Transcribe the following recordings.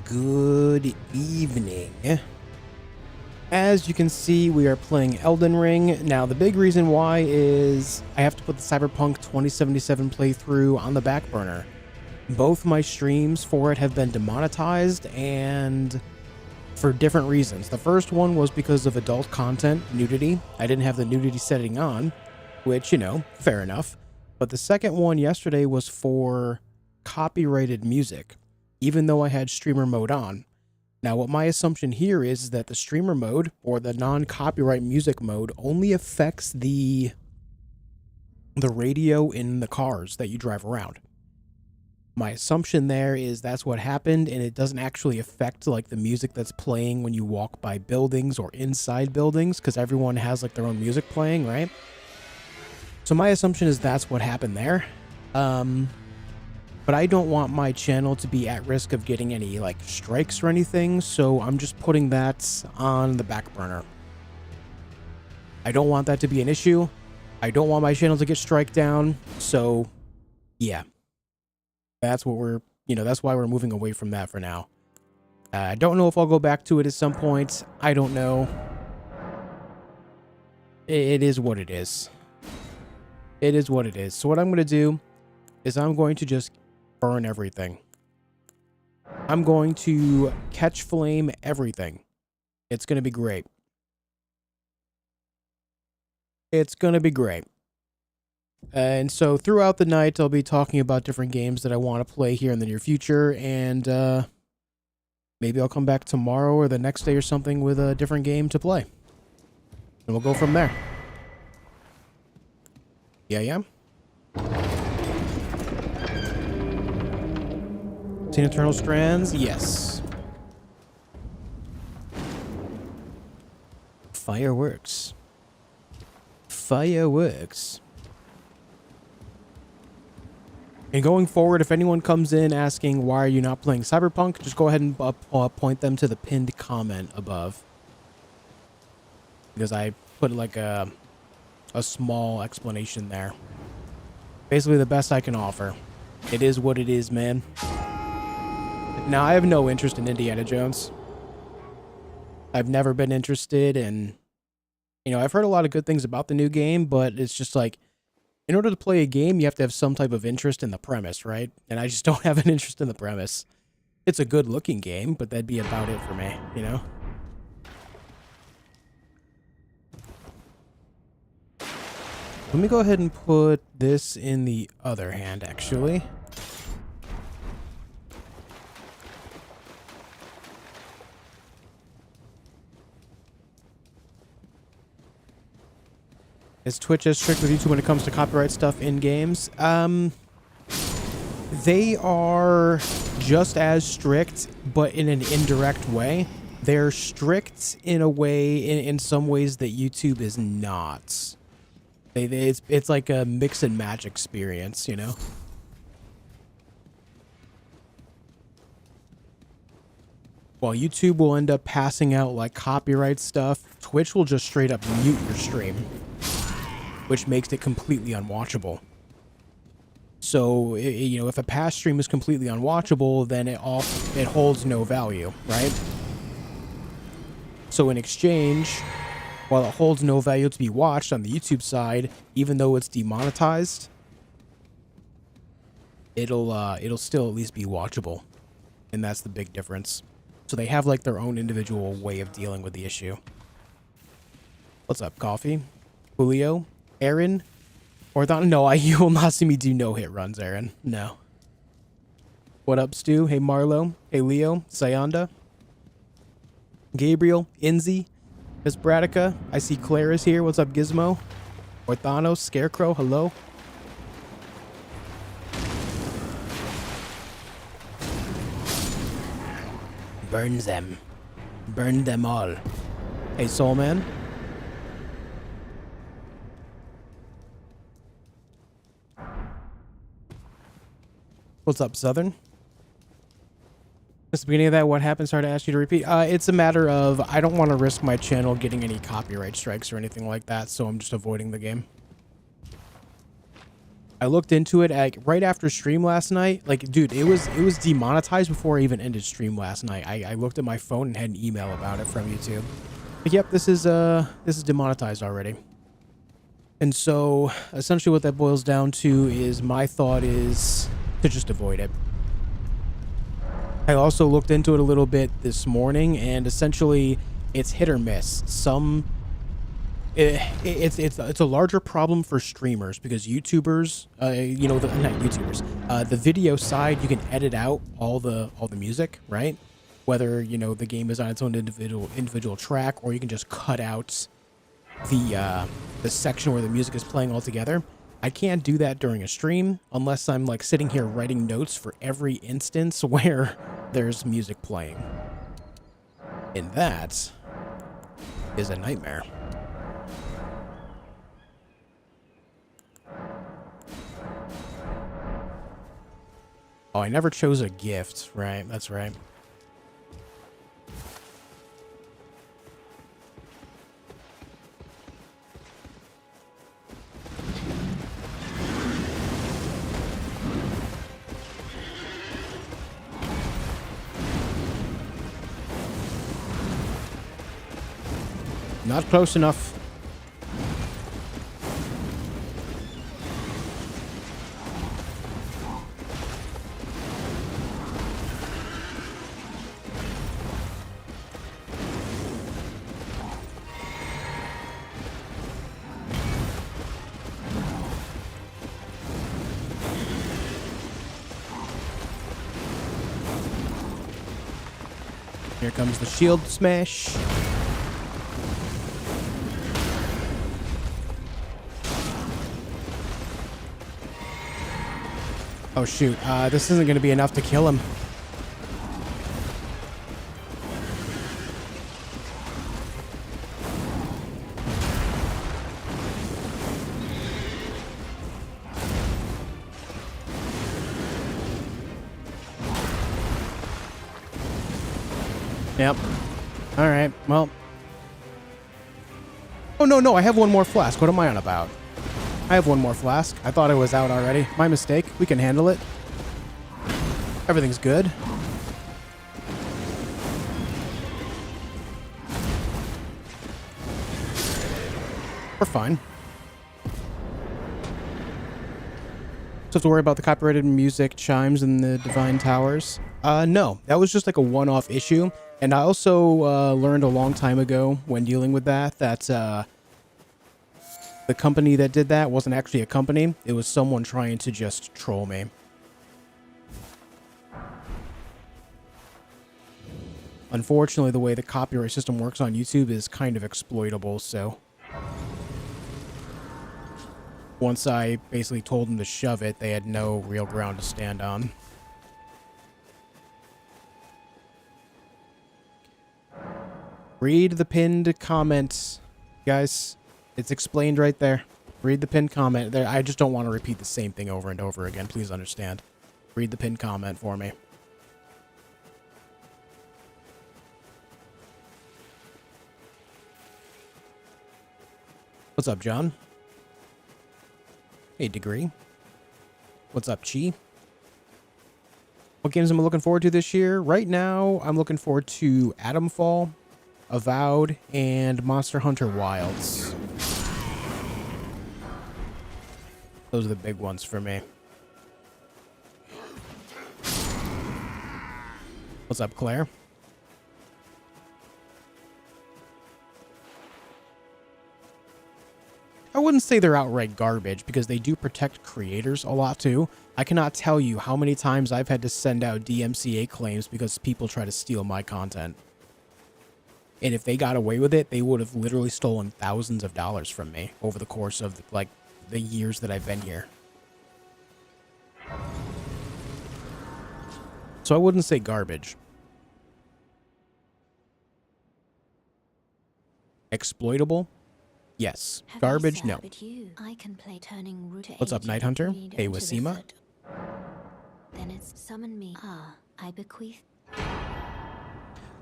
Good evening. As you can see, we are playing Elden Ring. Now, the big reason why is I have to put the Cyberpunk 2077 playthrough on the back burner. Both my streams for it have been demonetized, and for different reasons. The first one was because of adult content, nudity. I didn't have the nudity setting on, which, you know, fair enough. But the second one yesterday was for copyrighted music, even though I had streamer mode on. Now, what my assumption here is that the streamer mode, or the non-copyright music mode, only affects the radio in the cars that you drive around. My assumption there is that's what happened, and it doesn't actually affect like the music that's playing when you walk by buildings or inside buildings, because everyone has like their own music playing, right? So my assumption is that's what happened there. But I don't want my channel to be at risk of getting any like strikes or anything, so I'm just putting that on the back burner. I don't want that to be an issue. I don't want my channel to get strike down, so yeah. That's what we're, that's why we're moving away from that for now. I don't know if I'll go back to it at some point. I don't know. It is what it is. It is what it is. So what I'm going to do is I'm going to just burn everything. I'm going to catch flame everything. It's going to be great. It's going to be great. And so throughout the night, I'll be talking about different games that I want to play here in the near future, and maybe I'll come back tomorrow or the next day or something with a different game to play. And we'll go from there. Yeah. Seen Eternal Strands? Yes. Fireworks. Fireworks. And going forward, if anyone comes in asking why are you not playing Cyberpunk, just go ahead and point them to the pinned comment above. Because I put like a small explanation there. Basically the best I can offer. It is what it is, man. Now, I have no interest in Indiana Jones. I've never been interested in... I've heard a lot of good things about the new game, but it's just like, in order to play a game, you have to have some type of interest in the premise, right? And I just don't have an interest in the premise. It's a good-looking game, but that'd be about it for me, Let me go ahead and put this in the other hand, actually. Is Twitch as strict with YouTube when it comes to copyright stuff in games? They are just as strict, but in an indirect way. They're strict in a way, in some ways that YouTube is not. It's like a mix and match experience, While YouTube will end up passing out like copyright stuff, Twitch will just straight up mute your stream, which makes it completely unwatchable. So, if a past stream is completely unwatchable, then it holds no value, right? So in exchange, while it holds no value to be watched on the YouTube side, even though it's demonetized, it'll still at least be watchable. And that's the big difference. So they have like their own individual way of dealing with the issue. What's up, Coffee? Julio? Aaron? No, you will not see me do no-hit runs, Aaron. No. What up, Stu? Hey, Marlo. Hey, Leo. Sayanda. Gabriel. Inzi. Miss Bradica. I see Claire is here. What's up, Gizmo? Orthanos. Scarecrow. Hello. Burn them. Burn them all. Hey, Soulman. What's up, Southern? At the beginning of that, what happened? Sorry to ask you to repeat. It's a matter of I don't want to risk my channel getting any copyright strikes or anything like that, so I'm just avoiding the game. I looked into it right after stream last night. Like, dude, it was demonetized before I even ended stream last night. I looked at my phone and had an email about it from YouTube. Like, yep, this is demonetized already. And so essentially what that boils down to is my thought is to just avoid it. I also looked into it a little bit this morning, and essentially it's hit or miss. It's a larger problem for streamers because YouTubers, you know, not YouTubers, the video side, you can edit out all the music, right? Whether, you know, the game is on its own individual track, or you can just cut out the section where the music is playing altogether. I can't do that during a stream unless I'm like sitting here writing notes for every instance where there's music playing. And that is a nightmare. Oh, I never chose a gift. Right, that's right. Not close enough. Here comes the shield smash. Oh shoot, this isn't going to be enough to kill him. Yep. Alright, well. Oh, no, I have one more flask. What am I on about? I have one more flask. I thought it was out already. My mistake. We can handle it. Everything's good. We're fine. So have to worry about the copyrighted music chimes in the Divine Towers. No, that was just like a one-off issue. And I also learned a long time ago when dealing with that the company that did that wasn't actually a company. It was someone trying to just troll me. Unfortunately, the way the copyright system works on YouTube is kind of exploitable, so once I basically told them to shove it, they had no real ground to stand on. Read the pinned comment, guys. It's explained right there. Read the pinned comment. There, I just don't want to repeat the same thing over and over again. Please understand. Read the pinned comment for me. What's up, John? Hey, Degree. What's up, Chi? What games am I looking forward to this year? Right now, I'm looking forward to Atomfall, Avowed, and Monster Hunter Wilds. Those are the big ones for me. What's up, Claire? I wouldn't say they're outright garbage because they do protect creators a lot too. I cannot tell you how many times I've had to send out DMCA claims because people try to steal my content. And if they got away with it, they would have literally stolen thousands of dollars from me over the course of like the years that I've been here. So I wouldn't say garbage. Exploitable? Yes. Garbage? No. I can play turning root. What's up, Night Hunter? Hey, Wasima. Then it's summon me. I bequeath.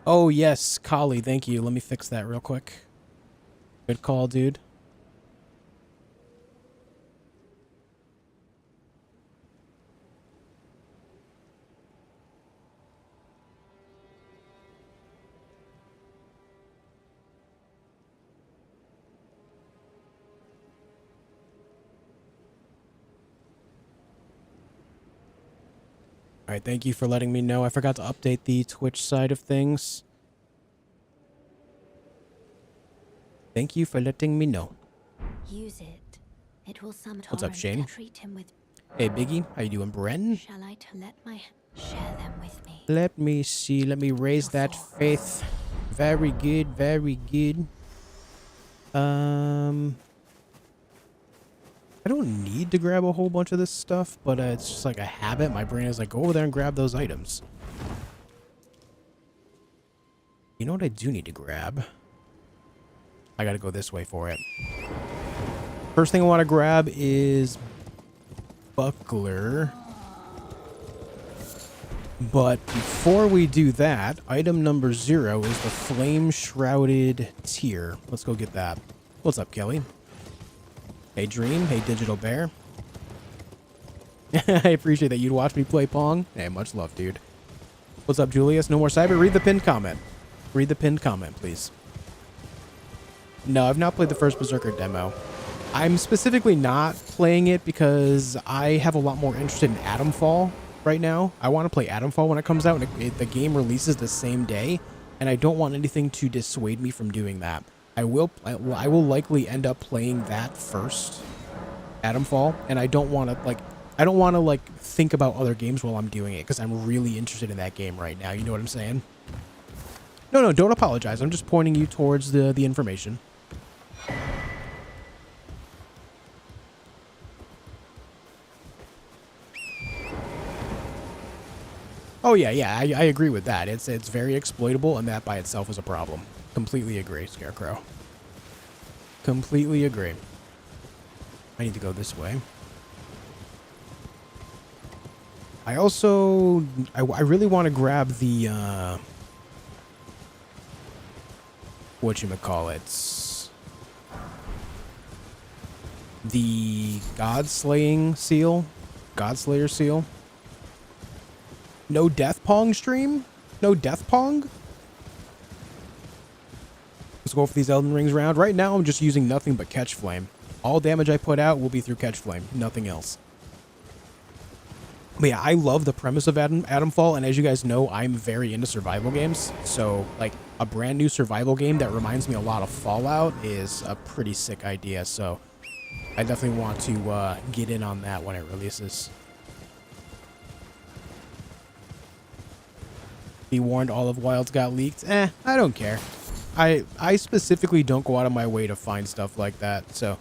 Oh, yes, Kali, thank you. Let me fix that real quick. Good call, dude. All right, thank you for letting me know. I forgot to update the Twitch side of things. Thank you for letting me know. Use it. It will summon. What's up, Shane? Treat him with. Hey, Biggie. How you doing, Bren? Shall I let my share them with me? Let me see. Let me raise that faith. Very good. Very good. I don't need to grab a whole bunch of this stuff, but it's just like a habit. My brain is like, go over there and grab those items. You know what I do need to grab? I gotta go this way for it. First thing I want to grab is buckler. But before we do that, item number 0 is the flame shrouded tear. Let's go get that. What's up, Kelly? Hey, Dream. Hey, Digital Bear. I appreciate that you'd watch me play Pong. Hey, much love, dude. What's up, Julius? No more cyber. Read the pinned comment. Read the pinned comment, please. No, I've not played the first Berserker demo. I'm specifically not playing it because I have a lot more interest in Atomfall right now. I want to play Atomfall when it comes out, and the game releases the same day, and I don't want anything to dissuade me from doing that. I will likely end up playing that first, Atomfall, and I don't want to think about other games while I'm doing it because I'm really interested in that game right now. You know what I'm saying? No, don't apologize. I'm just pointing you towards the information. Oh yeah, I agree with that. It's very exploitable, and that by itself is a problem. Completely agree, Scarecrow. Completely agree. I need to go this way. I really want to grab the whatchamacallits. The Godslaying seal. Godslayer seal. No Death Pong stream? No Death Pong? Let's go for these Elden Rings round. Right now, I'm just using nothing but Catch Flame. All damage I put out will be through Catch Flame. Nothing else. But yeah, I love the premise of Atomfall, and as you guys know, I'm very into survival games. So, like, a brand new survival game that reminds me a lot of Fallout is a pretty sick idea. So, I definitely want to get in on that when it releases. Be warned, all of Wilds got leaked. I don't care. I specifically don't go out of my way to find stuff like that, so,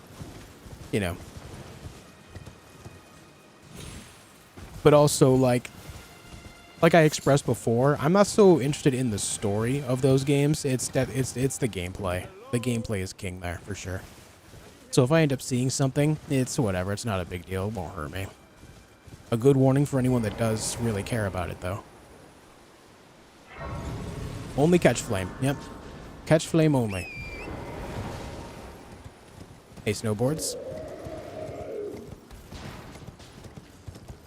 you know. But also, like I expressed before, I'm not so interested in the story of those games. It's the gameplay. The gameplay is king there, for sure. So if I end up seeing something, it's whatever. It's not a big deal. It won't hurt me. A good warning for anyone that does really care about it, though. Only Catch Flame. Yep. Catch Flame only. Hey, snowboards.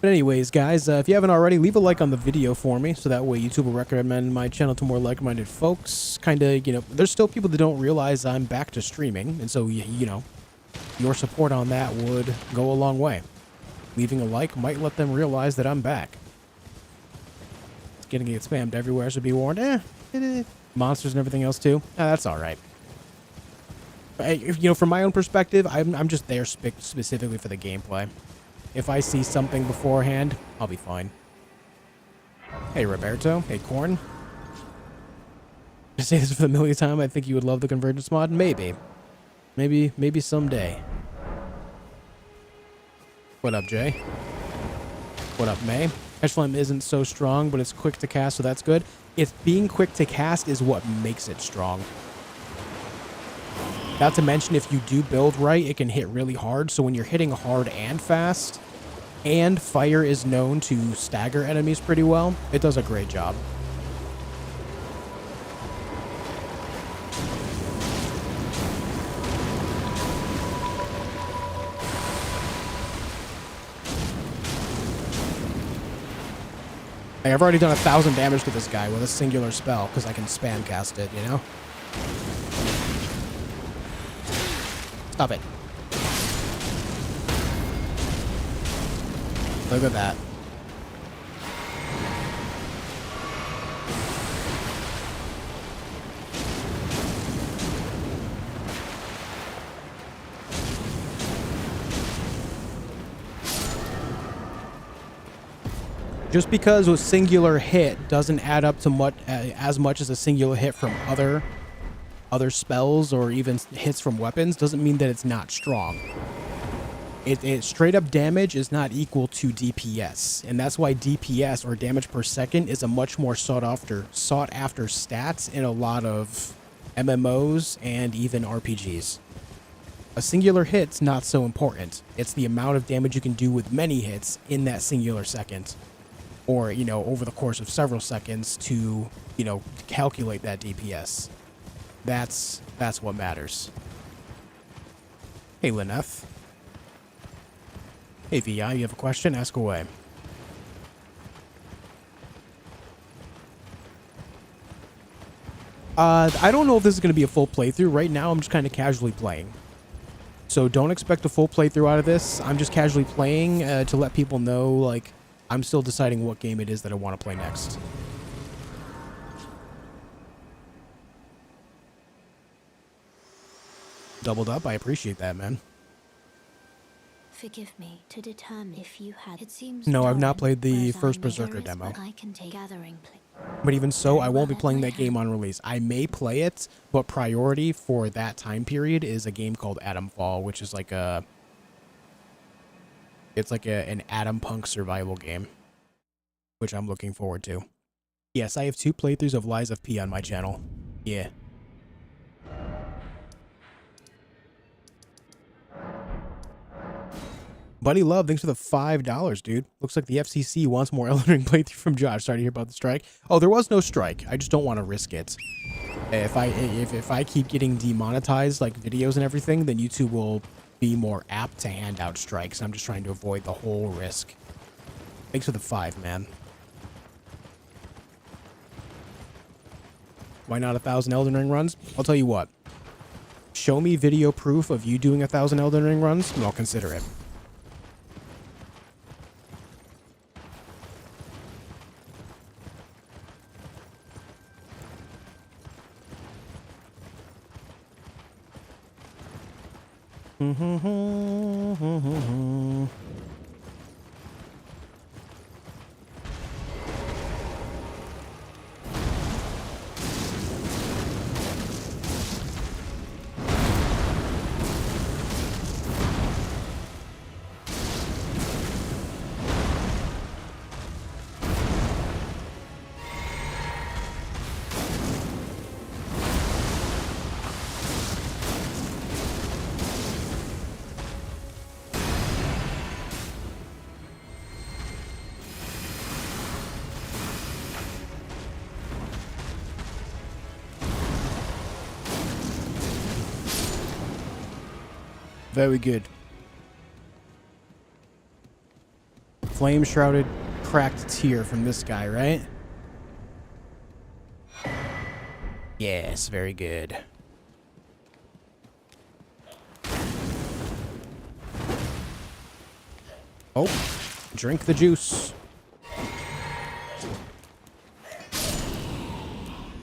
But anyways, guys, if you haven't already, leave a like on the video for me, so that way YouTube will recommend my channel to more like-minded folks. Kind of, you know, there's still people that don't realize I'm back to streaming, and so, you know, your support on that would go a long way. Leaving a like might let them realize that I'm back. It's getting get spammed everywhere, so be warned. Monsters and everything else too. That's all right. You know, from my own perspective, I'm just there specifically for the gameplay. If I see something beforehand, I'll be fine. Hey, Roberto. Hey, Corn. I say this for the millionth time. I think you would love the Convergence mod. Maybe. Maybe someday. What up, Jay? What up, May? Catch Flame isn't so strong, but it's quick to cast, so that's good. It's being quick to cast is what makes it strong. Not to mention, if you do build right, it can hit really hard. So when you're hitting hard and fast, and fire is known to stagger enemies pretty well, it does a great job. I've already done 1,000 damage to this guy with a singular spell because I can spam cast it, you know? Stop it. Look at that. Just because a singular hit doesn't add up to much as much as a singular hit from other spells or even hits from weapons doesn't mean that it's not strong. It straight up damage is not equal to DPS, and that's why DPS or damage per second is a much more sought after stats in a lot of MMOs and even RPGs. A singular hit's not so important. It's the amount of damage you can do with many hits in that singular second, or, you know, over the course of several seconds to, you know, calculate that DPS. That's what matters. Hey, Lyneth. Hey, VI, you have a question? Ask away. I don't know if this is going to be a full playthrough. Right now, I'm just kind of casually playing. So don't expect a full playthrough out of this. I'm just casually playing to let people know, like, I'm still deciding what game it is that I want to play next. Doubled up. I appreciate that, man. Forgive me to determine if you had. It seems No, I've not torn, played the whereas first I'm Berserker curious demo. what I can take gathering But even so, I won't be well, playing my that game on release. I may play it, but priority for that time period is a game called Atomfall, which is like a... It's like an Atom Punk survival game, which I'm looking forward to. Yes, I have 2 playthroughs of Lies of P on my channel. Yeah. Buddy Love, thanks for the $5, dude. Looks like the FCC wants more Elden Ring playthrough from Josh. Sorry to hear about the strike. Oh, there was no strike. I just don't want to risk it. If I keep getting demonetized, like videos and everything, then YouTube will be more apt to hand out strikes. I'm just trying to avoid the whole risk. Thanks for the 5, man. Why not 1,000 Elden Ring runs? I'll tell you what. Show me video proof of you doing 1,000 Elden Ring runs, and I'll consider it. Very good. Flame shrouded cracked tear from this guy, right? Yes, very good. Oh, drink the juice.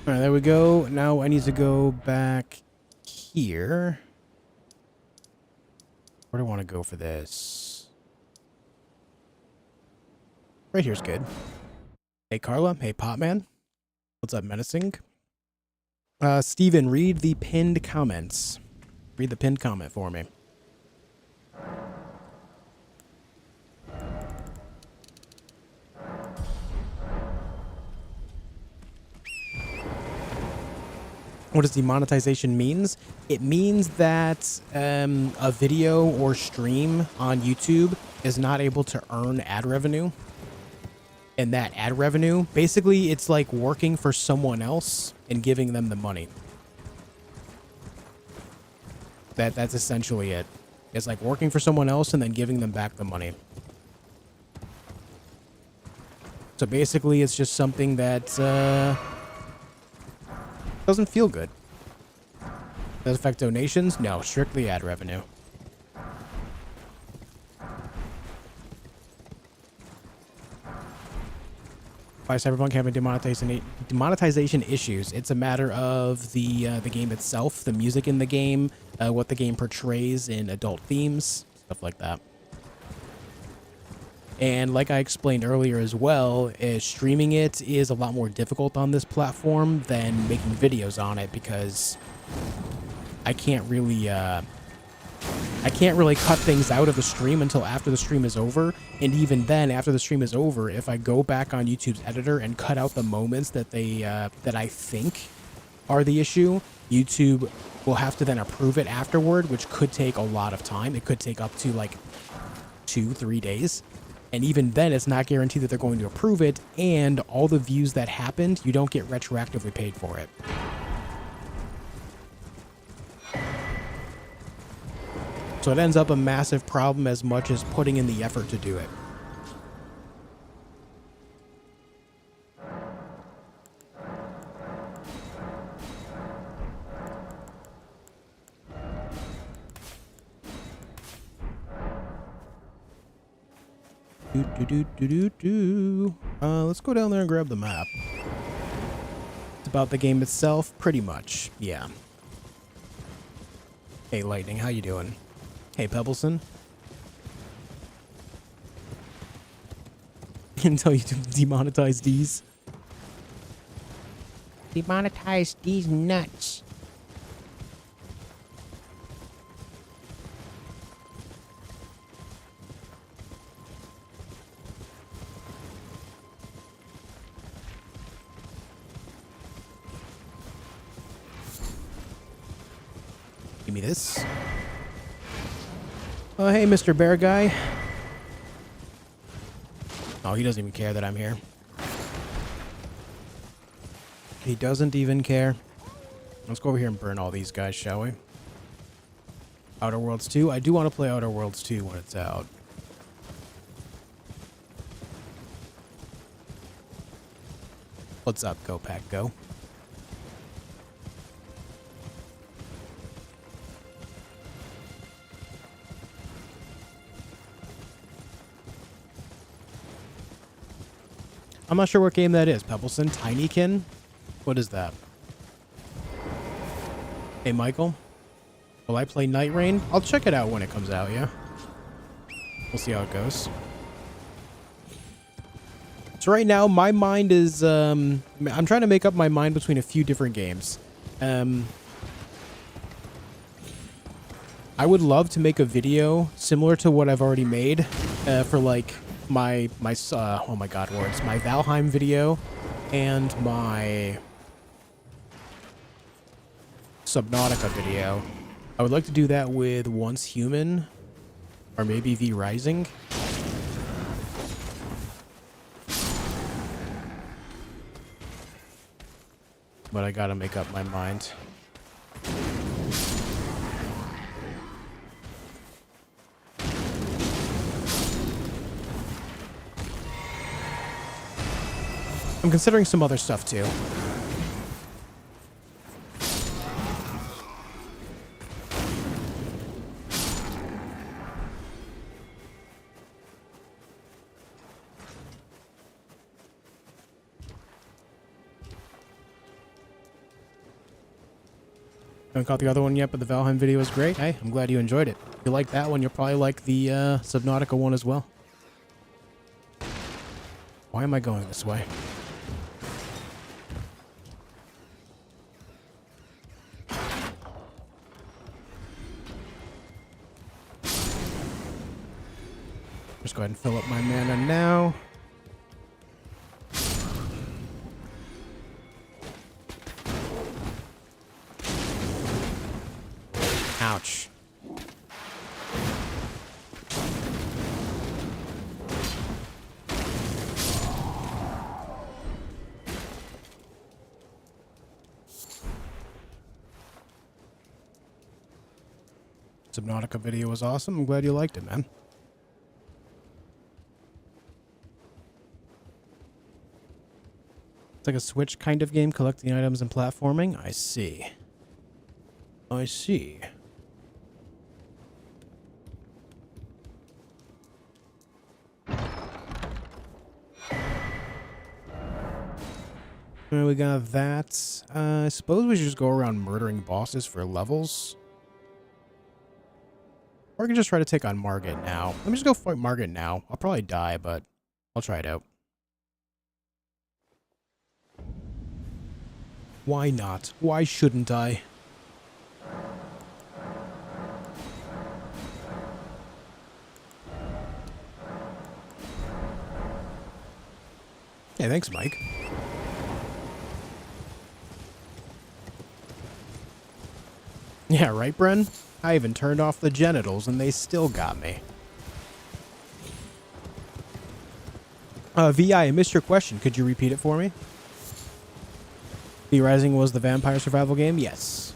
All right, there we go. Now I need to go back here. Where do I want to go for this? Right here's good. Hey, Carla. Hey, Potman. What's up, Menacing? Steven, read the pinned comments. Read the pinned comment for me. What does demonetization means? It means that a video or stream on YouTube is not able to earn ad revenue. And that ad revenue, basically, it's like working for someone else and giving them the money. That's essentially it. It's like working for someone else and then giving them back the money. So basically, it's just something that doesn't feel good. Does it affect donations? No, strictly ad revenue. Why Cyberpunk having demonetization issues? It's a matter of the game itself, the music in the game, what the game portrays in adult themes, stuff like that. And like I explained earlier as well, streaming it is a lot more difficult on this platform than making videos on it, because I can't really cut things out of the stream until after the stream is over. And even then, after the stream is over, if I go back on YouTube's editor and cut out the moments that that I think are the issue, YouTube will have to then approve it afterward, which could take a lot of time. It could take up to like 2-3 days. And even then, it's not guaranteed that they're going to approve it. And all the views that happened, you don't get retroactively paid for it. So it ends up a massive problem as much as putting in the effort to do it. Let's go down there and grab the map. It's about the game itself, pretty much. Yeah. Hey, Lightning, how you doing? Hey, Pebbleson. Until you demonetize these. Demonetize these nuts. Give me this. Oh, hey, Mr. Bear Guy. Oh, he doesn't even care that I'm here. He doesn't even care. Let's go over here and burn all these guys, shall we? Outer Worlds 2? I do want to play Outer Worlds 2 when it's out. What's up, Go Pack Go? I'm not sure what game that is. Pebbleson? Tinykin? What is that? Hey, Michael? Will I play Night Rain? I'll check it out when it comes out, yeah? We'll see how it goes. So right now, my mind is... I'm trying to make up my mind between a few different games. I would love to make a video similar to what I've already made for, like... my oh my god, words, my Valheim video and my Subnautica video. I would like to do that with Once Human or maybe V Rising. But I gotta make up my mind. I'm considering some other stuff too. Haven't caught the other one yet, but the Valheim video was great. Hey, I'm glad you enjoyed it. If you like that one, you'll probably like the Subnautica one as well. Why am I going this way? Just go ahead and fill up my mana now. Ouch. Subnautica video was awesome. I'm glad you liked it, man. It's like a Switch kind of game, collecting items and platforming. I see. I see. We got that. I suppose we should just go around murdering bosses for levels. Or I can just try to take on Margit now. Let me just go fight Margit now. I'll probably die, but I'll try it out. Why not? Why shouldn't I? Hey, thanks, Mike. Yeah, right, Bren? I even turned off the genitals and they still got me. VI, I missed your question. Could you repeat it for me? The Rising was the vampire survival game? Yes.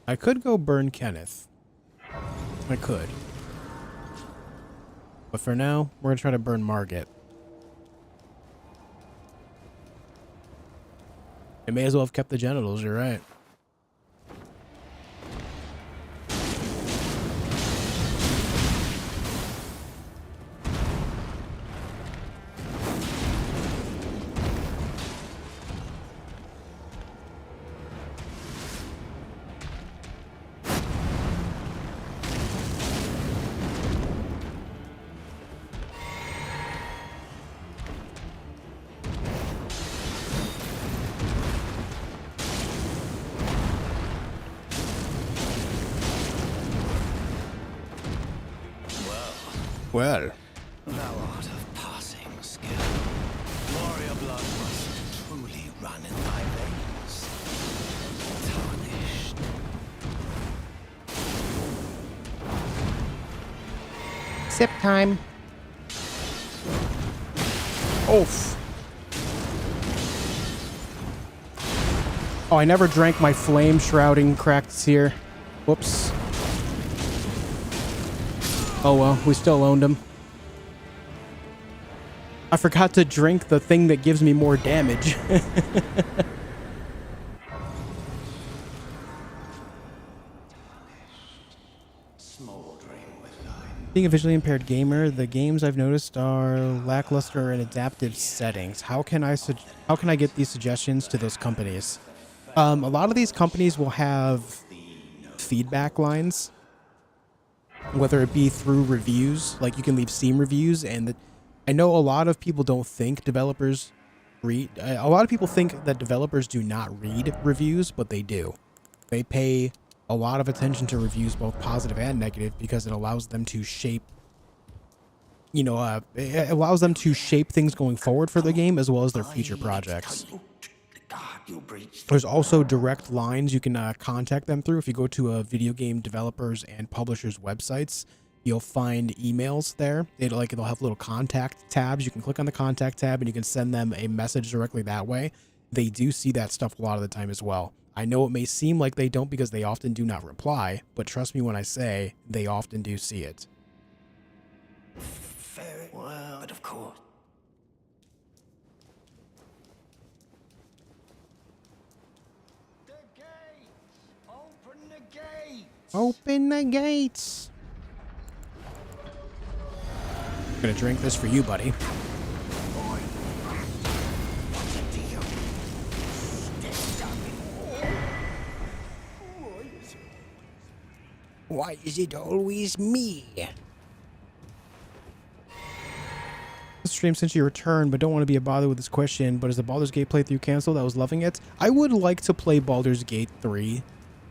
I could go burn Kenneth. I could. But for now, we're going to try to burn Margit. I may as well have kept the genitals, you're right. Well. Thou art of passing skill. Warrior blood must truly run in thy veins. Tarnished. Sip time. Oof. Oh, I never drank my flame shrouding cracked seer. Whoops. Oh well, we still owned him. I forgot to drink the thing that gives me more damage. Being a visually impaired gamer, the games I've noticed are lackluster in adaptive settings. How can I get these suggestions to those companies? A lot of these companies will have feedback lines, whether it be through reviews, like you can leave Steam reviews, and I know a lot of people don't think developers read. A lot of people think that developers do not read reviews, but they do. They pay a lot of attention to reviews, both positive and negative, because it allows them to shape, it allows them to shape things going forward for the game as well as their future projects. There's also direct lines you can contact them through. If you go to video game developers and publishers websites, you'll find emails there. They'll have little contact tabs. You can click on the contact tab and you can send them a message directly that way. They do see that stuff a lot of the time as well. I know it may seem like they don't because they often do not reply, but trust me when I say they often do see it. Very well, but of course. Open the gates. I'm gonna drink this for you, buddy. Why is it always me? Stream since you returned, but don't want to be a bother with this question. But is the Baldur's Gate playthrough canceled? I was loving it. I would like to play Baldur's Gate 3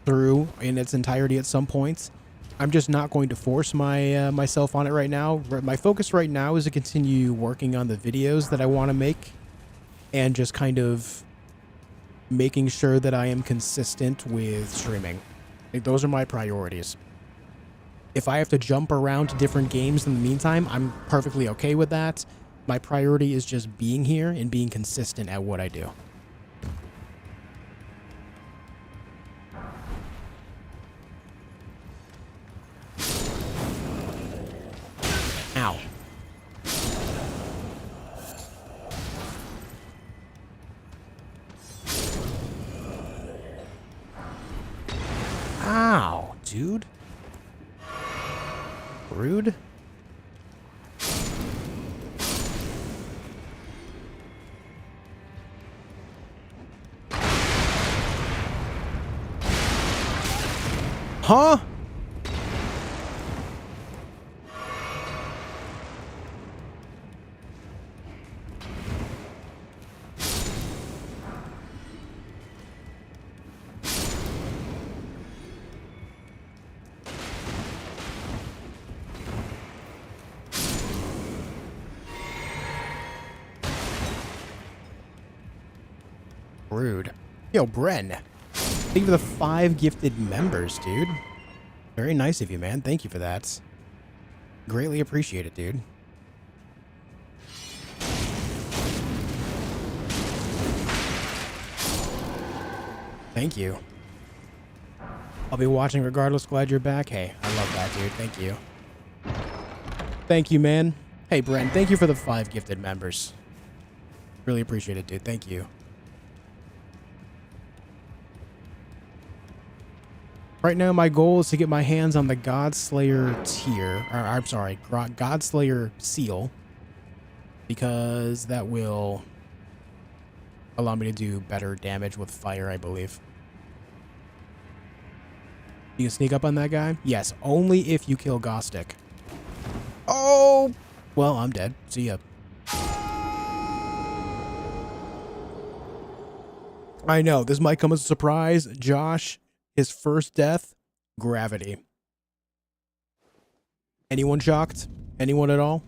through in its entirety at some point. I'm just not going to force myself on it right now. My focus right now is to continue working on the videos that I want to make and just kind of making sure that I am consistent with streaming. Like, those are my priorities. If I have to jump around to different games in the meantime, I'm perfectly okay with that. My priority is just being here and being consistent at what I do. Ow. Ow, dude. Rude. Huh? Rude. Yo, Bren. Thank you for the 5 gifted members, dude. Very nice of you, man. Thank you for that. Greatly appreciate it, dude. Thank you. I'll be watching regardless. Glad you're back. Hey, I love that, dude. Thank you. Thank you, man. Hey, Bren, thank you for the 5 gifted members. Really appreciate it, dude. Thank you. Right now, my goal is to get my hands on the Godslayer tier. Or, I'm sorry, Godslayer seal. Because that will allow me to do better damage with fire, I believe. You can sneak up on that guy? Yes, only if you kill Gostic. Oh! Well, I'm dead. See ya. I know, this might come as a surprise. Josh, his first death, gravity. Anyone shocked? Anyone at all?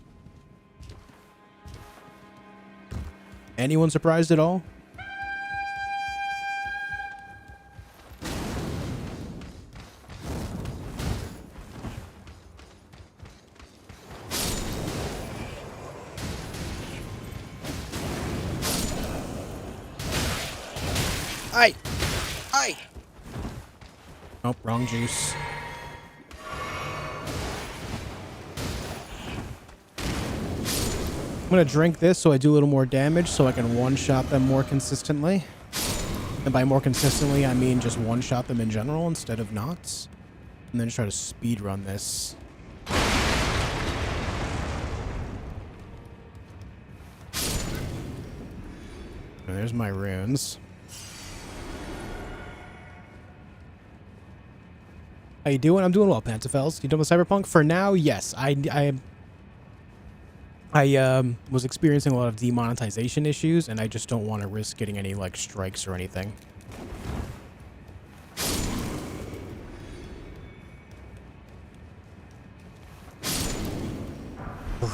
Anyone surprised at all? Aye! Aye! Oh, wrong juice. I'm gonna drink this so I do a little more damage so I can one-shot them more consistently. And by more consistently, I mean just one-shot them in general instead of not. And then just try to speed run this. And there's my runes. How you doing? I'm doing well, Pantafels. You done with Cyberpunk? For now, yes. I was experiencing a lot of demonetization issues, and I just don't want to risk getting any, like, strikes or anything.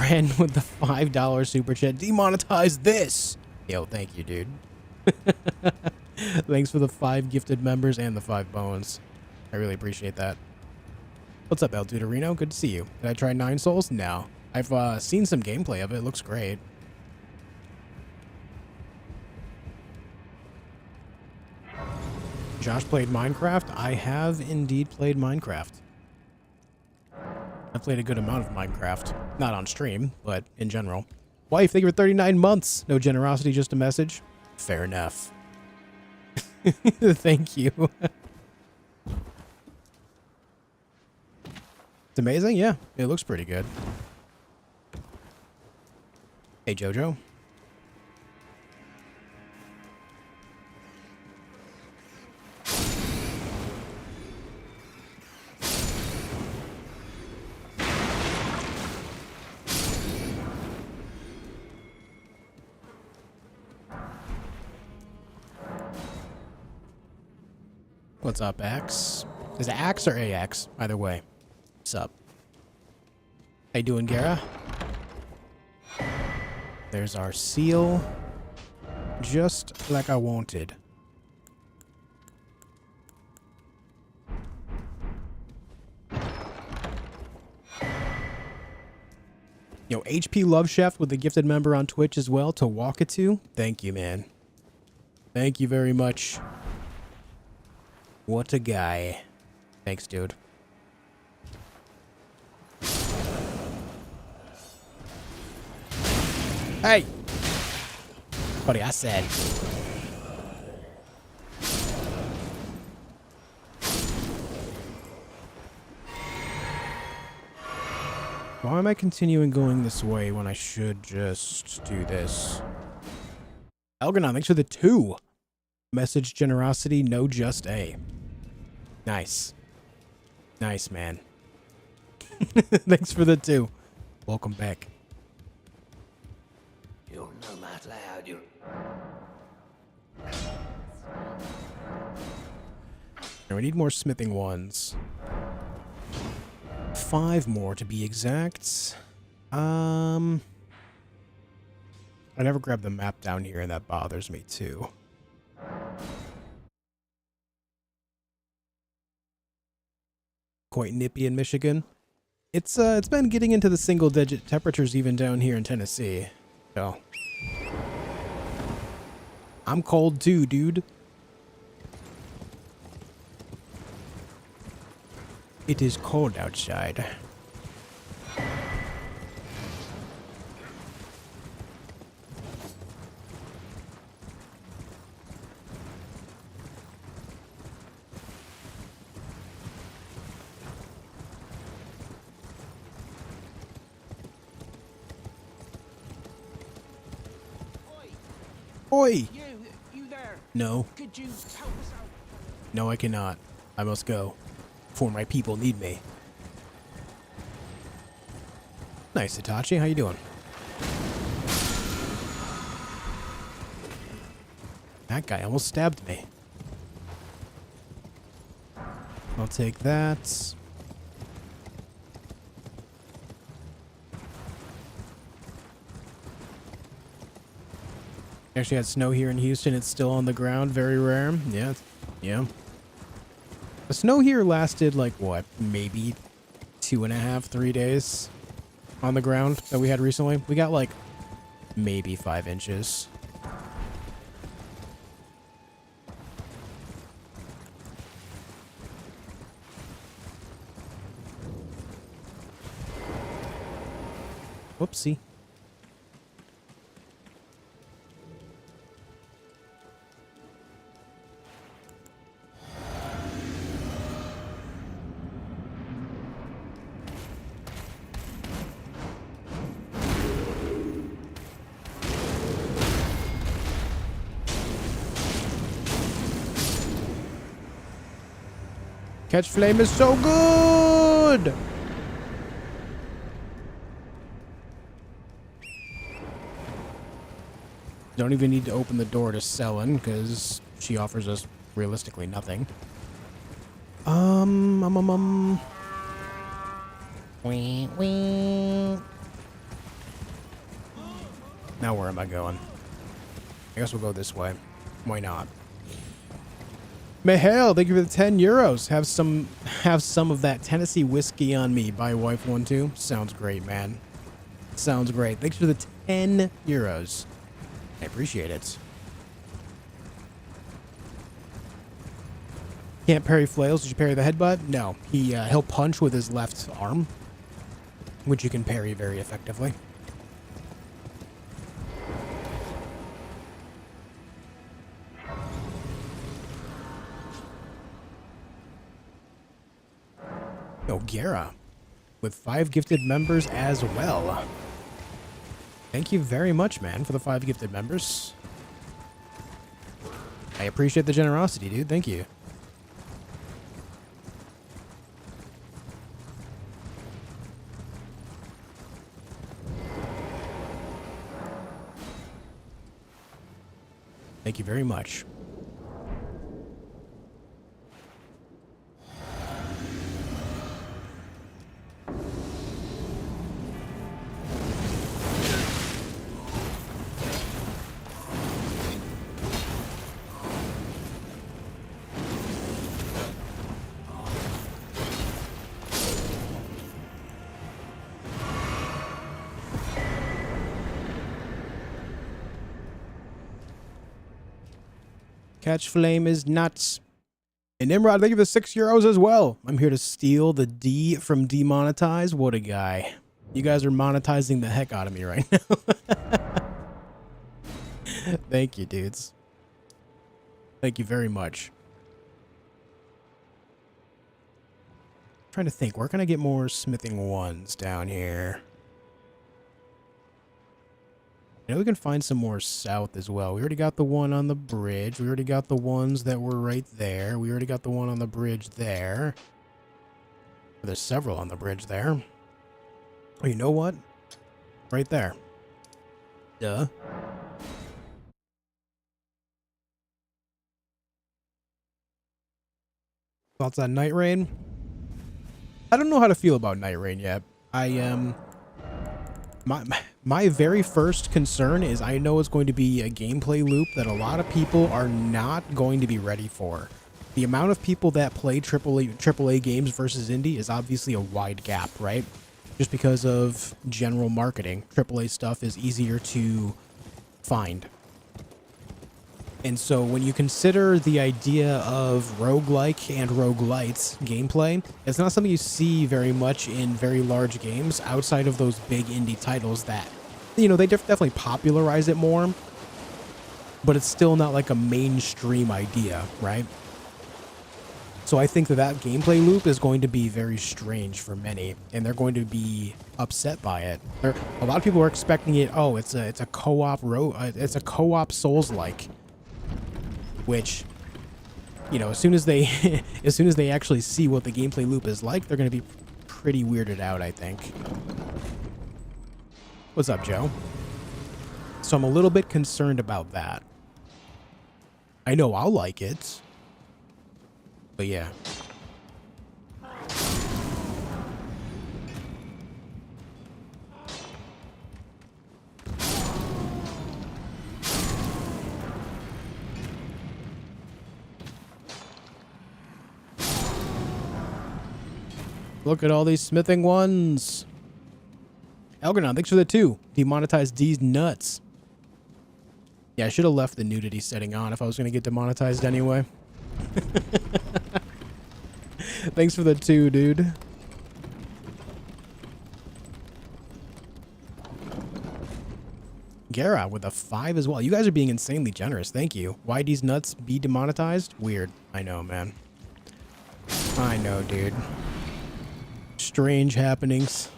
Ran with the $5 super chat. Demonetize this! Yo, thank you, dude. Thanks for the 5 gifted members and the 5 bones. I really appreciate that. What's up, El Duderino? Good to see you. Did I try 9 Souls? No. I've seen some gameplay of it. It looks great. Josh played Minecraft? I have indeed played Minecraft. I've played a good amount of Minecraft. Not on stream, but in general. Wife, thank you for 39 months. No generosity, just a message. Fair enough. Thank you. It's amazing? Yeah, it looks pretty good. Hey, Jojo. What's up, Axe? Is it Axe or AX? Either way. What's up? How you doing, Gara? There's our seal. Just like I wanted. Yo, HP Love Chef with a gifted member on Twitch as well to walk it to. Thank you, man. Thank you very much. What a guy. Thanks, dude. Hey! Buddy, I said. Why am I continuing going this way when I should just do this? Algernon, thanks for the 2. Message generosity, no just A. Nice. Nice, man. Thanks for the 2. Welcome back. You're nomad loud, you're... Now we need more smithing ones. 5 more to be exact. I never grabbed the map down here, and that bothers me too. Quite nippy in Michigan. It's been getting into the single-digit temperatures even down here in Tennessee. So I'm cold too, dude. It is cold outside. Oi! You there? No. Could you help us out? No, I cannot. I must go. For my people need me. Nice, Hitachi. How you doing? That guy almost stabbed me. I'll take that. Actually had snow here in Houston. It's still on the ground. Very rare. Yeah. Yeah. The snow here lasted like what? Maybe 2.5, 3 days on the ground that we had recently. We got like maybe 5 inches. Whoopsie. Catch flame is so good! Don't even need to open the door to Sellen, because she offers us realistically nothing. Wee, wee. Now where am I going? I guess we'll go this way. Why not? Mihail, thank you for the 10 euros. Have some of that Tennessee whiskey on me. Buy wife 1 2. Sounds great, man. Sounds great. Thanks for the 10 euros. I appreciate it. Can't parry flails. Did you parry the headbutt? No. He'll punch with his left arm, which you can parry very effectively. Oh, Gera, with 5 gifted members as well. Thank you very much, man, for the 5 gifted members. I appreciate the generosity, dude. Thank you. Thank you very much. Catch flame is nuts. And Nimrod, thank you for the 6 euros as well. I'm here to steal the D from Demonetize. What a guy. You guys are monetizing the heck out of me right now. Thank you, dudes. Thank you very much. I'm trying to think, where can I get more smithing ones down here? I know we can find some more south as well. We already got the one on the bridge. We already got the ones that were right there. We already got the one on the bridge there. There's several on the bridge there. Oh, you know what? Right there. Duh. Thoughts on Night Rain? I don't know how to feel about Night Rain yet. My very first concern is I know it's going to be a gameplay loop that a lot of people are not going to be ready for. The amount of people that play AAA games versus indie is obviously a wide gap, right? Just because of general marketing. AAA stuff is easier to find. And so when you consider the idea of roguelike and roguelites gameplay, it's not something you see very much in very large games outside of those big indie titles that, you know, they definitely popularize it more, but it's still not like a mainstream idea, right? So I think that gameplay loop is going to be very strange for many, and they're going to be upset by it. A lot of people are expecting it. Oh, it's a co-op it's a co-op Souls-like, which, you know, as soon as they actually see what the gameplay loop is like, they're going to be pretty weirded out, I think. What's up, Joe? So I'm a little bit concerned about that. I know I'll like it. But yeah. Look at all these smithing ones. Algernon, thanks for the 2. Demonetize these nuts. Yeah, I should have left the nudity setting on if I was going to get demonetized anyway. Thanks for the 2, dude. Gara with a 5 as well. You guys are being insanely generous. Thank you. Why these nuts be demonetized? Weird. I know, man. I know, dude. Strange happenings.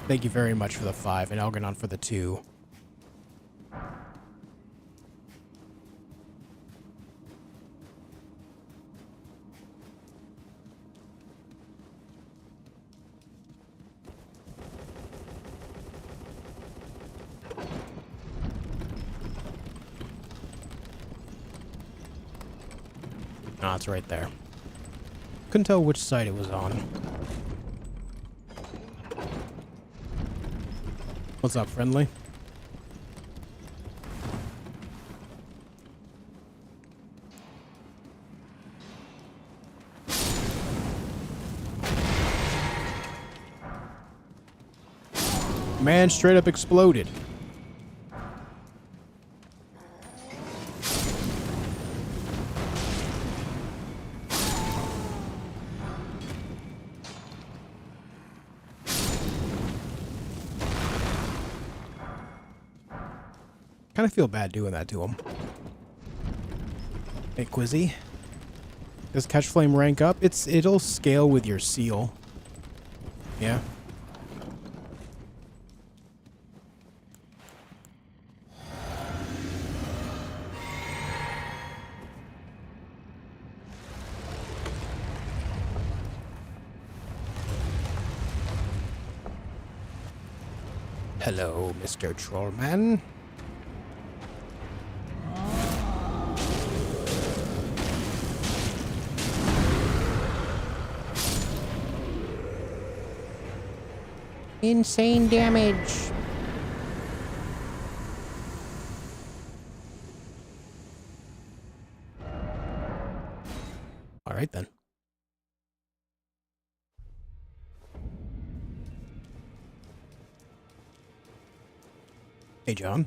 Thank you very much for the 5 and Algernon for the 2. Ah, it's right there. Couldn't tell which side it was on. What's up, friendly? Man straight up exploded. Kind of feel bad doing that to him. Hey, Quizzy. Does Catch Flame rank up? It'll scale with your seal. Yeah. Hello, Mr. Trollman. Insane damage. All right then. Hey, John.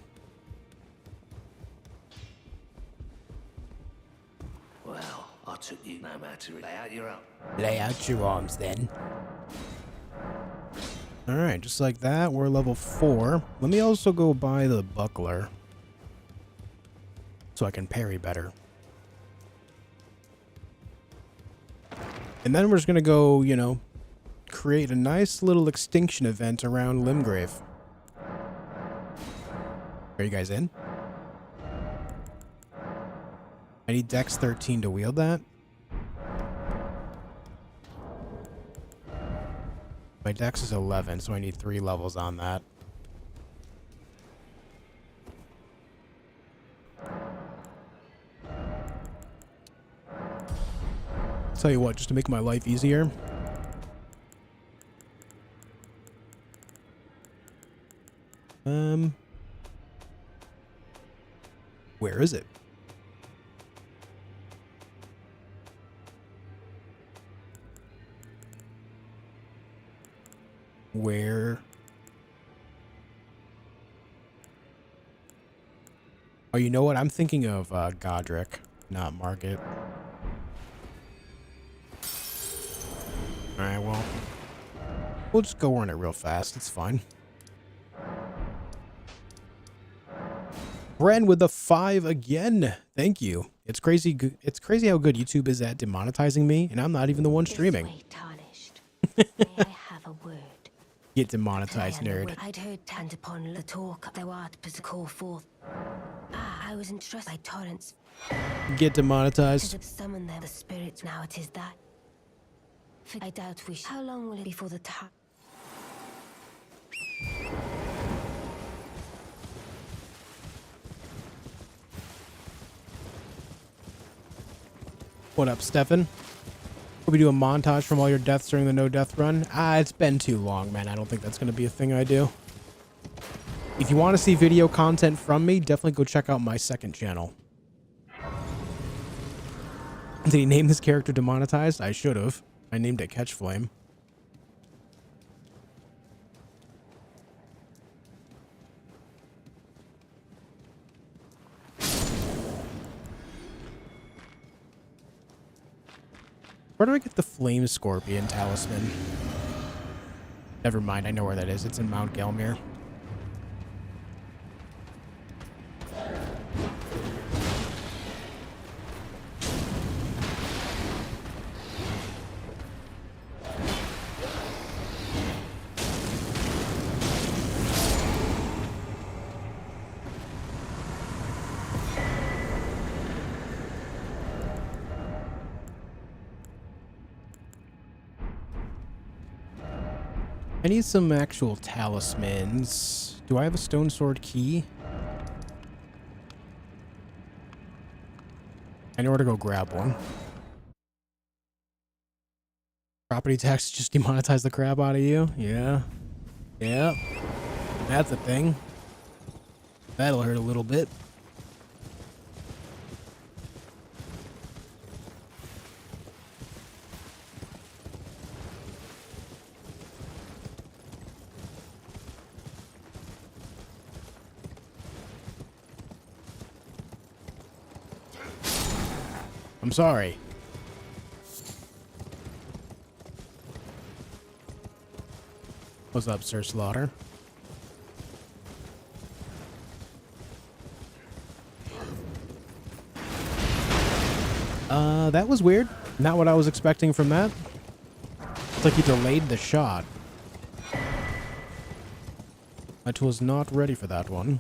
Well, I took you no matter. Lay out your arms. Lay out your arms then. Alright, just like that, we're level 4. Let me also go buy the buckler so I can parry better. And then we're just gonna go, you know, create a nice little extinction event around Limgrave. Are you guys in? I need Dex 13 to wield that. My Dex is 11, so I need 3 levels on that. Tell you what, just to make my life easier. Where is it? Where? Oh, you know what? I'm thinking of Godric, not Margit. Alright, well, we'll just go on it real fast. It's fine. Bren with the 5 again. Thank you. It's crazy. It's crazy how good YouTube is at demonetizing me, and I'm not even the one streaming. This way tarnished. May I have a word? Get demonetized, nerd. I'd heard and upon the talk thou art but to call forth. I was entrusted by torrents. Get demonetized. To summon them, the spirits. Now it is that. I doubt we. How long will it be for the time? What up, Stefan? Will we do a montage from all your deaths during the no death run? It's been too long, man. I don't think that's going to be a thing I do. If you want to see video content from me, definitely go check out my second channel. Did he name this character Demonetized? I should have. I named it Catchflame. Where do I get the Flame Scorpion Talisman? Never mind, I know where that is. It's in Mount Gelmir. I need some actual talismans. Do I have a stone sword key? I know where to go grab one. Property tax just demonetize the crap out of you? Yeah. Yeah. That's a thing. That'll hurt a little bit. I'm sorry. What's up, Sir Slaughter? That was weird. Not what I was expecting from that. It's like he delayed the shot. I was not ready for that one.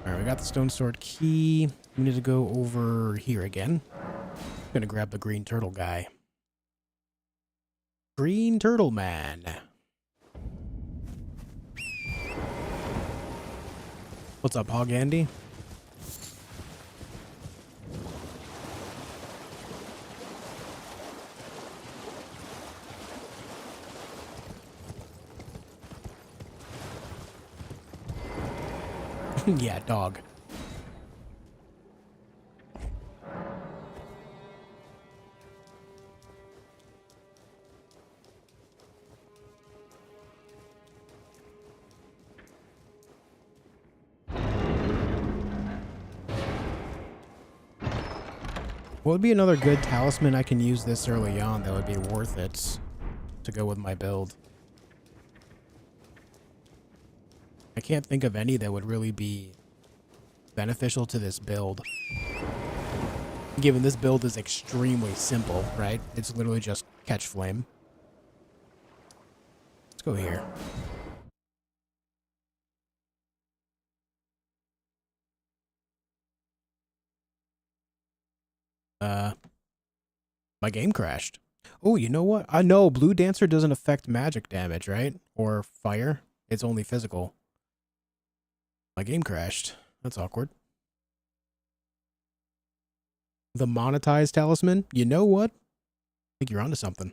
Alright, we got the stone sword key. We need to go over here again. I'm gonna grab the green turtle guy. Green turtle man. What's up, Hog Andy? Yeah, dog. What would be another good talisman I can use this early on that would be worth it to go with my build? I can't think of any that would really be beneficial to this build. Given this build is extremely simple, right? It's literally just catch flame. Let's go here. my game crashed. Oh, you know what? I know Blue Dancer doesn't affect magic damage, right? Or fire. It's only physical. My game crashed. That's awkward. The monetized talisman? You know what? I think you're onto something.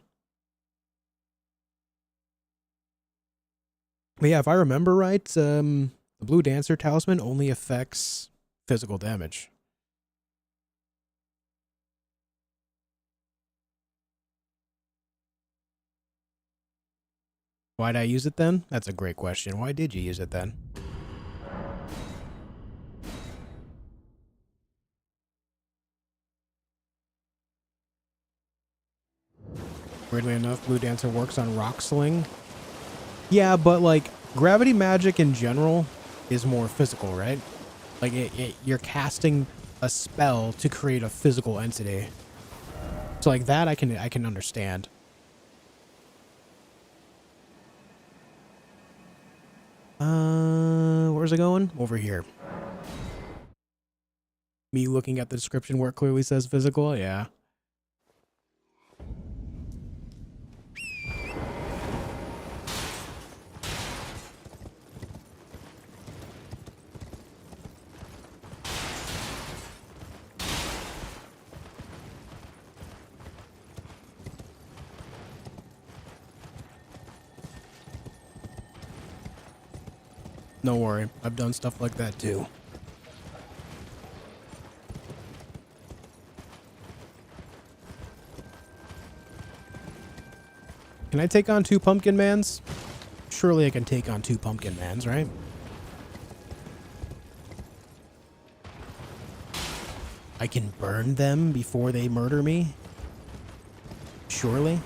But yeah, if I remember right, the Blue Dancer talisman only affects physical damage. Why'd I use it then? That's a great question. Why did you use it then? Weirdly enough, Blue Dancer works on Rock Sling. Yeah, but like gravity magic in general is more physical, right? Like you're casting a spell to create a physical entity. So like that I can understand. Where's it going? Over here. Me looking at the description where it clearly says physical, yeah. Don't worry, I've done stuff like that too. Can I take on 2 pumpkin mans? Surely I can take on 2 pumpkin mans, right? I can burn them before they murder me? Surely?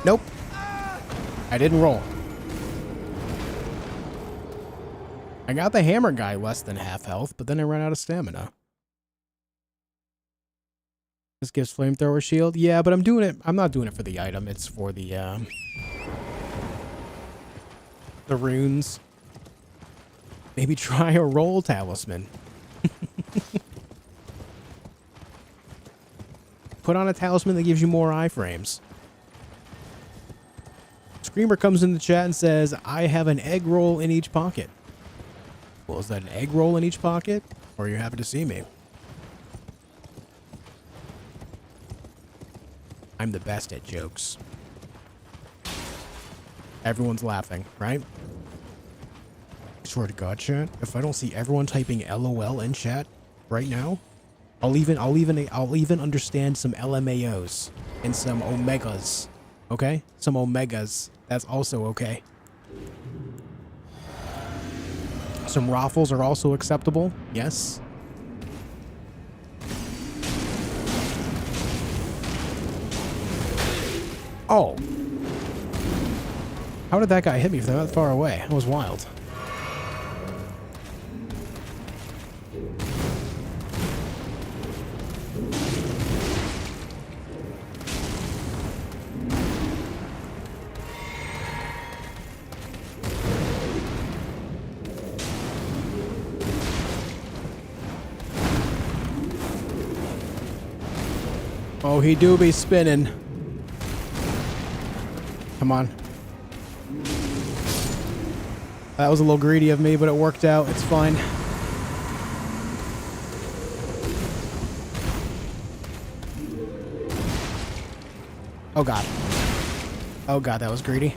Nope. I didn't roll. I got the hammer guy less than half health, but then I ran out of stamina. This gives flamethrower shield. Yeah, but I'm doing it. I'm not doing it for the item. It's for the runes. Maybe try a roll talisman. Put on a talisman that gives you more iframes. Screamer comes in the chat and says, I have an egg roll in each pocket. Well, is that an egg roll in each pocket? Or are you happy to see me? I'm the best at jokes. Everyone's laughing, right? I swear to God, chat, if I don't see everyone typing LOL in chat right now, I'll even understand some LMAOs and some omegas. Okay? Some omegas. That's also okay. Some raffles are also acceptable. Yes. Oh. How did that guy hit me from that far away? That was wild. Oh, he do be spinning. Come on. That was a little greedy of me, but it worked out. It's fine. Oh, God. Oh, God, that was greedy.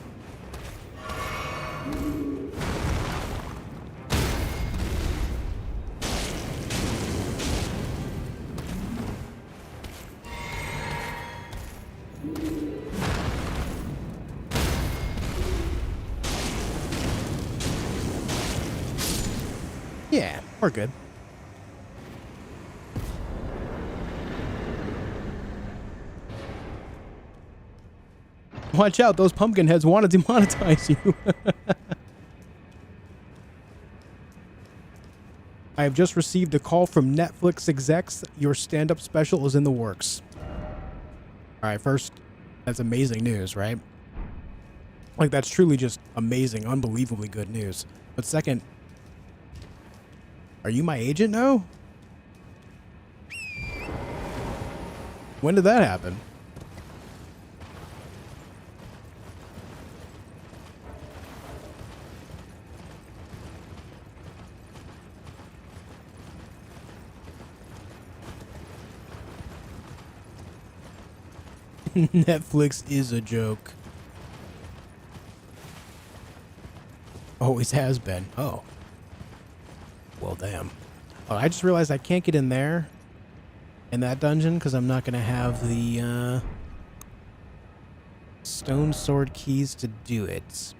Yeah, we're good. Watch out, those pumpkin heads want to demonetize you. I have just received a call from Netflix execs. Your stand-up special is in the works. All right, first, that's amazing news, right? Like, that's truly just amazing, unbelievably good news. But second, are you my agent now? When did that happen? Netflix is a joke. Always has been. Oh. Well, damn. Oh, I just realized I can't get in there in that dungeon because I'm not going to have the stone sword keys to do it.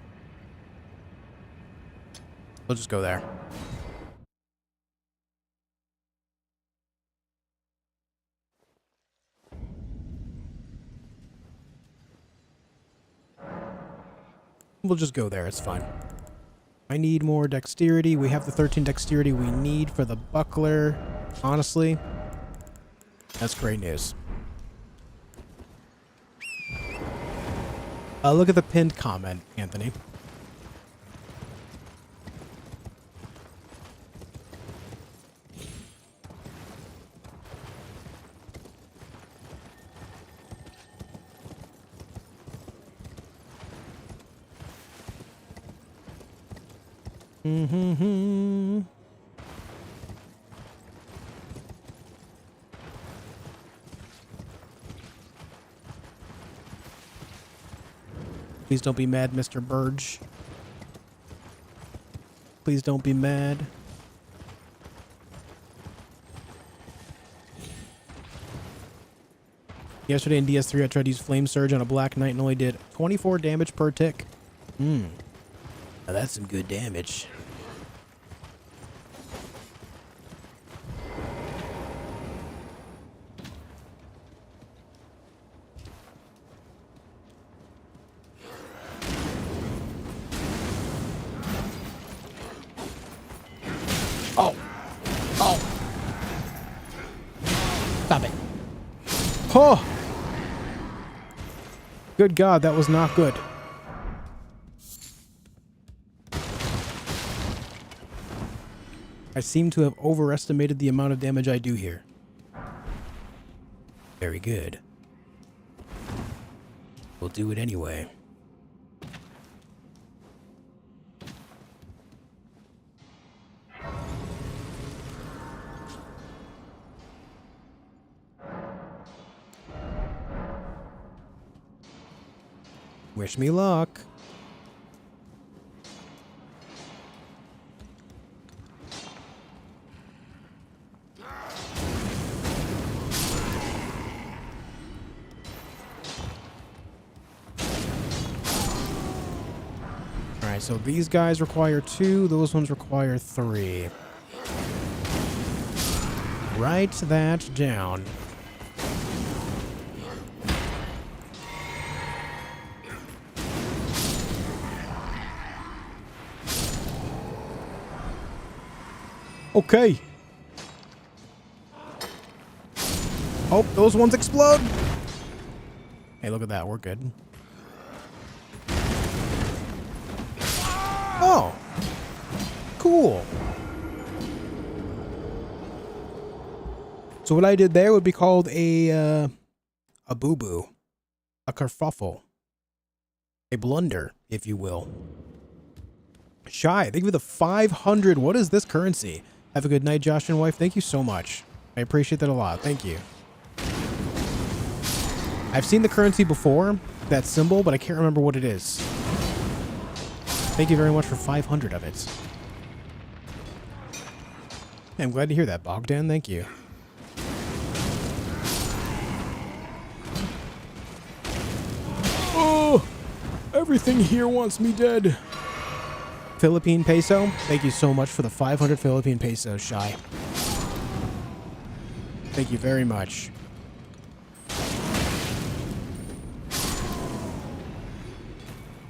We'll just go there. We'll just go there. It's fine. I need more dexterity. We have the 13 dexterity we need for the buckler. Honestly, that's great news. Look at the pinned comment, Anthony. Mm-hmm. Please don't be mad, Mr. Burge. Please don't be mad. Yesterday in DS3, I tried to use Flame Surge on a Black Knight and only did 24 damage per tick. Now that's some good damage. Oh. Oh. Stop it. Oh. Good God, that was not good. I seem to have overestimated the amount of damage I do here. Very good. We'll do it anyway. Wish me luck. Alright, so these guys require 2, those ones require 3. Write that down. Okay. Oh, those ones explode. Hey, look at that. We're good. Oh. Cool. So what I did there would be called a boo-boo. A kerfuffle. A blunder, if you will. Shy, thank you for the 500. What is this currency? Have a good night, Josh and wife. Thank you so much. I appreciate that a lot. Thank you. I've seen the currency before, that symbol, but I can't remember what it is. Thank you very much for 500 of it. Yeah, I'm glad to hear that, Bogdan. Thank you. Oh! Everything here wants me dead. Philippine peso. Thank you so much for the 500 Philippine pesos, Shy. Thank you very much.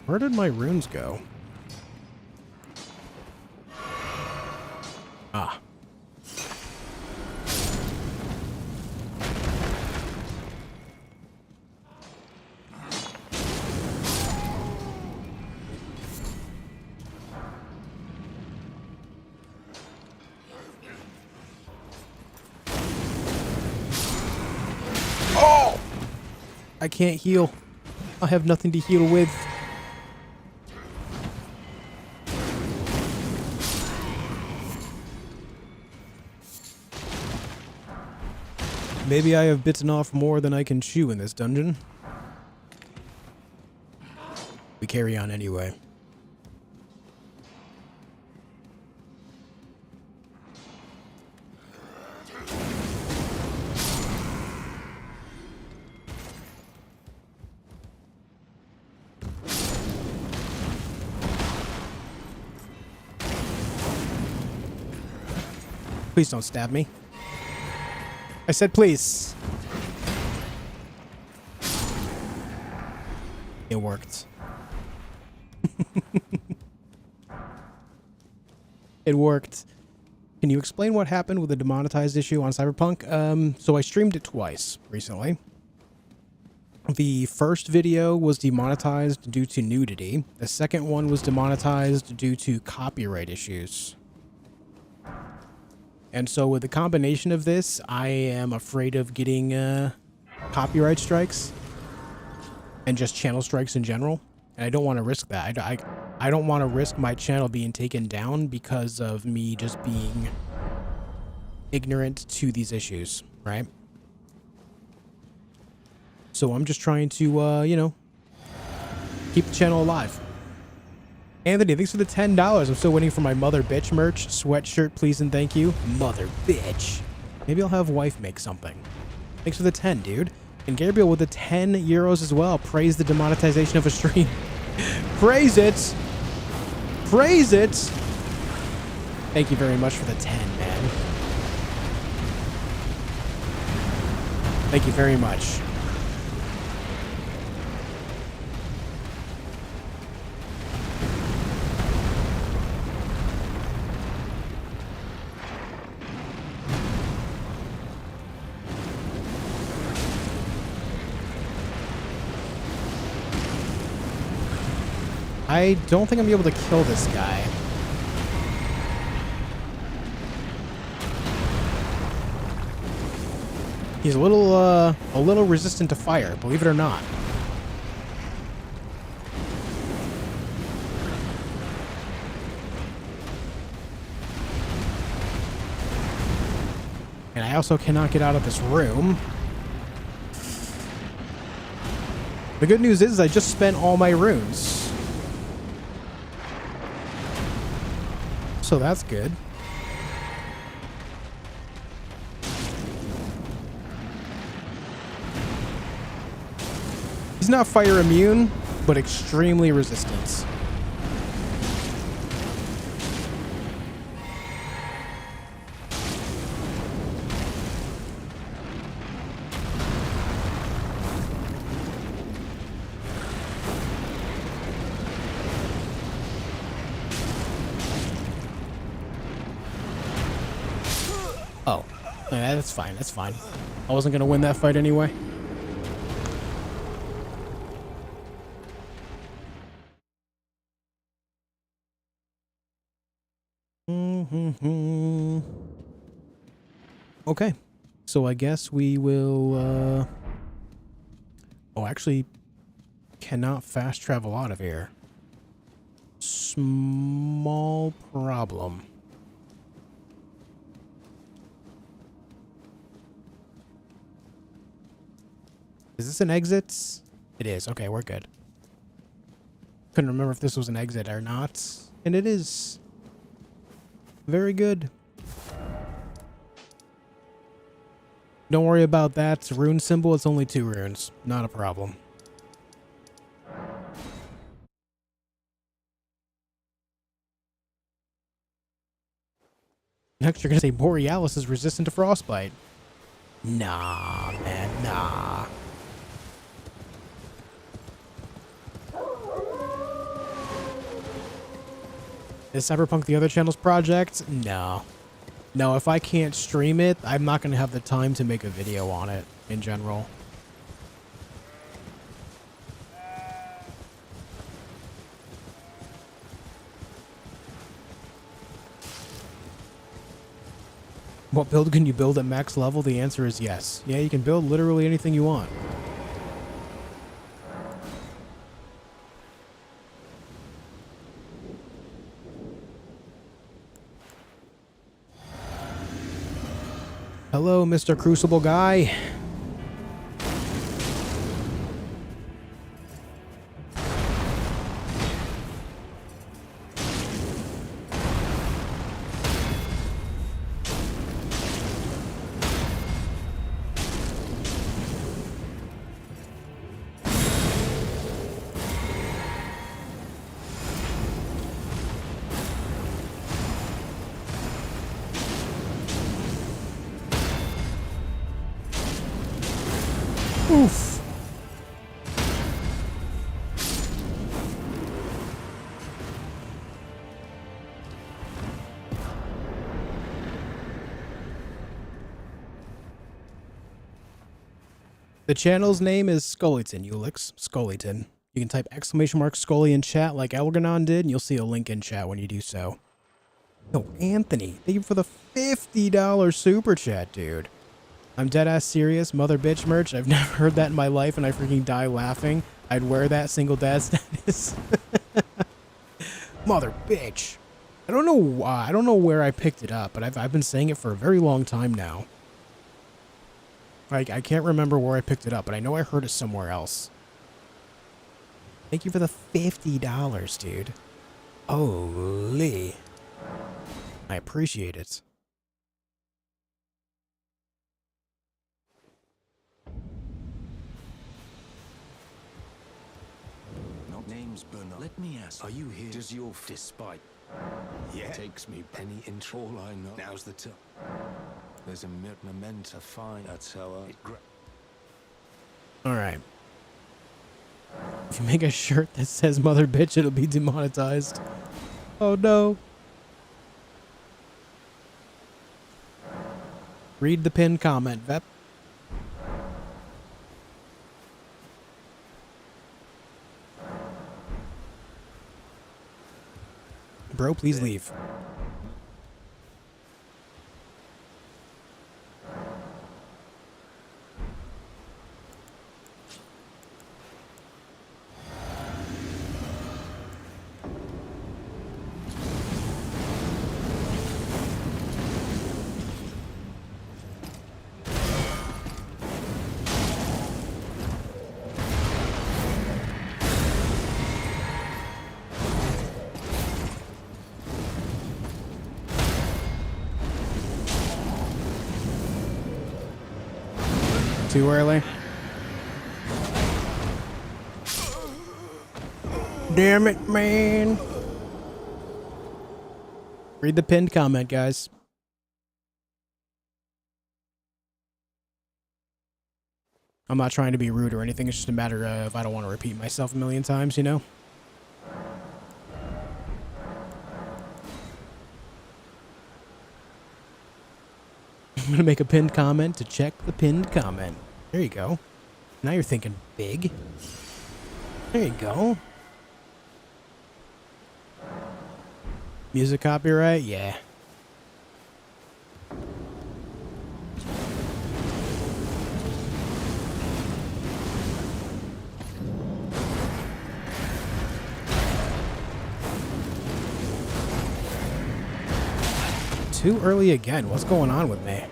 Where did my runes go? Ah. I can't heal. I have nothing to heal with. Maybe I have bitten off more than I can chew in this dungeon. We carry on anyway. Please don't stab me. I said please. It worked. It worked. Can you explain what happened with the demonetized issue on Cyberpunk? So I streamed it twice recently. The first video was demonetized due to nudity. The second one was demonetized due to copyright issues. And so with the combination of this, I am afraid of getting copyright strikes and just channel strikes in general. And I don't want to risk that. I don't want to risk my channel being taken down because of me just being ignorant to these issues, right? So I'm just trying to, you know, keep the channel alive. Anthony, thanks for the $10. I'm still waiting for my mother bitch merch. Sweatshirt, please and thank you. Mother bitch. Maybe I'll have wife make something. Thanks for the 10, dude. And Gabriel with the 10 euros as well. Praise the demonetization of a stream. Praise it. Praise it. Thank you very much for the 10, man. Thank you very much. I don't think I'm gonna be able to kill this guy. He's a little resistant to fire, believe it or not. And I also cannot get out of this room. The good news is I just spent all my runes. So that's good. He's not fire immune, but extremely resistant. Oh, yeah, that's fine. That's fine. I wasn't gonna win that fight anyway. Okay, so I guess we will. Oh, actually, cannot fast travel out of here. Small problem. Is this an exit? It is. Okay, we're good. Couldn't remember if this was an exit or not. And it is. Very good. Don't worry about that rune symbol. It's only 2 runes. Not a problem. Next, you're going to say Borealis is resistant to frostbite. Nah, man. Nah. Is Cyberpunk the other channel's project? No. No, if I can't stream it, I'm not going to have the time to make a video on it in general. What build can you build at max level? The answer is yes. Yeah, you can build literally anything you want. Hello, Mr. Crucible guy. Oof. The channel's name is Scullyton, Ulix. Scullyton. You can type !Scully in chat like Elganon did, and you'll see a link in chat when you do so. Oh, Anthony, thank you for the $50 super chat, dude. I'm deadass serious, mother bitch merch. I've never heard that in my life, and I freaking die laughing. I'd wear that single dad status. Mother bitch. I don't know why. I don't know where I picked it up, but I've been saying it for a very long time now. Like, I can't remember where I picked it up, but I know I heard it somewhere else. Thank you for the $50, dude. Holy. I appreciate it. Not names, Bernard. Let me ask. Are you here? Does your despite? Yeah. Takes me any intro. All I know. Now's the time. There's a memento fine. That's how All right. If you make a shirt that says mother bitch, it'll be demonetized. Oh no. Read the pinned comment, Vep. Bro, please leave. Too early. Damn it, man. Read the pinned comment, guys. I'm not trying to be rude or anything. It's just a matter of I don't want to repeat myself a million times, you know? I'm going to make a pinned comment to check the pinned comment. There you go. Now you're thinking big. There you go. Music copyright? Yeah. Too early again. What's going on with me?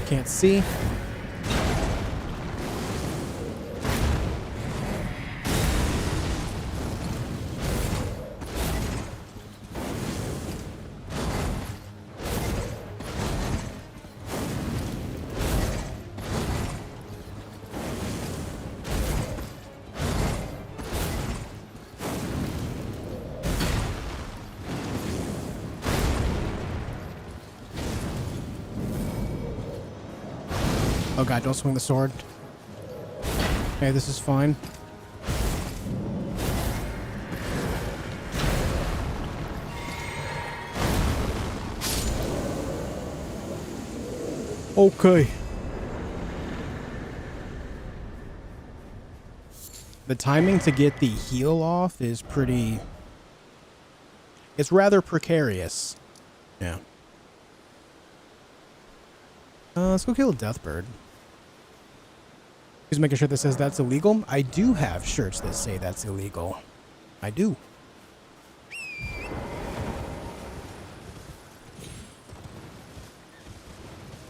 Can't see. Oh god, don't swing the sword. Okay, this is fine. Okay. The timing to get the heal off is pretty... It's rather precarious. Yeah. Let's go kill a deathbird. He's making sure that says that's illegal. I do have shirts that say that's illegal. I do.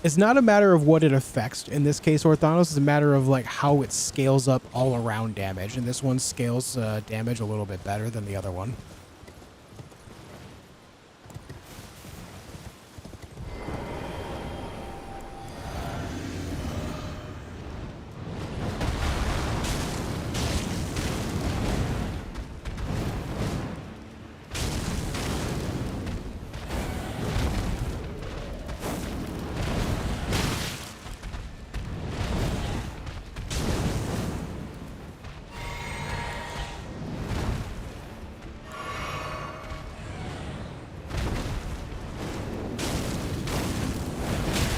It's not a matter of what it affects in this case, Orthonos. It's a matter of like how it scales up all around damage. And this one scales damage a little bit better than the other one.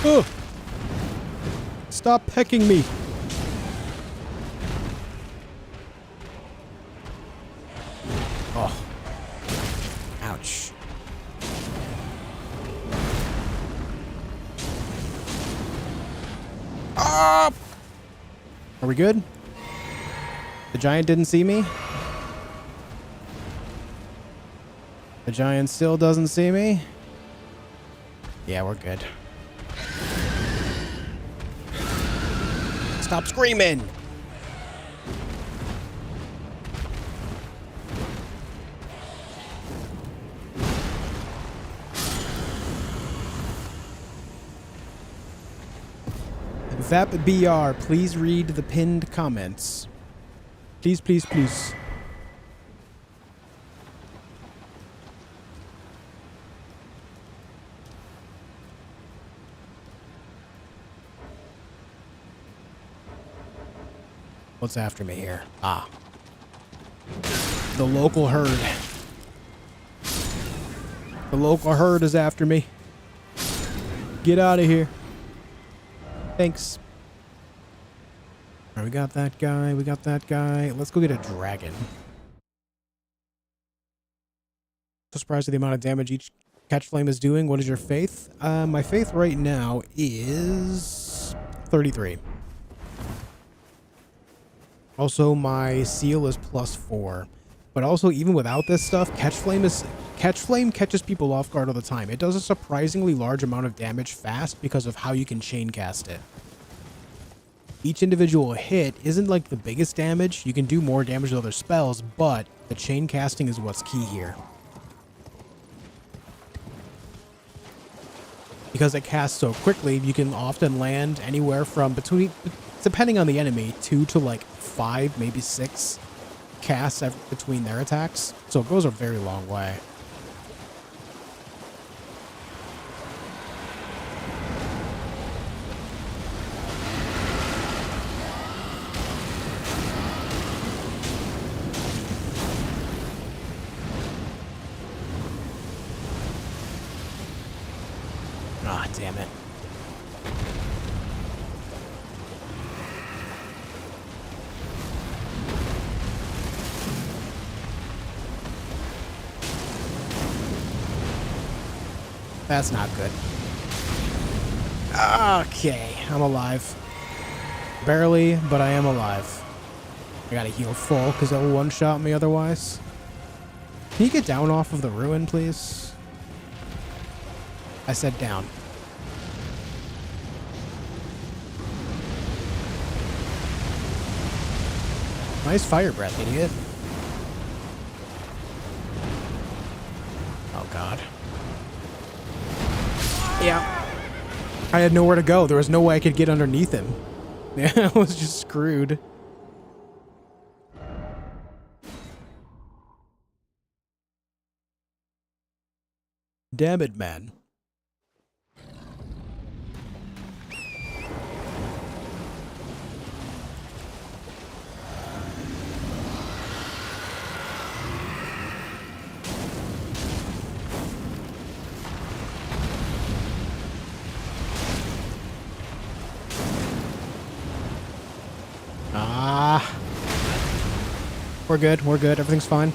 Ugh. Stop pecking me. Oh. Ouch. Ah! Are we good? The giant didn't see me? The giant still doesn't see me? Yeah, we're good. Stop screaming! VapBR, please read the pinned comments. Please, please, please. What's after me here? Ah. The local herd. The local herd is after me. Get out of here. Thanks. Alright, we got that guy. We got that guy. Let's go get a dragon. So surprised at the amount of damage each catch flame is doing. What is your faith? My faith right now is 33. Also, my seal is +4. But also, even without this stuff, catch flame catches people off guard all the time. It does a surprisingly large amount of damage fast because of how you can chain cast it. Each individual hit isn't like the biggest damage. You can do more damage with other spells, but the chain casting is what's key here. Because it casts so quickly, you can often land anywhere from between, depending on the enemy, 2 to like 5, maybe 6 casts between their attacks. So it goes a very long way. Ah, damn it. That's not good. Okay, I'm alive. Barely, but I am alive. I gotta heal full because it'll one-shot me otherwise. Can you get down off of the ruin, please? I said down. Nice fire breath, idiot. Oh, God. Yeah. I had nowhere to go. There was no way I could get underneath him. Yeah, I was just screwed. Damn it, man. Ah. We're good. We're good. Everything's fine.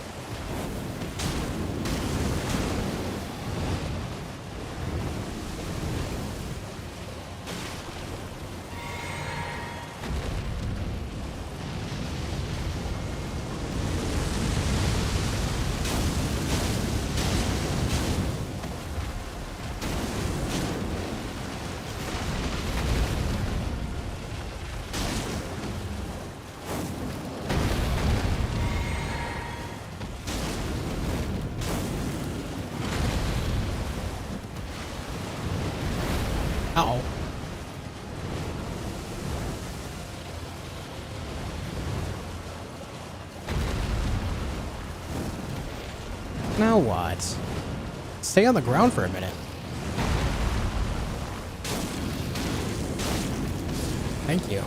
Uh-oh. Now what? Stay on the ground for a minute. Thank you.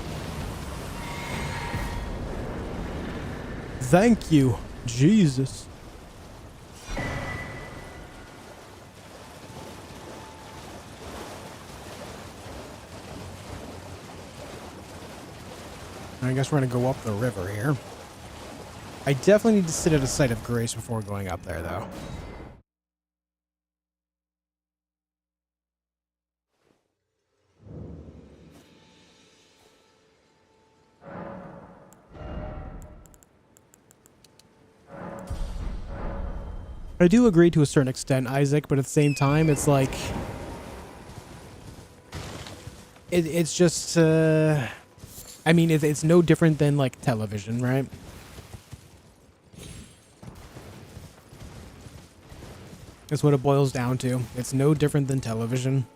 Thank you, Jesus. I guess we're gonna go up the river here. I definitely need to sit at a site of grace before going up there, though. I do agree to a certain extent, Isaac, but at the same time, it's like... It's just, I mean, it's no different than, like, television, right? That's what it boils down to. It's no different than television.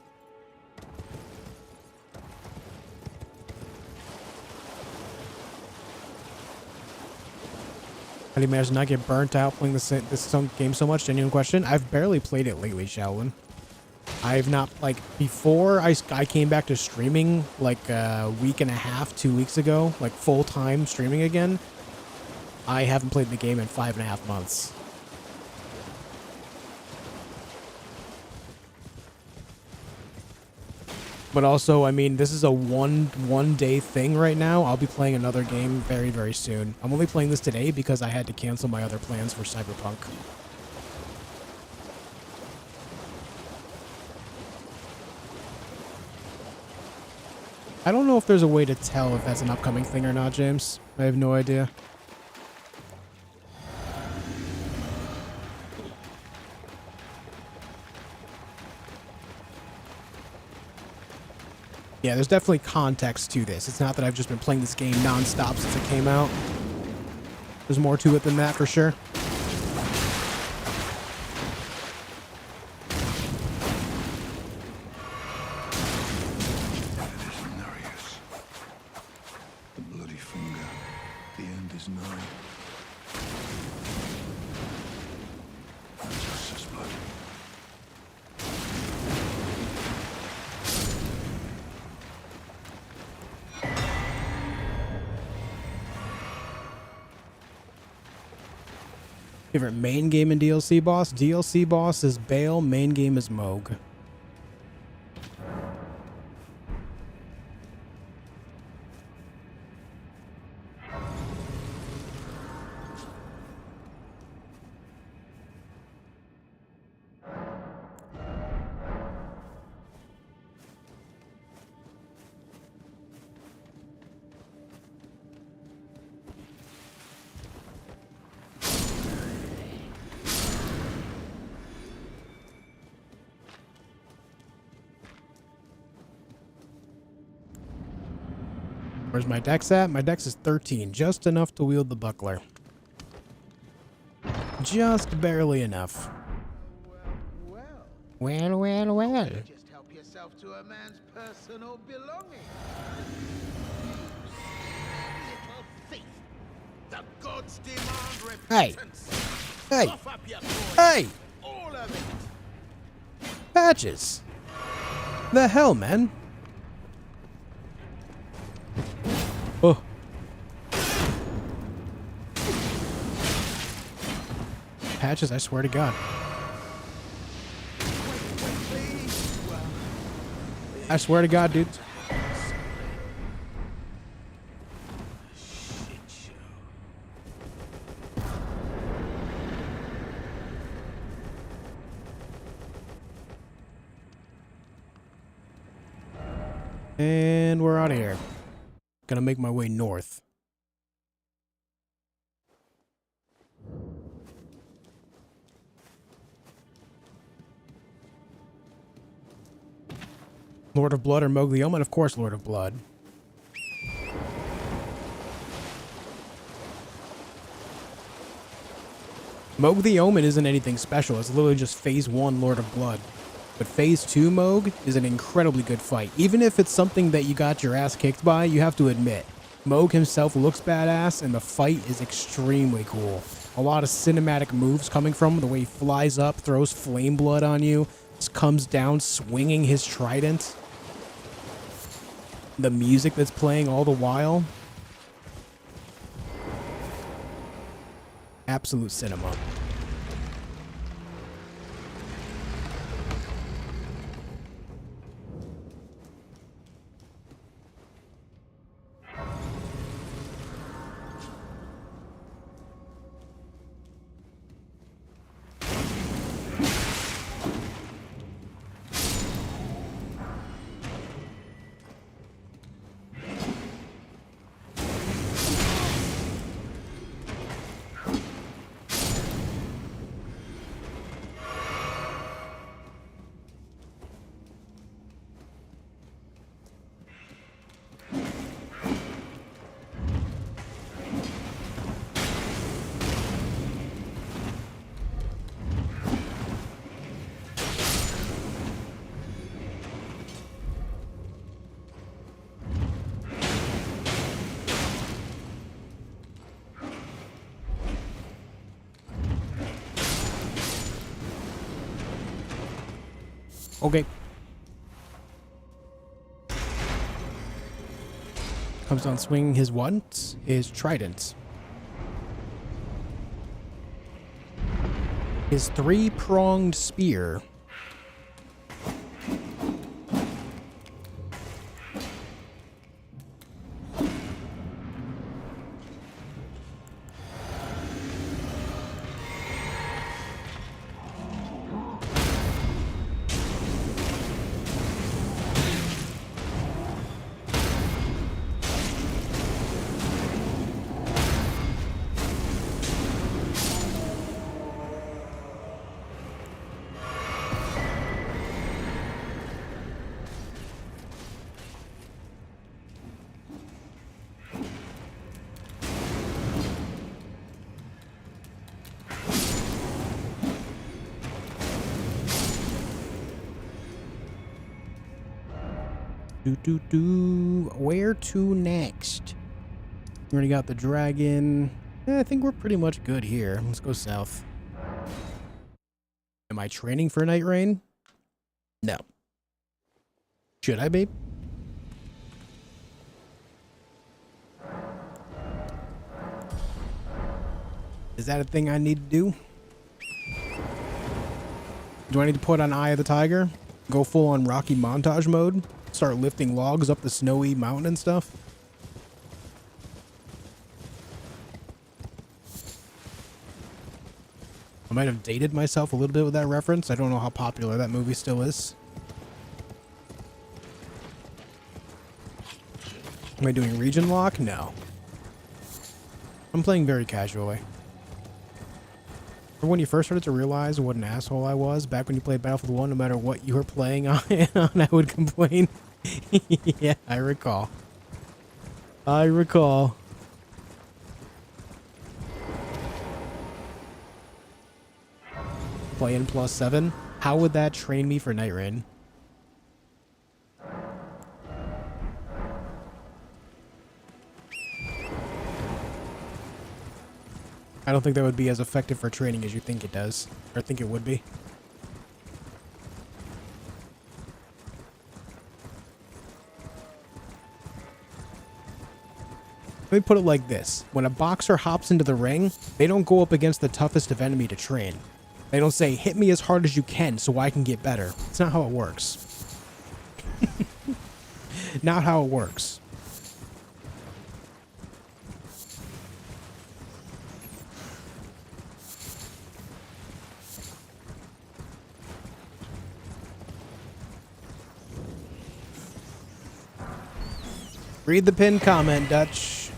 How do you imagine not get burnt out playing this game so much? Genuine question. I've barely played it lately, Sheldon. I've not, like, before I came back to streaming, like, a week and a half, 2 weeks ago, like, full-time streaming again, I haven't played the game in 5.5 months. But also, I mean, this is a one day thing right now. I'll be playing another game very, very soon. I'm only playing this today because I had to cancel my other plans for Cyberpunk. I don't know if there's a way to tell if that's an upcoming thing or not, James. I have no idea. Yeah, there's definitely context to this. It's not that I've just been playing this game non-stop since it came out. There's more to it than that for sure. The bloody finger. The end is nigh. Justice blood. Favorite main game and DLC boss? DLC boss is Bale, main game is Mohg. Where's my dex at? My dex is 13, just enough to wield the buckler. Just barely enough. Well. Just help yourself to a man's personal belongings. Little thief. The gods demand repentance. Hey. Cough up your coin. Hey! All of it. Patches! The hell, man? Oh. Patches, I swear to God. I swear to God, dude. And we're out of here. Gonna make my way north. Lord of Blood or Mohg the Omen? Of course, Lord of Blood. Mohg the Omen isn't anything special. It's literally just phase 1 Lord of Blood. But Phase 2 Mohg is an incredibly good fight. Even if it's something that you got your ass kicked by, you have to admit, Mohg himself looks badass, and the fight is extremely cool. A lot of cinematic moves coming from him, the way he flies up, throws flame blood on you, just comes down swinging his trident. The music that's playing all the while. Absolute cinema. Okay. Comes down swinging his what? His trident. His three-pronged spear. Where to next? We already got the dragon. I think we're pretty much good here. Let's go south. Am I training for Night Rain? No. Should I be? Is that a thing I need to do? Do I need to put on Eye of the Tiger? Go full on Rocky montage mode? Start lifting logs up the snowy mountain and stuff? I might have dated myself a little bit with that reference. I don't know how popular that movie still is. Am I doing region lock? No. I'm playing very casually. Remember when you first started to realize what an asshole I was? Back when you played Battlefield 1, no matter what you were playing on, I would complain. Yeah, I recall. I recall. Playing +7? How would that train me for Night Rain? I don't think that would be as effective for training as you think it does. Or think it would be. Let me put it like this. When a boxer hops into the ring, they don't go up against the toughest of enemy to train. They don't say, hit me as hard as you can so I can get better. It's not how it works. Not how it works. Read the pinned comment, Dutch.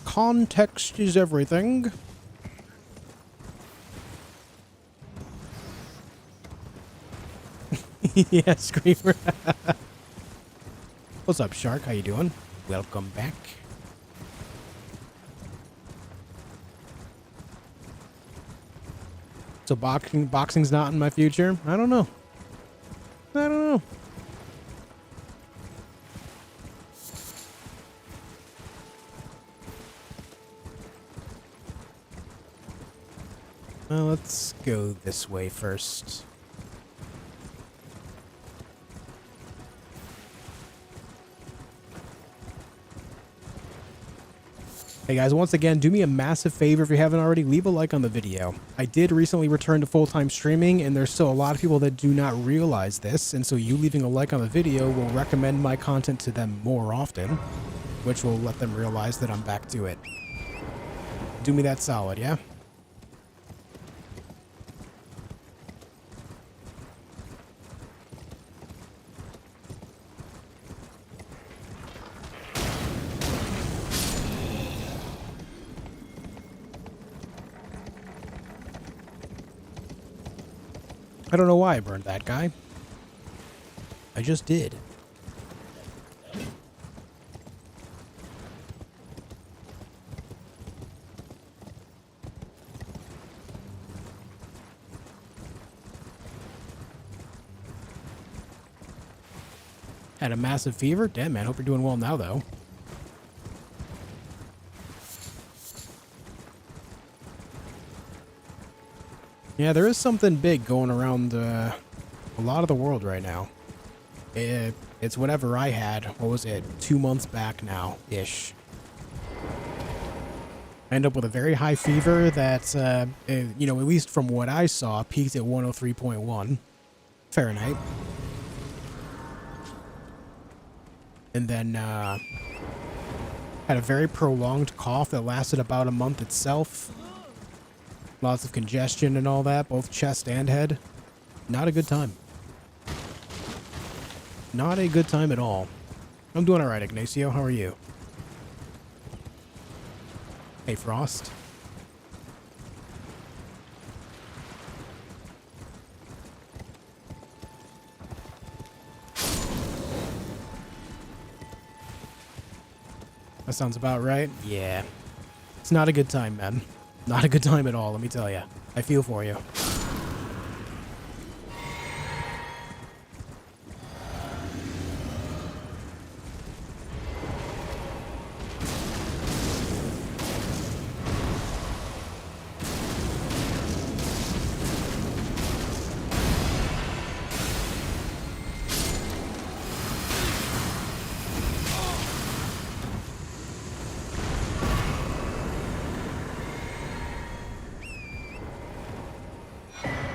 Context is everything. Yeah, Screamer. What's up, Shark? How you doing? Welcome back. So boxing's not in my future? I don't know. I don't know. Well, let's go this way first. Hey guys, once again, do me a massive favor if you haven't already, leave a like on the video. I did recently return to full-time streaming, and there's still a lot of people that do not realize this, and so you leaving a like on the video will recommend my content to them more often, which will let them realize that I'm back to it. Do me that solid, yeah? I don't know why I burned that guy. I just did. Had a massive fever? Damn, man. Hope you're doing well now, though. Yeah, there is something big going around a lot of the world right now. It's whatever I had. What was it? 2 months back now-ish. I end up with a very high fever that, you know, at least from what I saw, peaked at 103.1 Fahrenheit. And then had a very prolonged cough that lasted about a month itself. Lots of congestion and all that, both chest and head. Not a good time. Not a good time at all. I'm doing alright, Ignacio. How are you? Hey, Frost. That sounds about right. Yeah. It's not a good time, man. Not a good time at all, let me tell you. I feel for you.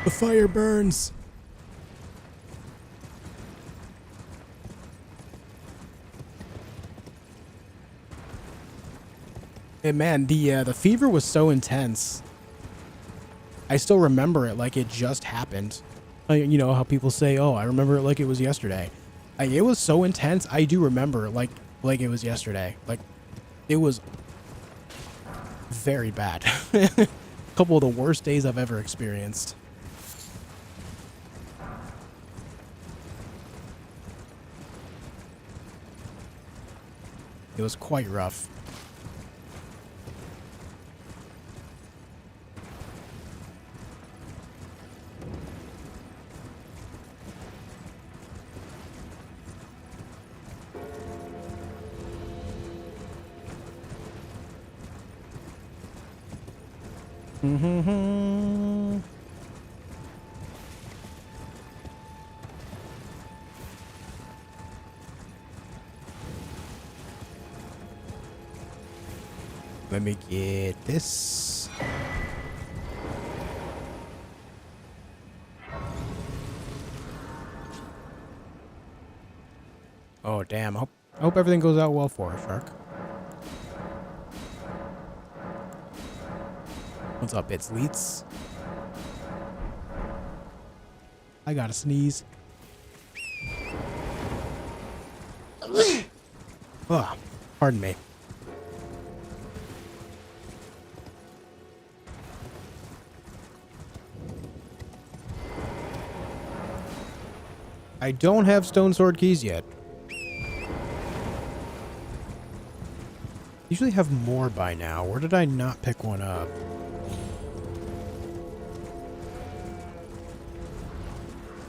The fire burns. Hey man, the fever was so intense. I still remember it like it just happened. You know how people say, "Oh, I remember it like it was yesterday." It was so intense. I do remember it like it was yesterday. Like it was very bad. A couple of the worst days I've ever experienced. It was quite rough. Let me get this. Oh, damn. I hope everything goes out well for her, Shark. What's up, it's Leets? I gotta sneeze. Ugh, pardon me. I don't have stone sword keys yet. Usually have more by now. Where did I not pick one up?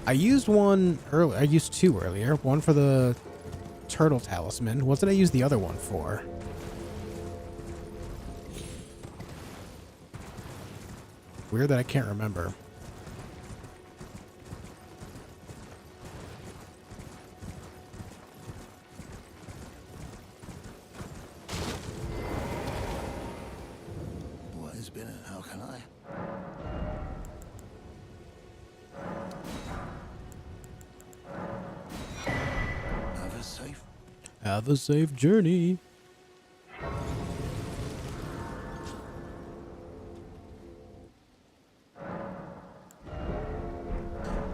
I used one earlier. I used two earlier. One for the turtle talisman. What did I use the other one for? Weird that I can't remember. What has been and how can I? Have a safe journey. All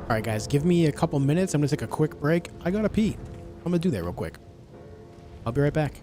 right, guys, give me a couple minutes. I'm gonna take a quick break. I gotta pee. I'm gonna do that real quick. I'll be right back.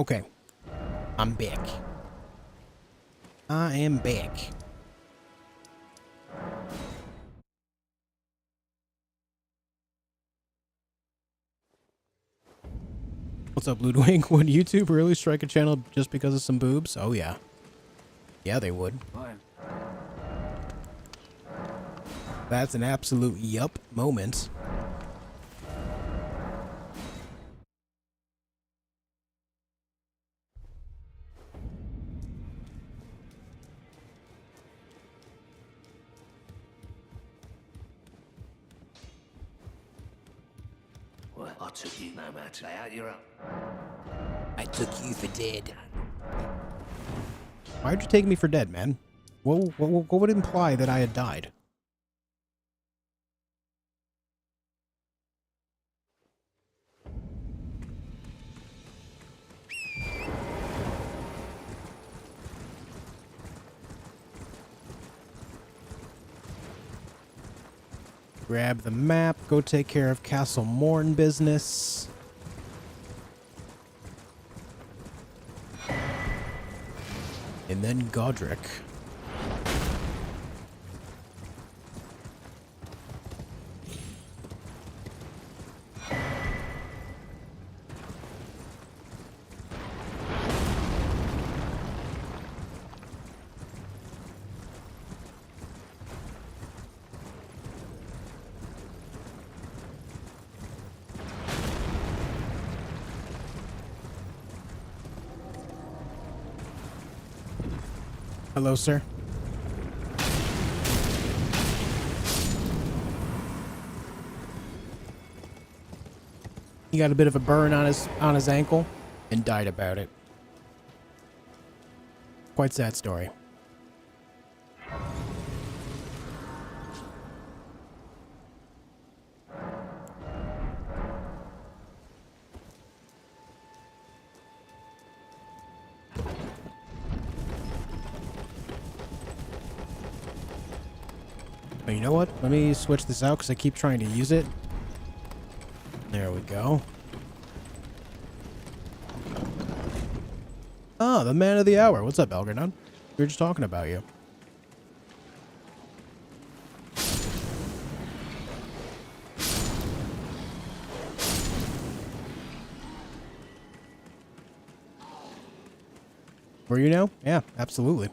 Okay, I'm back. I am back. What's up, Ludwig? Would YouTube really strike a channel just because of some boobs? Oh, yeah. Yeah, they would. Fine. That's an absolute yup moment. Well, I took you no matter how you're up. I took you for dead. Why'd you take me for dead, man? What would imply that I had died? Grab the map, go take care of Castle Morn business. And then Godric. Hello, sir. He got a bit of a burn on his ankle and died about it. Quite sad story. But you know what? Let me switch this out because I keep trying to use it. There we go. Ah, the man of the hour. What's up, Elgardon? We were just talking about you. Were you now? Yeah, absolutely.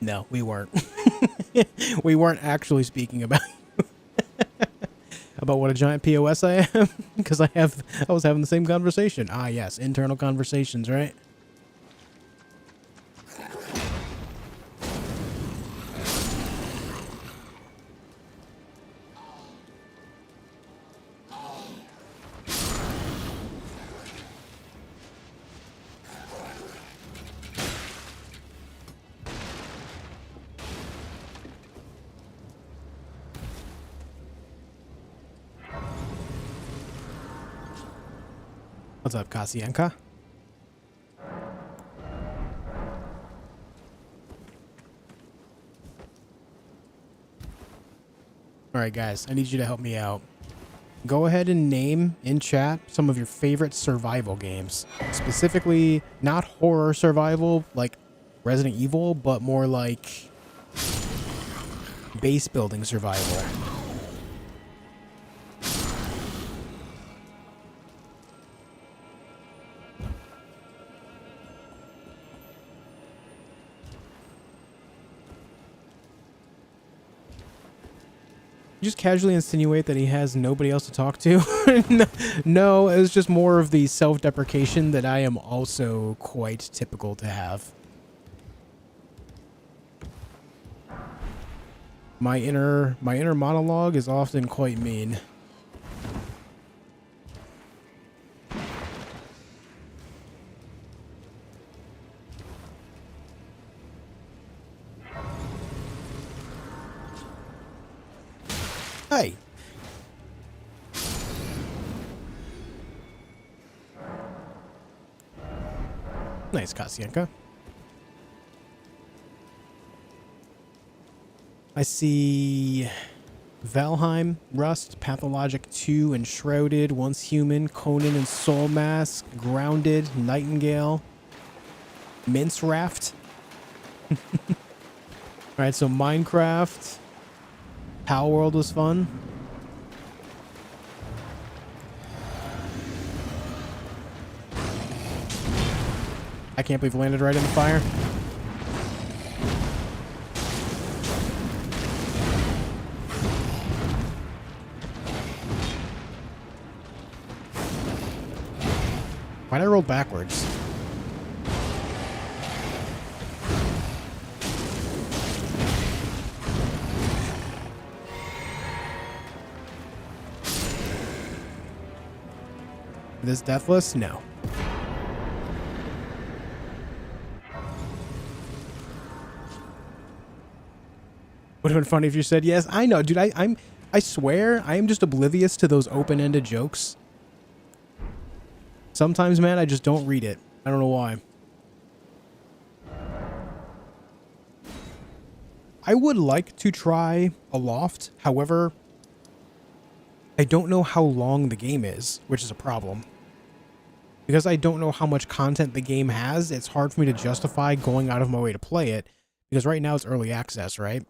No, we weren't. We weren't actually speaking about about what a giant POS I am, because I was having the same conversation. Ah, yes, internal conversations, right? What's up, Kasienka? Alright, guys, I need you to help me out. Go ahead and name in chat some of your favorite survival games. Specifically, not horror survival like Resident Evil, but more like base building survival. Just casually insinuate that he has nobody else to talk to. No, it's just more of the self-deprecation that I am also quite typical to have. My inner monologue is often quite mean. Hey. Nice, Kasienka. I see Valheim, Rust, Pathologic 2, Enshrouded, Once Human, Conan and Soul Mask, Grounded, Nightingale, Mince Raft. Alright, so Minecraft. Power World was fun. I can't believe it landed right in the fire. Why'd I roll backwards? This deathless? No. Would have been funny if you said yes. I know, dude. I swear I am just oblivious to those open-ended jokes. Sometimes, man, I just don't read it. I don't know why. I would like to try a loft. However, I don't know how long the game is, which is a problem. Because I don't know how much content the game has, it's hard for me to justify going out of my way to play it. Because right now it's early access, right?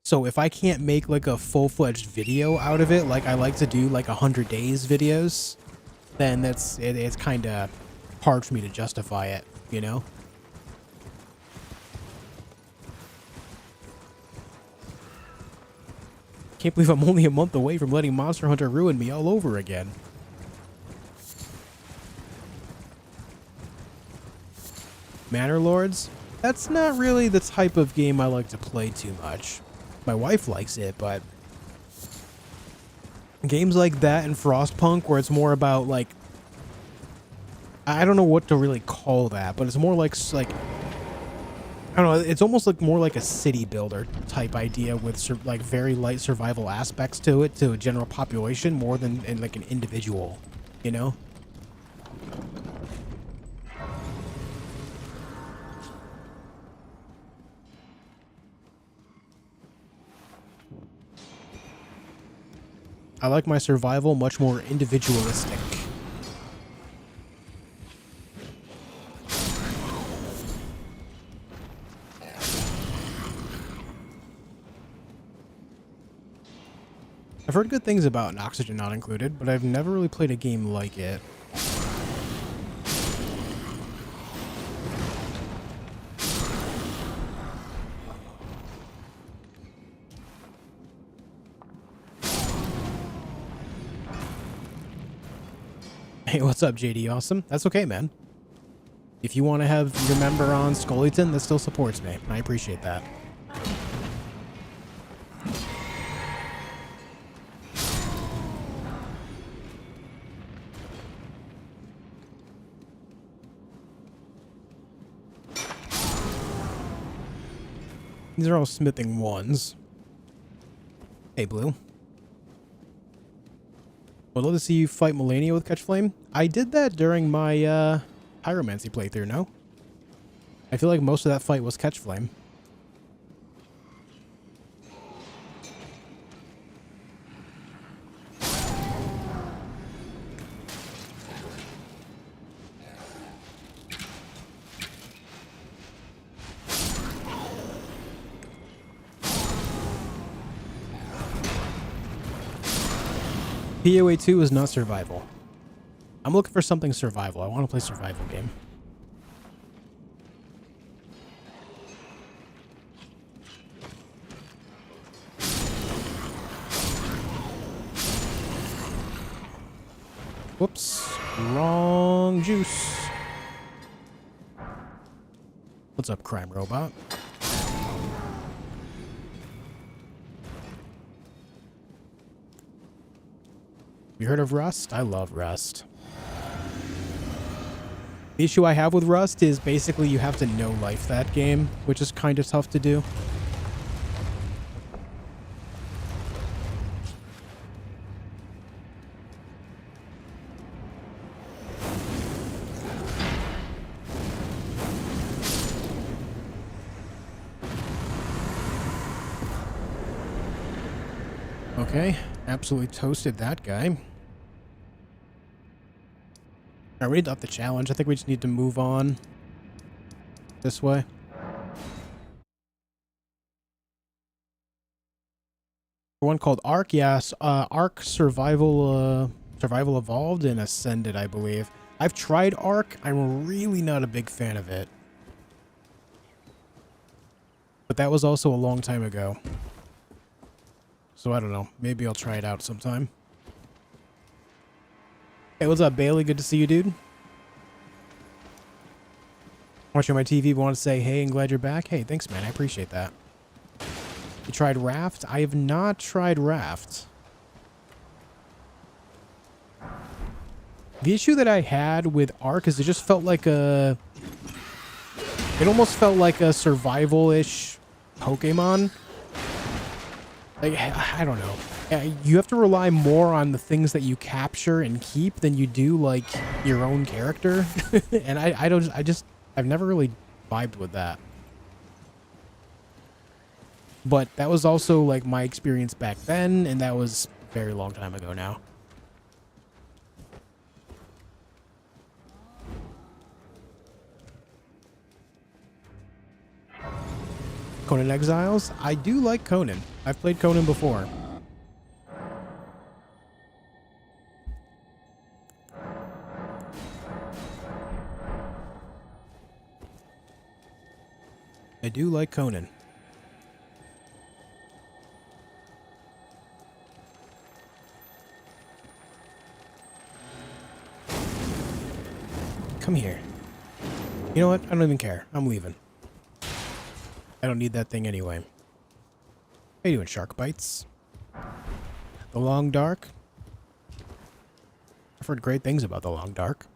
So if I can't make like a full-fledged video out of it, like I like to do like 100 days videos, then it's kind of hard for me to justify it, you know? Can't believe I'm only a month away from letting Monster Hunter ruin me all over again. Manor Lords. That's not really the type of game I like to play too much. My wife likes it, but games like that and Frostpunk, where it's more about like, I don't know what to really call that, but it's more like I don't know, it's almost like more like a city builder type idea with like very light survival aspects to it, to a general population, more than in like an individual, you know? I like my survival much more individualistic. I've heard good things about an Oxygen Not Included, but I've never really played a game like it. Hey, what's up, JD Awesome? That's okay, man. If you want to have your member on Scullyton, that still supports me. I appreciate that. These are all smithing ones. Hey, Blue. Would love to see you fight Malenia with Catch Flame. I did that during my Pyromancy playthrough, no? I feel like most of that fight was Catch Flame. POA 2 is not survival. I'm looking for something survival. I want to play a survival game. Whoops. Wrong juice. What's up, crime robot? You heard of Rust? I love Rust. The issue I have with Rust is basically you have to no life that game, which is kind of tough to do. Okay, absolutely toasted that guy. I already got the challenge. I think we just need to move on this way. One called Ark, yes. Ark Survival Evolved and Ascended, I believe. I've tried Ark. I'm really not a big fan of it. But that was also a long time ago. So I don't know. Maybe I'll try it out sometime. Hey, what's up, Bailey? Good to see you, dude. Watching my TV, want to say hey and glad you're back. Hey, thanks, man. I appreciate that. You tried Raft? I have not tried Raft. The issue that I had with Ark is it just felt like a... It almost felt like a survival-ish Pokemon. Like, I don't know. You have to rely more on the things that you capture and keep than you do, like, your own character. And I've never really vibed with that. But that was also, like, my experience back then, and that was a very long time ago now. Conan Exiles? I do like Conan. I've played Conan before. I do like Conan. Come here. You know what? I don't even care. I'm leaving. I don't need that thing anyway. How you doing, Shark Bites? The Long Dark? I've heard great things about the Long Dark.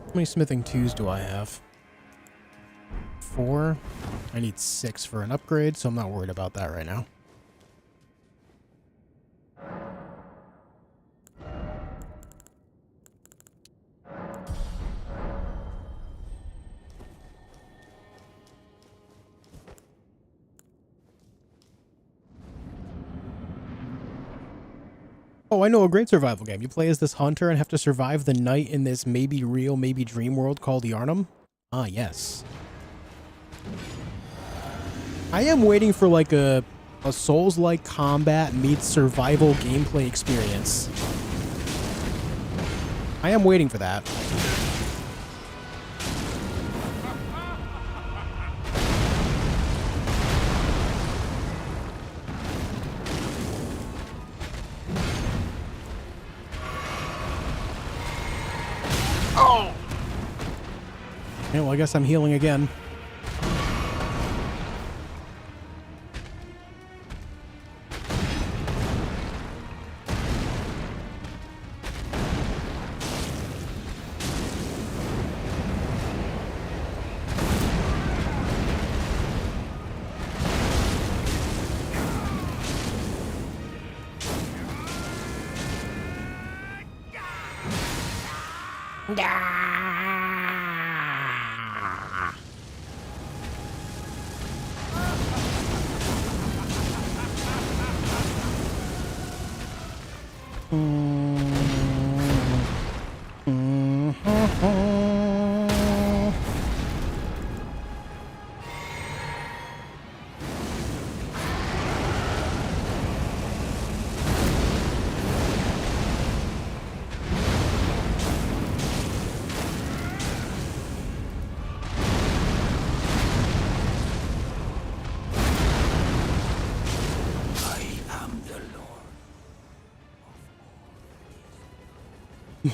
How many smithing 2s do I have? 4. I need 6 for an upgrade, so I'm not worried about that right now. Oh, I know a great survival game. You play as this hunter and have to survive the night in this maybe real, maybe dream world called Yarnum. Ah, yes. I am waiting for like a Souls-like combat meets survival gameplay experience. I am waiting for that. Yeah, well, I guess I'm healing again.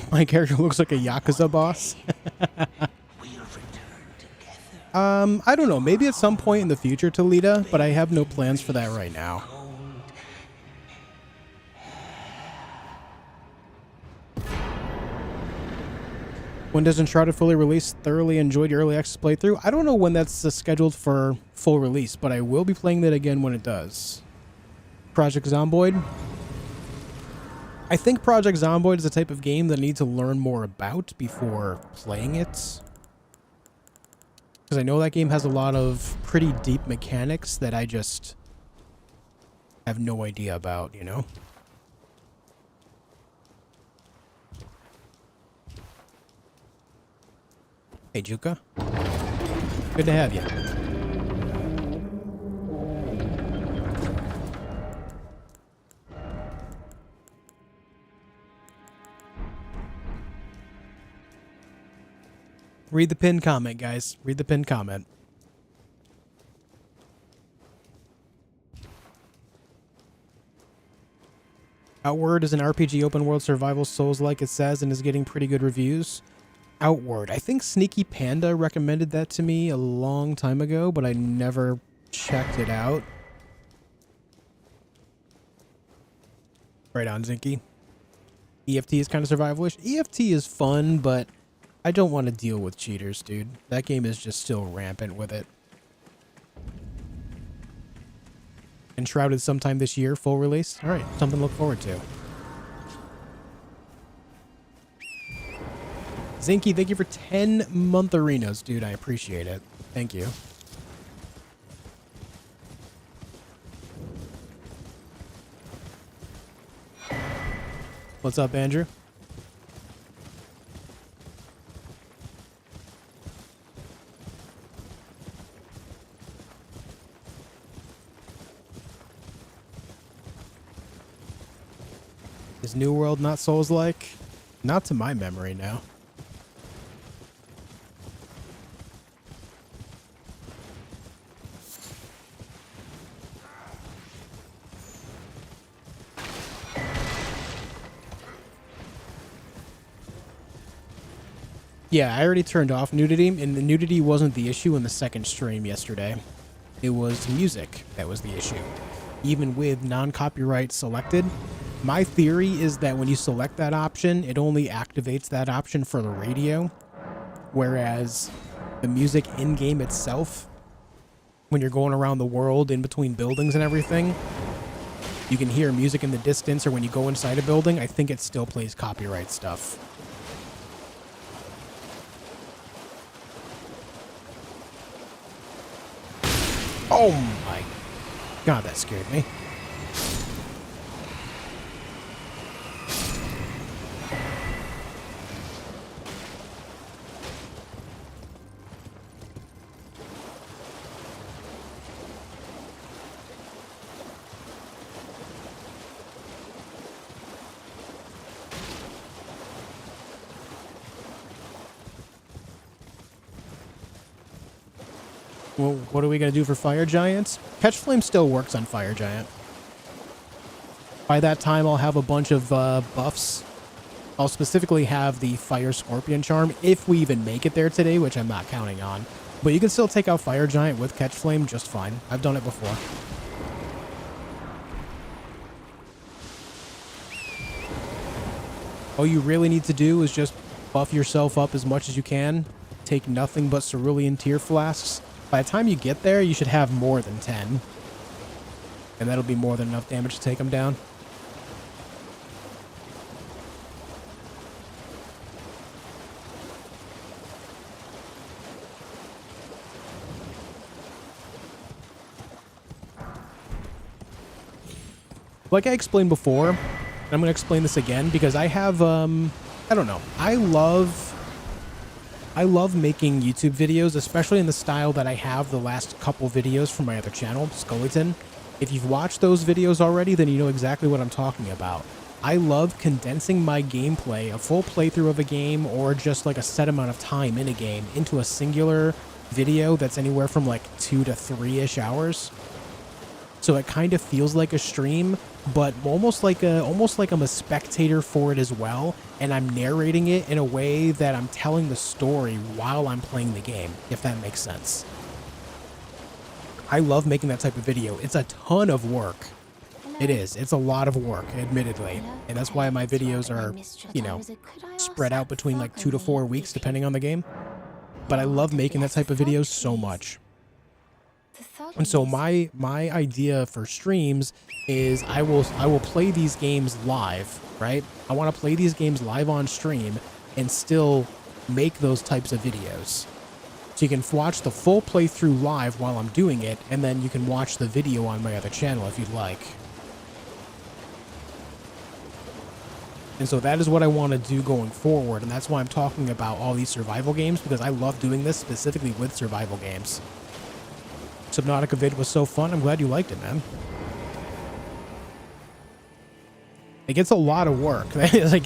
My character looks like a Yakuza boss. I don't know. Maybe at some point in the future, Toledo, but I have no plans for that right now. When does Uncharted fully release? Thoroughly enjoyed your early access playthrough. I don't know when that's scheduled for full release, but I will be playing that again when it does. Project Zomboid. I think Project Zomboid is the type of game that I need to learn more about before playing it. Because I know that game has a lot of pretty deep mechanics that I just have no idea about, you know? Hey, Juka. Good to have you. Read the pinned comment, guys. Read the pinned comment. Outward is an RPG open world survival Souls-like, it says, and is getting pretty good reviews. Outward. I think Sneaky Panda recommended that to me a long time ago, but I never checked it out. Right on, Zinky. EFT is kind of survivalish. EFT is fun, but I don't want to deal with cheaters, dude. That game is just still rampant with it. Enshrouded sometime this year, full release. All right, something to look forward to. Zinky, thank you for 10 month arenas, dude. I appreciate it. Thank you. What's up, Andrew? Is New World not Souls-like? Not to my memory, now. Yeah, I already turned off nudity, and the nudity wasn't the issue in the second stream yesterday. It was music that was the issue. Even with non-copyright selected, my theory is that when you select that option, it only activates that option for the radio, whereas the music in-game itself, when you're going around the world in between buildings and everything, you can hear music in the distance, or when you go inside a building, I think it still plays copyright stuff. Oh my god, that scared me. Well, what are we going to do for Fire Giants? Catch Flame still works on Fire Giant. By that time, I'll have a bunch of buffs. I'll specifically have the Fire Scorpion Charm, if we even make it there today, which I'm not counting on. But you can still take out Fire Giant with Catch Flame just fine. I've done it before. All you really need to do is just buff yourself up as much as you can. Take nothing but Cerulean Tear Flasks. By the time you get there, you should have more than 10. And that'll be more than enough damage to take them down. Like I explained before, and I'm going to explain this again because I have, I don't know. I love making YouTube videos, especially in the style that I have the last couple videos from my other channel, Skullyton. If you've watched those videos already, then you know exactly what I'm talking about. I love condensing my gameplay, a full playthrough of a game, or just like a set amount of time in a game, into a singular video that's anywhere from like 2 to 3-ish hours. So it kind of feels like a stream, but almost like I'm a spectator for it as well, and I'm narrating it in a way that I'm telling the story while I'm playing the game, if that makes sense. I love making that type of video. It's a ton of work. It is. It's a lot of work, admittedly. And that's why my videos are, you know, spread out between like 2 to 4 weeks, depending on the game. But I love making that type of videos so much. And so my idea for streams is I will play these games live, right? I want to play these games live on stream and still make those types of videos. So you can watch the full playthrough live while I'm doing it, and then you can watch the video on my other channel if you'd like. And so that is what I want to do going forward, and that's why I'm talking about all these survival games, because I love doing this specifically with survival games. Subnautica vid was so fun. I'm glad you liked it, man. It gets a lot of work. It's like,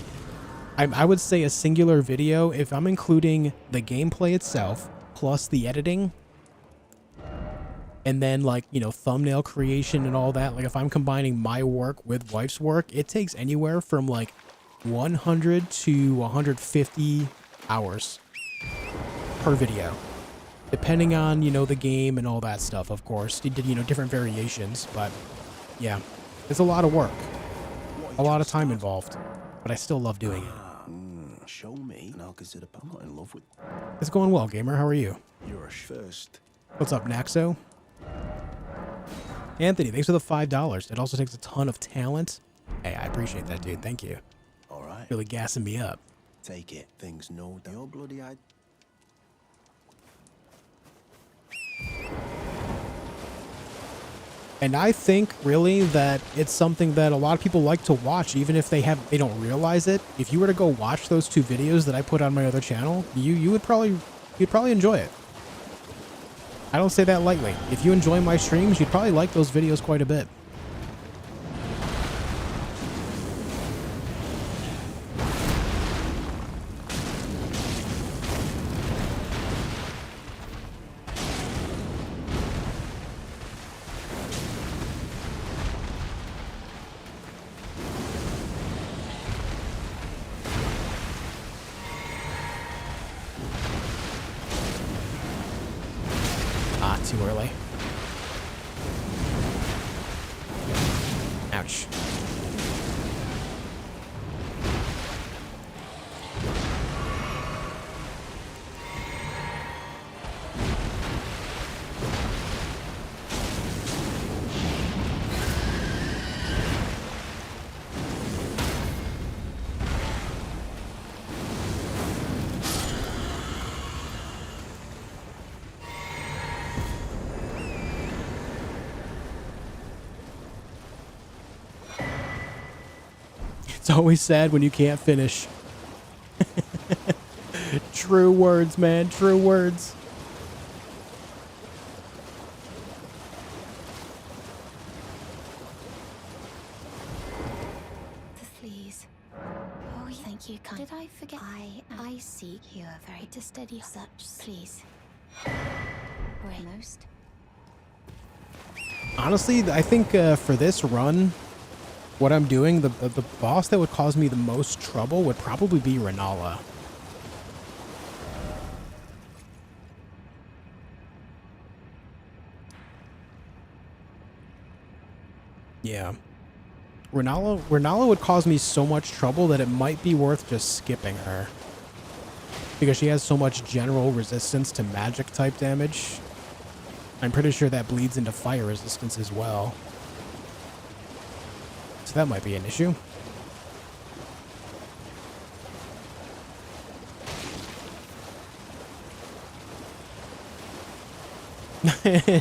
I would say a singular video, if I'm including the gameplay itself, plus the editing, and then like, you know, thumbnail creation and all that, like if I'm combining my work with wife's work, it takes anywhere from like 100 to 150 hours per video. Depending on, you know, the game and all that stuff, of course. You know, different variations, but yeah, it's a lot of work. A lot of time involved, but I still love doing it. Show me, and I'll consider. I'm not in love with. It's going well, gamer. How are you? You're a first. What's up, Naxo? Anthony, thanks for the $5. It also takes a ton of talent. Hey, I appreciate that, dude. Thank you. All right. Really gassing me up. Take it. Things no doubt. Your bloody eye. And I think really that it's something that a lot of people like to watch, even if they don't realize it. If you were to go watch those 2 videos that I put on my other channel, you'd probably enjoy it. I don't say that lightly. If you enjoy my streams, you'd probably like those videos quite a bit. too early. Ouch. It's always sad when you can't finish. True words, man. True words. Please. Oh, thank you, kind. Did I forget? I seek you are very to steady such. Please. Most. Honestly, I think for this run, what I'm doing, the boss that would cause me the most trouble would probably be Renala. Yeah. Renala would cause me so much trouble that it might be worth just skipping her. Because she has so much general resistance to magic type damage. I'm pretty sure that bleeds into fire resistance as well. So that might be an issue.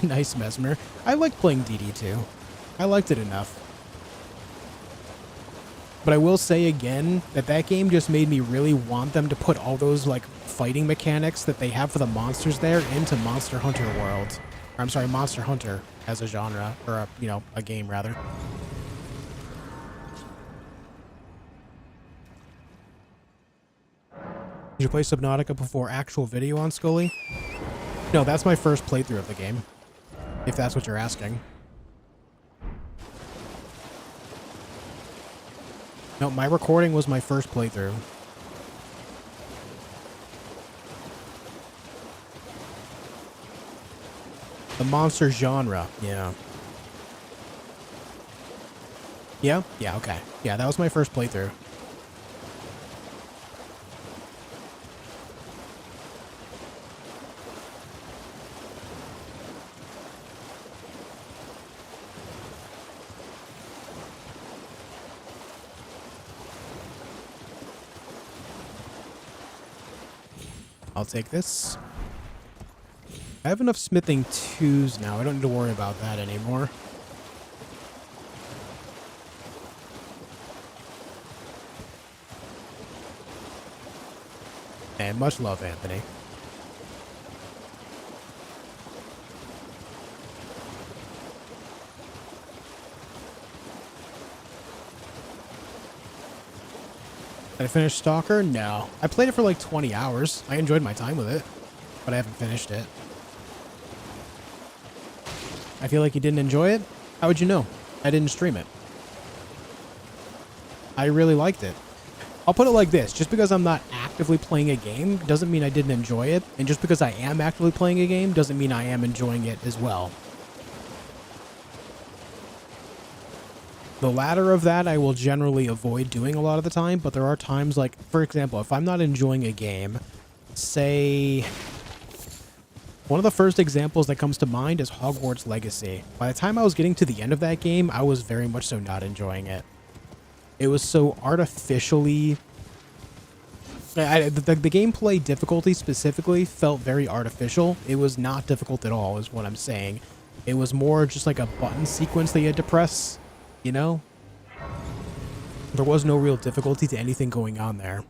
Nice, Mesmer. I liked playing DD2. I liked it enough. But I will say again that that game just made me really want them to put all those like fighting mechanics that they have for the monsters there into Monster Hunter World. Or, I'm sorry, Monster Hunter as a genre, or a, you know, a game rather. Did you play Subnautica before actual video on Scully? No, that's my first playthrough of the game, if that's what you're asking. No, my recording was my first playthrough. The monster genre, yeah. Yeah? Yeah, okay. Yeah, that was my first playthrough. I'll take this. I have enough smithing 2s now. I don't need to worry about that anymore. And much love, Anthony. Did I finish Stalker? No. I played it for like 20 hours. I enjoyed my time with it, but I haven't finished it. I feel like you didn't enjoy it? How would you know? I didn't stream it. I really liked it. I'll put it like this. Just because I'm not actively playing a game doesn't mean I didn't enjoy it. And just because I am actively playing a game doesn't mean I am enjoying it as well. The latter of that I will generally avoid doing a lot of the time, but there are times like, for example, if I'm not enjoying a game, say, one of the first examples that comes to mind is Hogwarts Legacy. By the time I was getting to the end of that game, I was very much so not enjoying it. It was so artificially... The gameplay difficulty specifically felt very artificial. It was not difficult at all, is what I'm saying. It was more just like a button sequence that you had to press. You know? There was no real difficulty to anything going on there.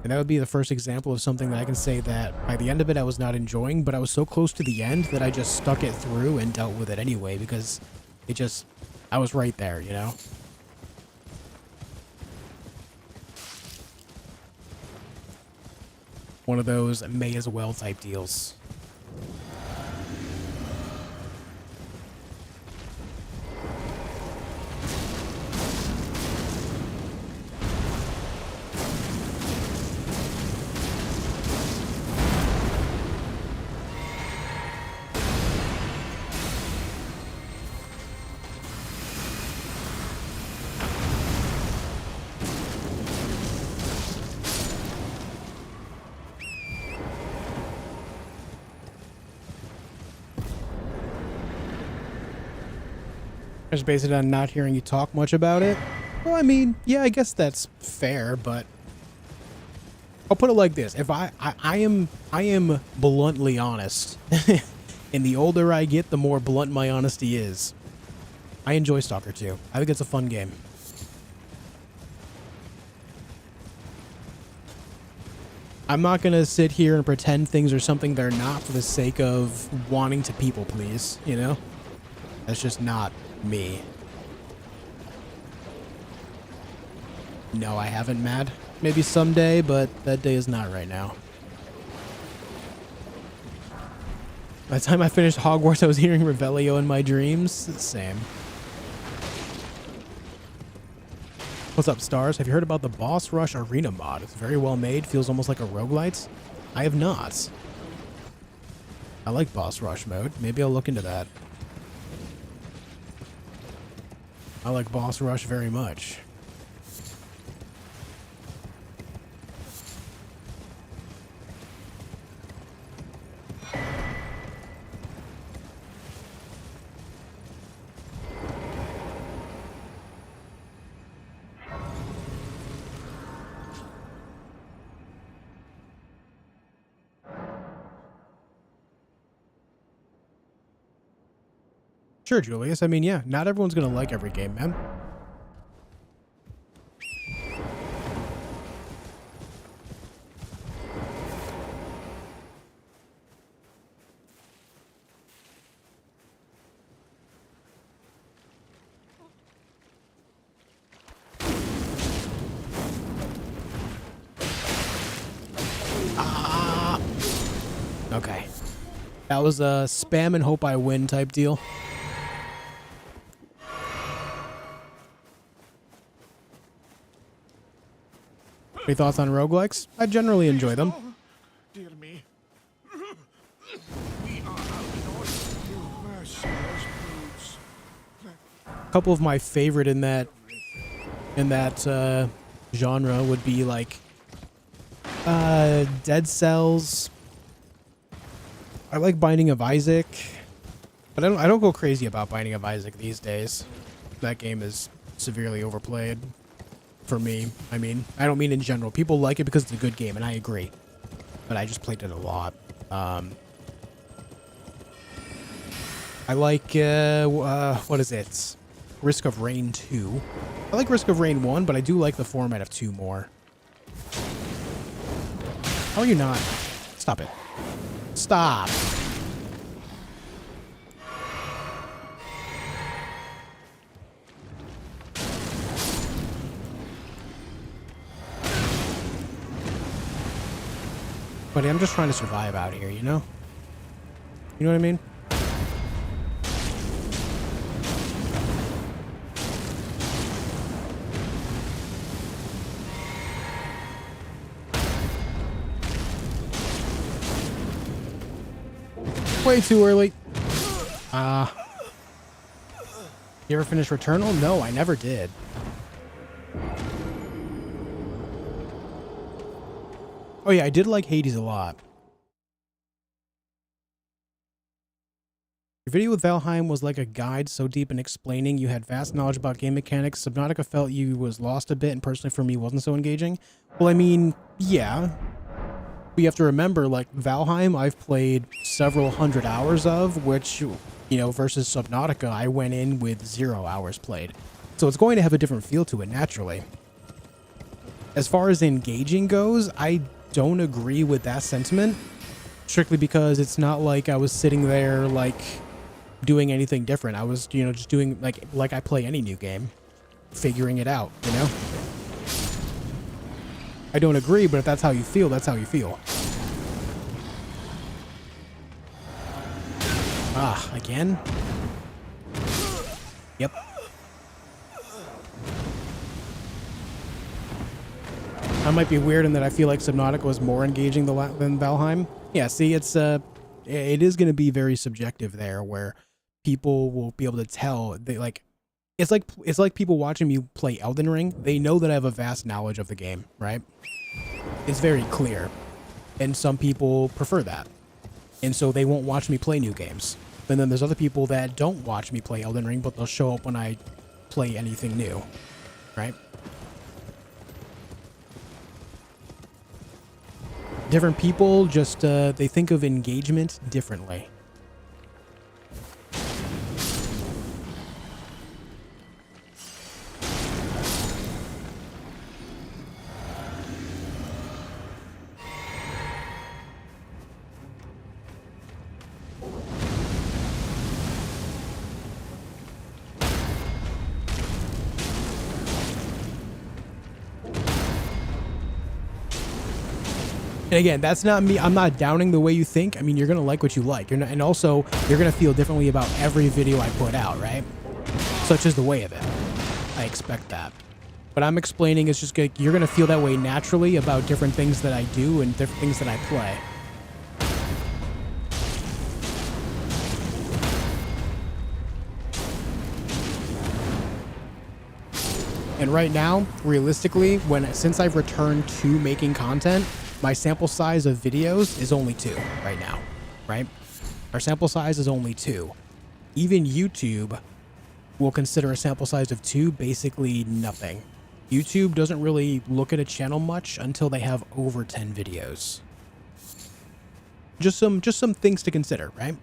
And that would be the first example of something that I can say that by the end of it I was not enjoying, but I was so close to the end that I just stuck it through and dealt with it anyway, because it just... I was right there, you know? One of those may as well type deals. Just based it on not hearing you talk much about it. Well, I mean, yeah, I guess that's fair, but I'll put it like this: if I am bluntly honest, and the older I get, the more blunt my honesty is. I enjoy Stalker 2. I think it's a fun game. I'm not gonna sit here and pretend things are something they're not for the sake of wanting to people please, you know? That's just not me. No, I haven't, Matt. Maybe someday, but that day is not right now. By the time I finished Hogwarts, I was hearing Revelio in my dreams. Same. What's up, Stars? Have you heard about the Boss Rush Arena mod? It's very well made, feels almost like a roguelite. I have not. I like Boss Rush mode. Maybe I'll look into that. I like Boss Rush very much. Sure, Julius. I mean, yeah, not everyone's gonna like every game, man. Ah. Okay. That was a spam and hope I win type deal. Any thoughts on roguelikes? I generally enjoy them. Dear me. We are outlaws, you merciless brutes. A couple of my favorite in that genre would be like Dead Cells. I like Binding of Isaac, but I don't go crazy about Binding of Isaac these days. That game is severely overplayed. For me, I mean, I don't mean in general. People like it because it's a good game, and I agree. But I just played it a lot. I like, what is it? Risk of Rain 2. I like Risk of Rain 1, but I do like the format of 2 more. How are you not? Stop it. Stop. Buddy, I'm just trying to survive out here, you know? You know what I mean? Way too early. You ever finish Returnal? No, I never did. Oh yeah, I did like Hades a lot. Your video with Valheim was like a guide so deep in explaining you had vast knowledge about game mechanics. Subnautica felt you was lost a bit, and personally for me wasn't so engaging. Well, I mean, yeah. But you have to remember, like, Valheim I've played several hundred hours of, which, you know, versus Subnautica I went in with 0 hours played. So it's going to have a different feel to it, naturally. As far as engaging goes, I don't agree with that sentiment, strictly because it's not like I was sitting there like doing anything different. I was, you know, just doing like I play any new game, figuring it out, you know? I don't agree, but if that's how you feel, that's how you feel. Ah, again? Yep. I might be weird in that I feel like Subnautica was more engaging than Valheim. Yeah, see, it is going to be very subjective there, where people will be able to tell. It's like people watching me play Elden Ring. They know that I have a vast knowledge of the game, right? It's very clear, and some people prefer that, and so they won't watch me play new games. And then there's other people that don't watch me play Elden Ring, but they'll show up when I play anything new, right? Different people just, they think of engagement differently. And again, that's not me. I'm not downing the way you think. I mean, you're going to like what you like. You're not, and also, you're going to feel differently about every video I put out, right? Such is the way of it. I expect that. What I'm explaining is just you're going to feel that way naturally about different things that I do and different things that I play. And right now, realistically, since I've returned to making content, my sample size of videos is only 2 right now, right? Our sample size is only 2. Even YouTube will consider a sample size of 2 basically nothing. YouTube doesn't really look at a channel much until they have over 10 videos. Just some things to consider, right?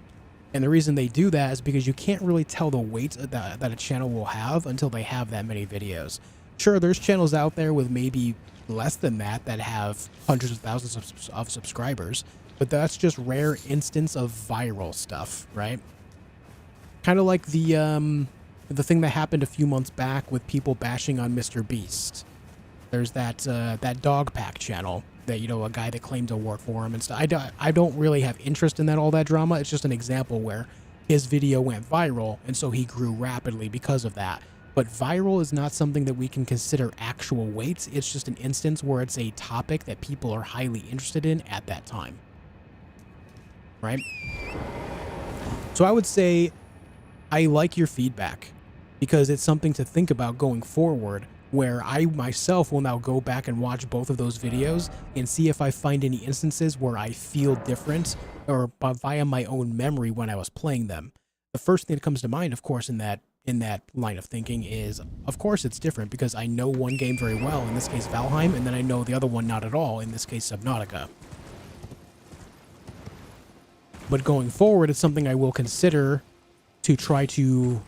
And the reason they do that is because you can't really tell the weight that a channel will have until they have that many videos. Sure, there's channels out there with maybe less than that have hundreds of thousands of subscribers, but that's just rare instance of viral stuff, right? Kind of like the thing that happened a few months back with people bashing on Mr. Beast. There's that dog pack channel that, you know, a guy that claimed to work for him and stuff. I don't really have interest in all that drama. It's just an example where his video went viral, and so he grew rapidly because of that. But viral is not something that we can consider actual weights. It's just an instance where it's a topic that people are highly interested in at that time. Right? So I would say I like your feedback because it's something to think about going forward, where I myself will now go back and watch both of those videos and see if I find any instances where I feel different or via my own memory when I was playing them. The first thing that comes to mind, of course, in that line of thinking is, of course, it's different because I know one game very well, in this case Valheim, and then I know the other one not at all, in this case Subnautica. But going forward, it's something I will consider to try to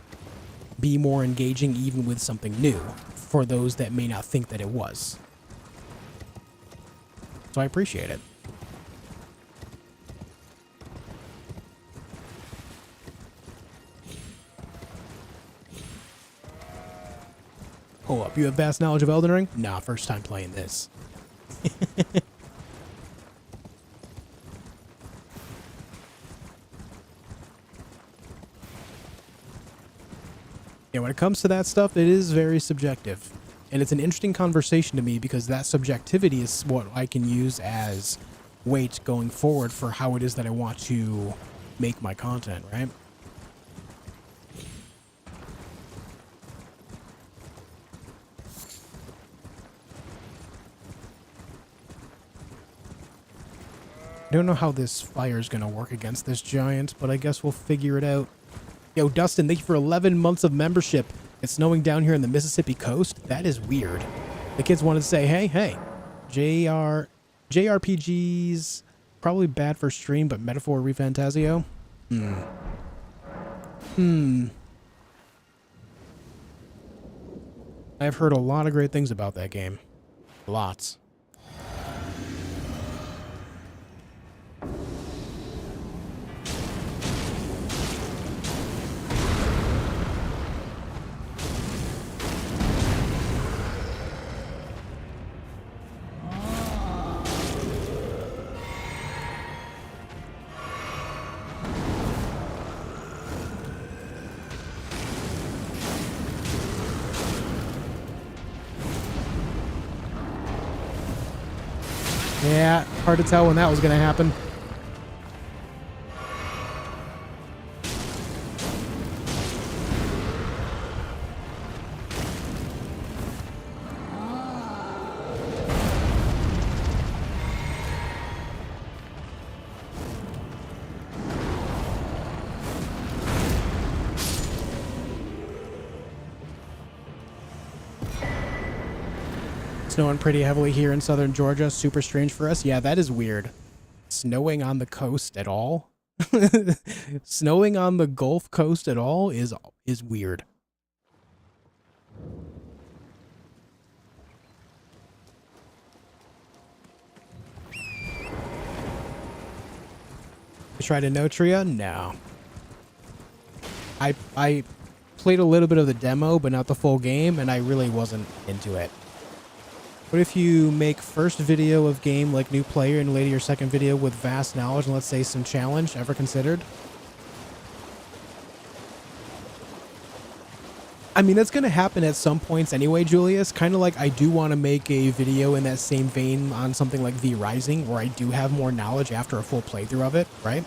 be more engaging even with something new for those that may not think that it was. So I appreciate it. Hold up, you have vast knowledge of Elden Ring? Nah, first time playing this. Yeah, when it comes to that stuff, it is very subjective. And it's an interesting conversation to me because that subjectivity is what I can use as weight going forward for how it is that I want to make my content, right? I don't know how this fire is going to work against this giant, but I guess we'll figure it out. Yo, Dustin, thank you for 11 months of membership. It's snowing down here in the Mississippi coast? That is weird. The kids wanted to say, hey, JRPGs, probably bad for stream, but Metaphor ReFantazio? I've heard a lot of great things about that game. Lots. Yeah, hard to tell when that was going to happen. Snowing pretty heavily here in southern Georgia. Super strange for us. Yeah, that is weird. Snowing on the coast at all? Snowing on the Gulf Coast at all is weird. I tried Inotria? No. I played a little bit of the demo, but not the full game, and I really wasn't into it. What if you make first video of game like new player and later your second video with vast knowledge and let's say some challenge? Ever considered? I mean, that's going to happen at some points anyway, Julius. Kind of like I do want to make a video in that same vein on something like V Rising, where I do have more knowledge after a full playthrough of it, right?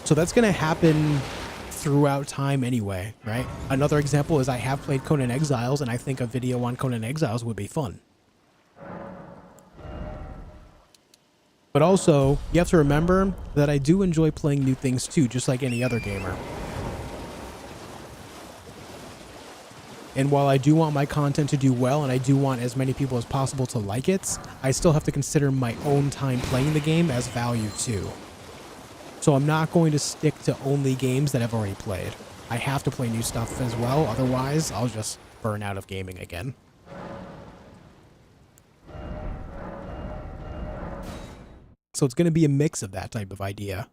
So that's going to happen throughout time anyway, right? Another example is I have played Conan Exiles, and I think a video on Conan Exiles would be fun. But also, you have to remember that I do enjoy playing new things too, just like any other gamer. And while I do want my content to do well, and I do want as many people as possible to like it, I still have to consider my own time playing the game as value too. So I'm not going to stick to only games that I've already played. I have to play new stuff as well, otherwise I'll just burn out of gaming again. So it's going to be a mix of that type of idea.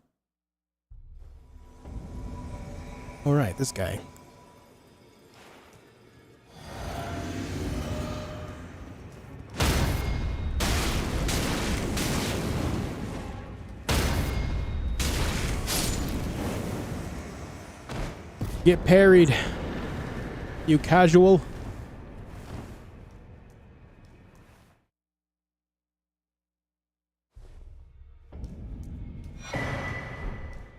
Alright, this guy. Get parried, you casual.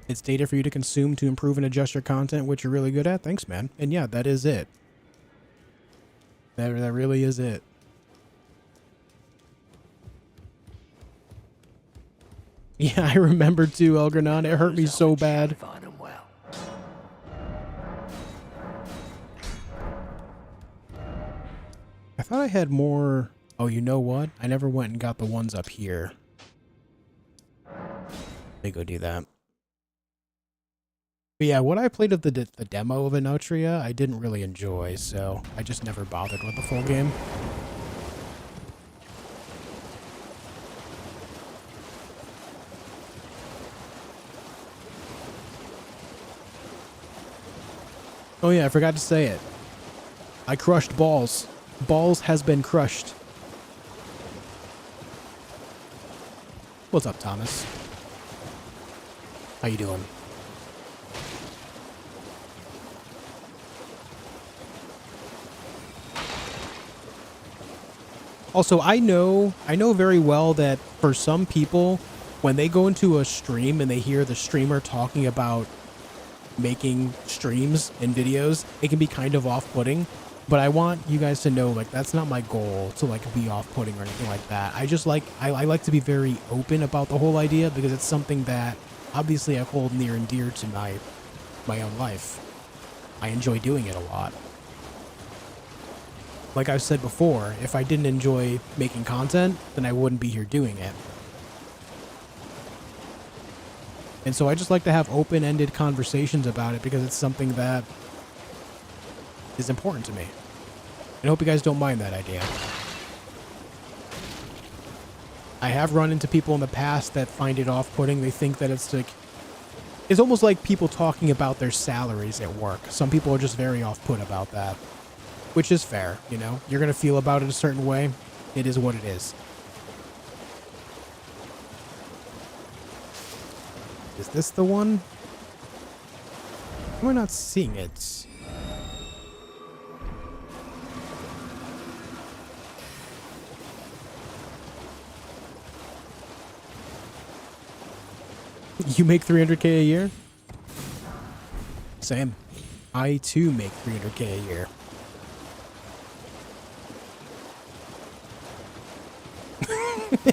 It's data for you to consume to improve and adjust your content, which you're really good at. Thanks, man. And yeah, that is it. That really is it. Yeah, I remember too, Elgranon. It hurt me so bad. I thought I had more. Oh, you know what? I never went and got the ones up here. Let me go do that. But yeah, what I played of the demo of Inotria, I didn't really enjoy, so I just never bothered with the full game. Oh yeah, I forgot to say it. I crushed balls. Balls has been crushed. What's up, Thomas? How you doing? Also, I know very well that for some people, when they go into a stream and they hear the streamer talking about making streams and videos, it can be kind of off-putting. But I want you guys to know, like, that's not my goal to, like, be off-putting or anything like that. I just like, I like to be very open about the whole idea because it's something that, obviously, I hold near and dear to my own life. I enjoy doing it a lot. Like I've said before, if I didn't enjoy making content, then I wouldn't be here doing it. And so I just like to have open-ended conversations about it because it's something that is important to me. And I hope you guys don't mind that idea. I have run into people in the past that find it off-putting. They think that it's like... It's almost like people talking about their salaries at work. Some people are just very off-put about that. Which is fair, you know? You're going to feel about it a certain way. It is what it is. Is this the one? We're not seeing it. You make 300k a year? Same. I too make 300k a year.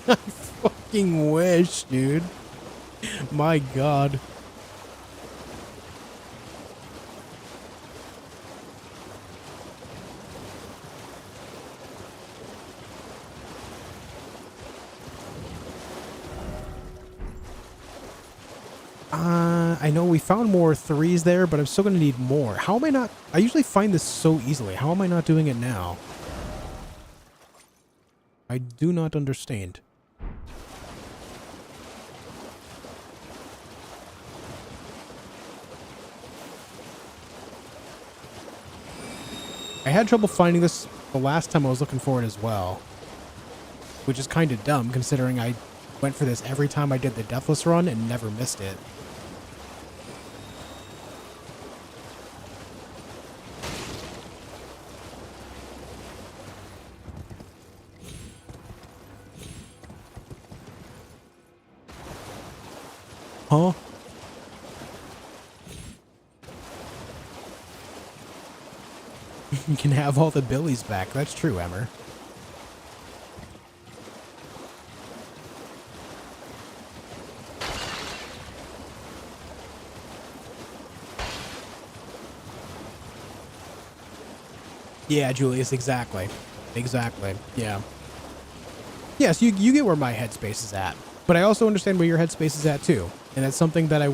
I fucking wish, dude. My God. I know we found more 3s there, but I'm still going to need more. How am I not... I usually find this so easily. How am I not doing it now? I do not understand. I had trouble finding this the last time I was looking for it as well. Which is kind of dumb, considering I went for this every time I did the Deathless run and never missed it. Huh? You can have all the Billies back. That's true, Emmer. Yeah, Julius, exactly. Exactly, yeah. Yes, you get where my headspace is at. But I also understand where your headspace is at, too. And that's something that I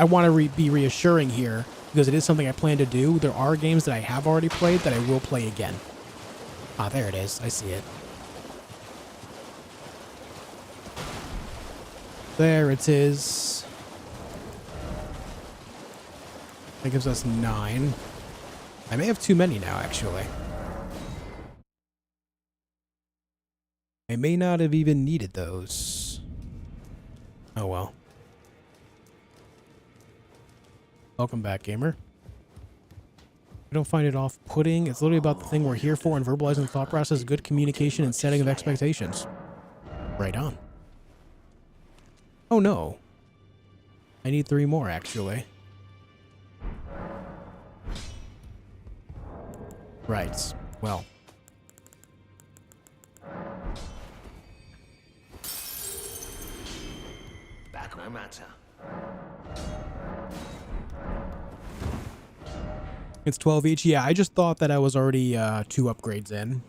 want to be reassuring here, because it is something I plan to do. There are games that I have already played that I will play again. Ah, there it is. I see it. There it is. That gives us 9. I may have too many now, actually. I may not have even needed those. Oh well. Welcome back, gamer. I don't find it off-putting. It's literally about the thing we're here for, and verbalizing the thought process, good communication, and setting of expectations. Right on. Oh no. I need 3 more, actually. Right. Well. Back no matter. It's 12 each. Yeah, I just thought that I was already 2 upgrades in,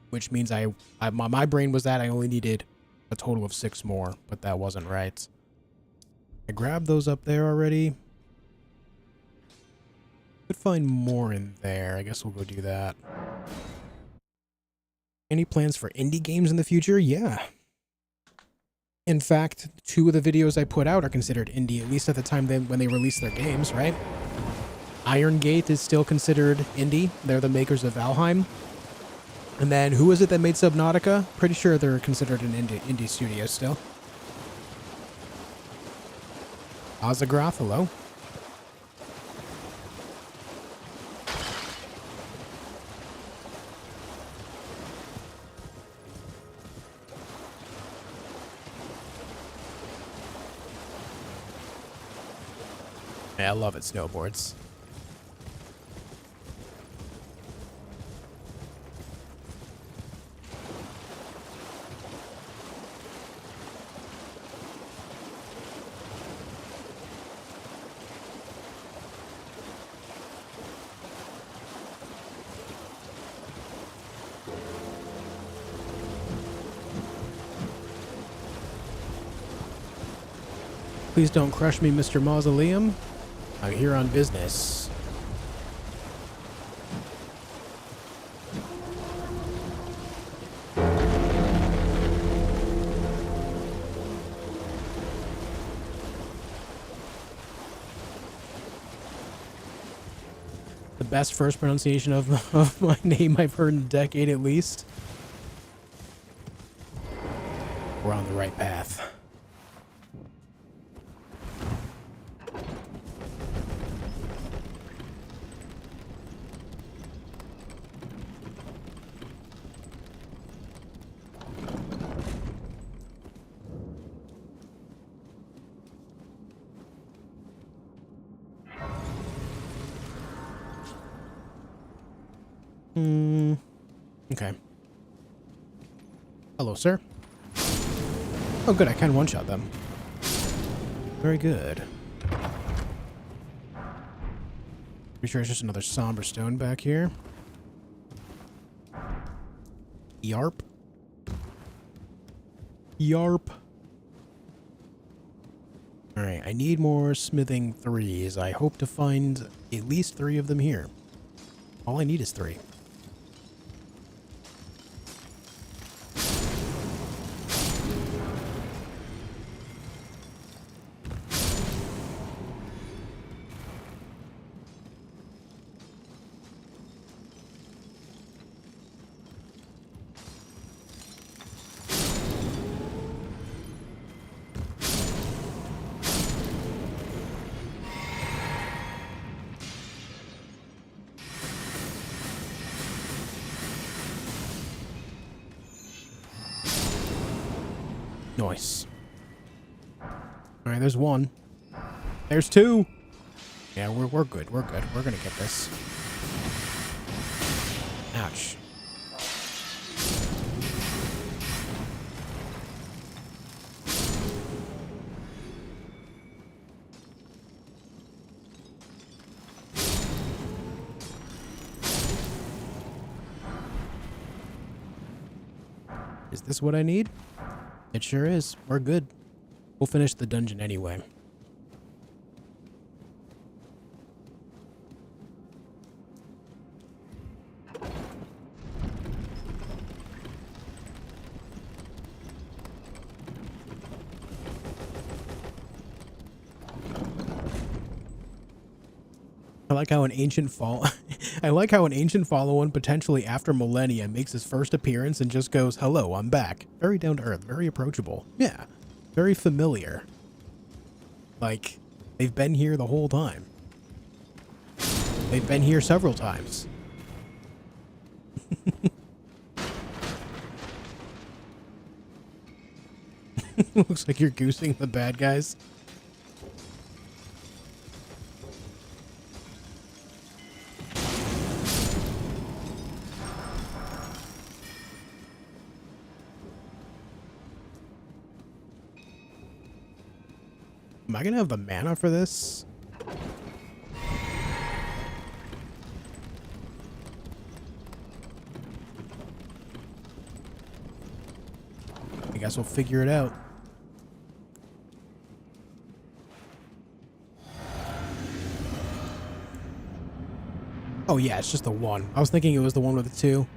which means my brain was that I only needed a total of 6 more, but that wasn't right. I grabbed those up there already. Could find more in there. I guess we'll go do that. Any plans for indie games in the future? Yeah. In fact, 2 of the videos I put out are considered indie, at least at the time when they released their games, right? Iron Gate is still considered indie. They're the makers of Valheim. And then, who is it that made Subnautica? Pretty sure they're considered an indie studio still. Ozagroth, hello. Yeah, I love it, snowboards. Please don't crush me, Mr. Mausoleum. I'm here on business. The best first pronunciation of my name I've heard in a decade at least. We're on the right path. Okay. Hello, sir. Oh, good. I can one-shot them. Very good. Pretty sure it's just another somber stone back here. Yarp. Yarp. Alright, I need more smithing 3s. I hope to find at least 3 of them here. All I need is 3. Nice. Alright, there's 1. There's 2. Yeah, we're good. We're good. We're gonna get this. Ouch. Is this what I need? It sure is. We're good. We'll finish the dungeon anyway. I like how an ancient follow-on potentially after Malenia makes his first appearance and just goes, "Hello, I'm back." Very down to earth, very approachable. Yeah, very familiar. Like, they've been here the whole time. They've been here several times. Looks like you're goosing the bad guys. Am I gonna have the mana for this? I guess we'll figure it out. Oh yeah, it's just the 1. I was thinking it was the one with the 2.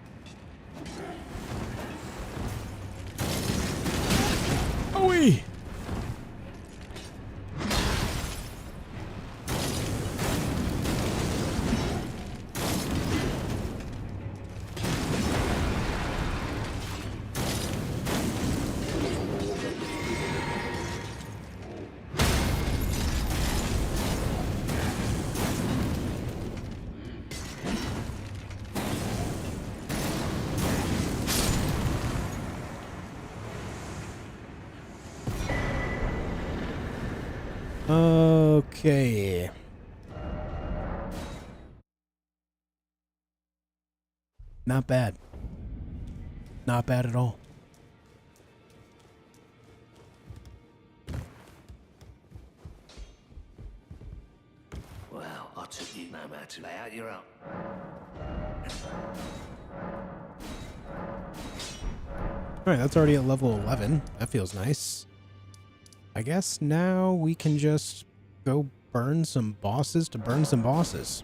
Oh-wee! Okay. Not bad. Not bad at all. Well, I took you no matter. Lay out your own. Alright, that's already at level 11. That feels nice. I guess now we can just go burn some bosses to burn some bosses.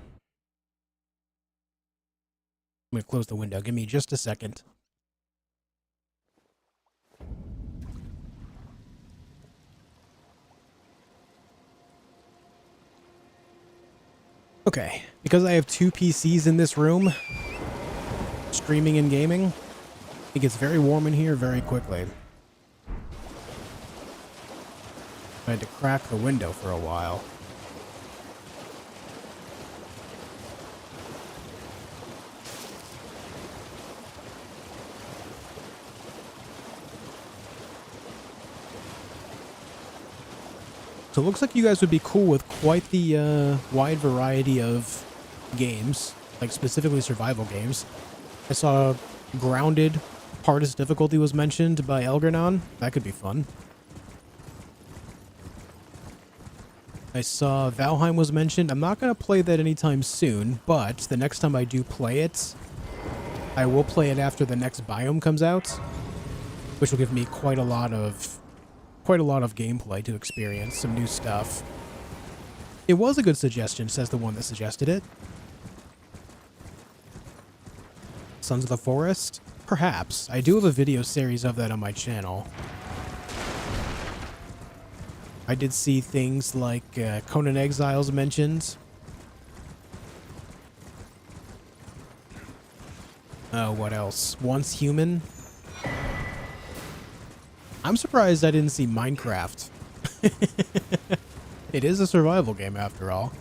I'm gonna close the window. Give me just a second. Okay, because I have 2 PCs in this room, streaming and gaming, it gets very warm in here very quickly. I had to crack the window for a while. So it looks like you guys would be cool with quite the wide variety of games, like specifically survival games. I saw Grounded, hardest difficulty was mentioned by Elgernon. That could be fun. I saw Valheim was mentioned. I'm not going to play that anytime soon, but the next time I do play it, I will play it after the next biome comes out, which will give me quite a lot of quite a lot of gameplay to experience, some new stuff. It was a good suggestion, says the one that suggested it. Sons of the Forest? Perhaps. I do have a video series of that on my channel. I did see things like Conan Exiles mentioned. What else? Once Human. I'm surprised I didn't see Minecraft. It is a survival game after all.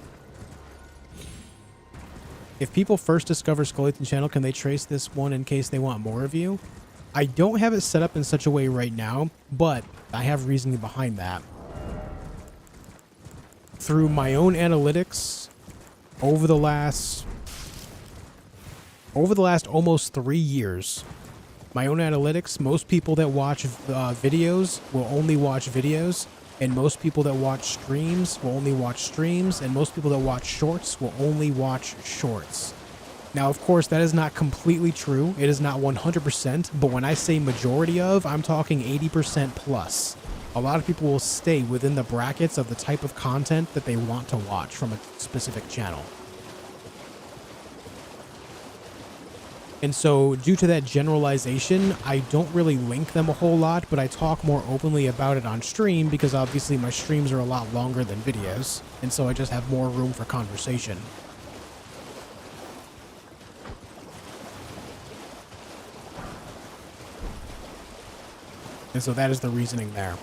If people first discover Skeleton Channel, can they trace this one in case they want more of you? I don't have it set up in such a way right now, but I have reasoning behind that. Through my own analytics, over the last almost 3 years, my own analytics, most people that watch videos will only watch videos, and most people that watch streams will only watch streams, and most people that watch shorts will only watch shorts. Now, of course, that is not completely true. It is not 100%, but when I say majority of, I'm talking 80% plus. A lot of people will stay within the brackets of the type of content that they want to watch from a specific channel. And so, due to that generalization, I don't really link them a whole lot, but I talk more openly about it on stream because obviously my streams are a lot longer than videos, and so I just have more room for conversation. And so that is the reasoning there.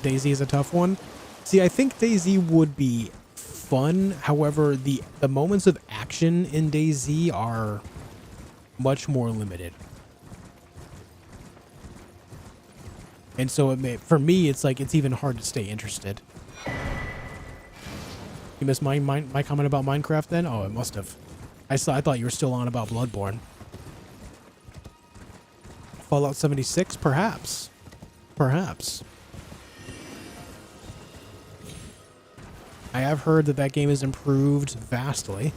DayZ is a tough one. See, I think DayZ would be fun. However, the moments of action in DayZ are much more limited. And so for me, it's like it's even hard to stay interested. You missed my comment about Minecraft then? Oh, it must have. I thought you were still on about Bloodborne. Fallout 76? Perhaps. Perhaps. I have heard that that game is improved vastly.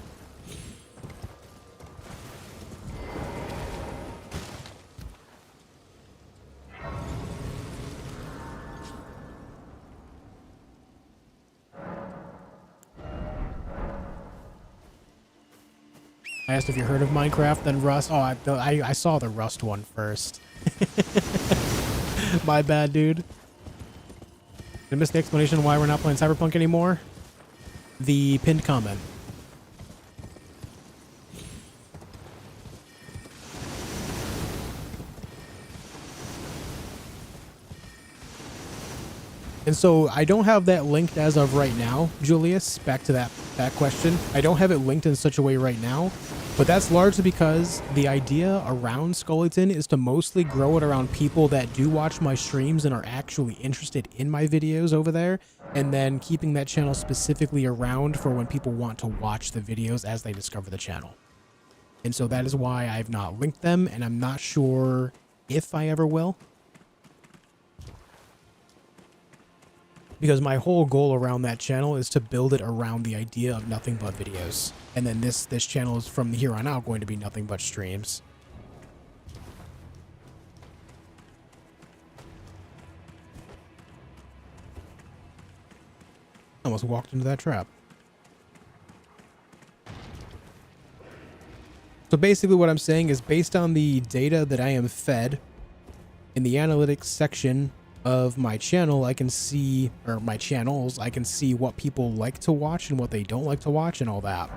I asked if you heard of Minecraft, then Rust. Oh, I saw the Rust one first. My bad, dude. Did I miss the explanation why we're not playing Cyberpunk anymore? The pinned comment. And so I don't have that linked as of right now, Julius, back to that question. I don't have it linked in such a way right now, but that's largely because the idea around Skeleton is to mostly grow it around people that do watch my streams and are actually interested in my videos over there, and then keeping that channel specifically around for when people want to watch the videos as they discover the channel. And so that is why I've not linked them, and I'm not sure if I ever will. Because my whole goal around that channel is to build it around the idea of nothing but videos. And then this channel is from here on out going to be nothing but streams. Almost walked into that trap. So basically what I'm saying is based on the data that I am fed in the analytics section of my channel, I can see, or my channels, I can see what people like to watch and what they don't like to watch and all that.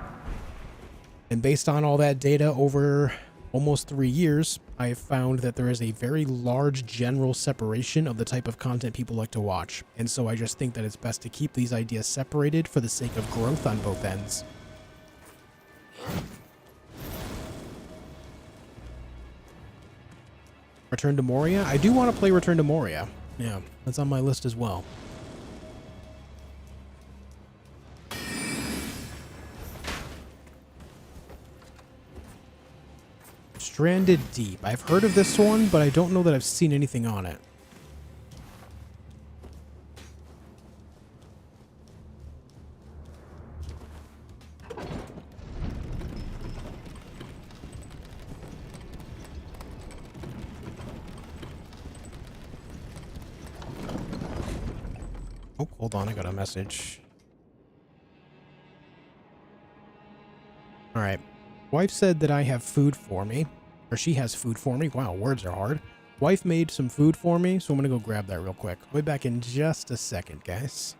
And based on all that data over almost 3 years, I have found that there is a very large general separation of the type of content people like to watch. And so I just think that it's best to keep these ideas separated for the sake of growth on both ends. Return to Moria? I do want to play Return to Moria. Yeah, that's on my list as well. Stranded Deep. I've heard of this one, but I don't know that I've seen anything on it. Oh, hold on. I got a message. All right. Wife said that I have food for me. Or she has food for me. Wow, words are hard. Wife made some food for me, so I'm going to go grab that real quick. I'll be back in just a second, guys.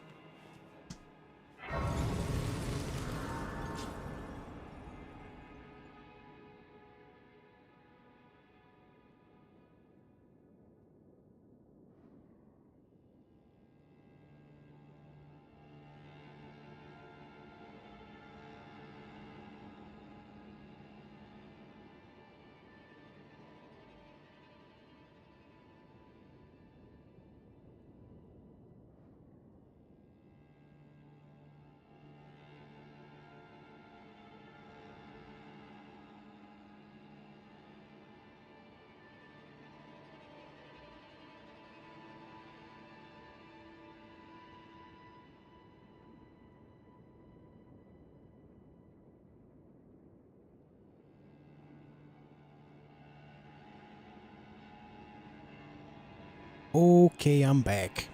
Okay, I'm back.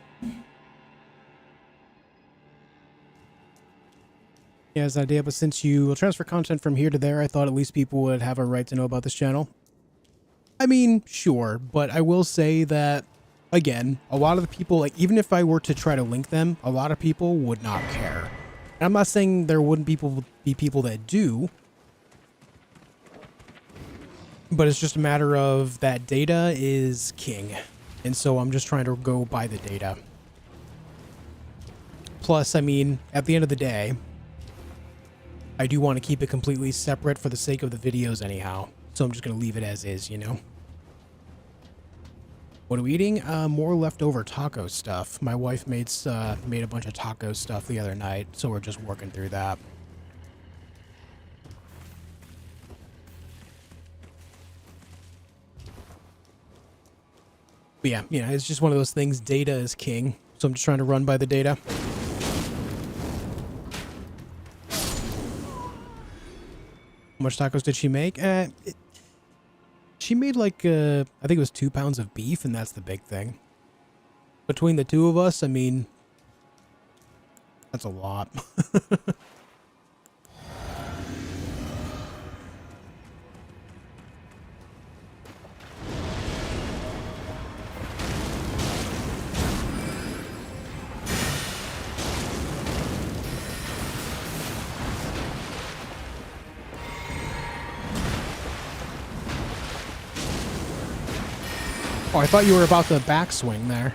Yeah, as an idea, but since you will transfer content from here to there, I thought at least people would have a right to know about this channel. I mean, sure, but I will say that, again, a lot of the people, like, even if I were to try to link them, a lot of people would not care. And I'm not saying there wouldn't be people that do, but it's just a matter of that data is king. And so I'm just trying to go by the data. Plus, I mean, at the end of the day, I do want to keep it completely separate for the sake of the videos anyhow. So I'm just going to leave it as is, you know. What are we eating? More leftover taco stuff. My wife made a bunch of taco stuff the other night, so we're just working through that. But yeah, you know, it's just one of those things. Data is king, so I'm just trying to run by the data. How much tacos did she make? She made like, I think it was 2 pounds of beef, and that's the big thing. Between the two of us, I mean, that's a lot. Oh, I thought you were about to backswing there.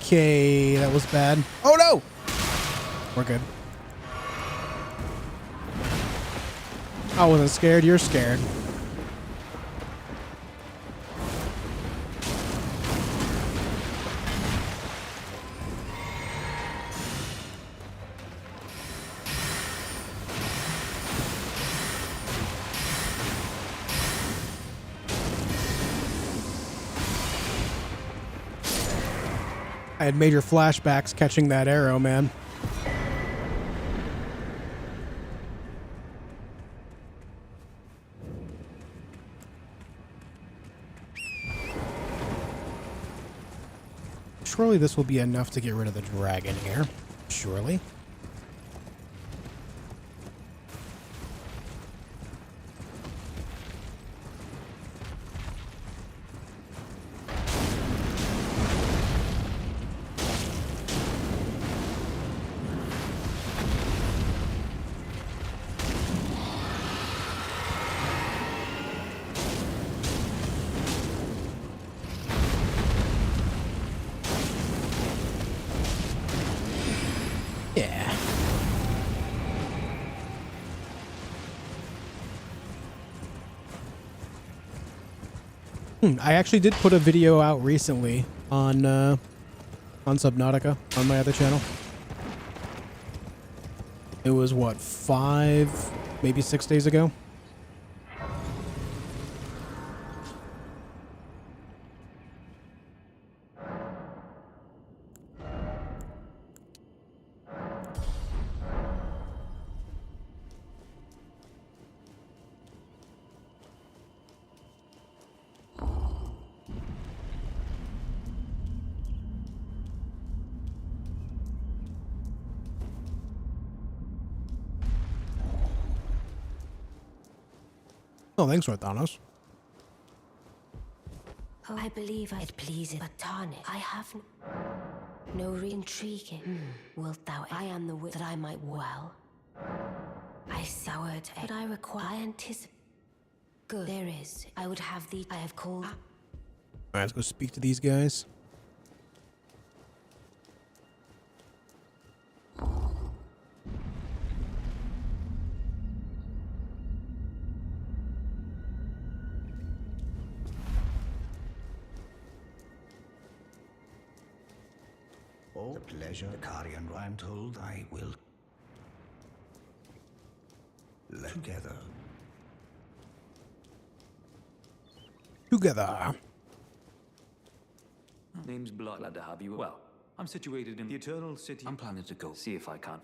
Okay, that was bad. Oh no! We're good. I wasn't scared, you're scared. I had major flashbacks catching that arrow, man. Surely this will be enough to get rid of the dragon here. Surely. Yeah. I actually did put a video out recently on Subnautica on my other channel. It was what, 5, maybe 6 days ago? Oh, thanks, Thanos. Oh, I believe it pleases, but tarnish. I have no intriguing. Wilt thou? I am the wit that I might well. I soured, but I require. I anticipate. Good. There is. I would have thee. I have called. Alright, let's go speak to these guys. Oh, the pleasure, Carian, I'm told I will. Together. Together. Name's Blood. Glad to have you. Well, I'm situated in the Eternal City. I'm planning to go see if I can.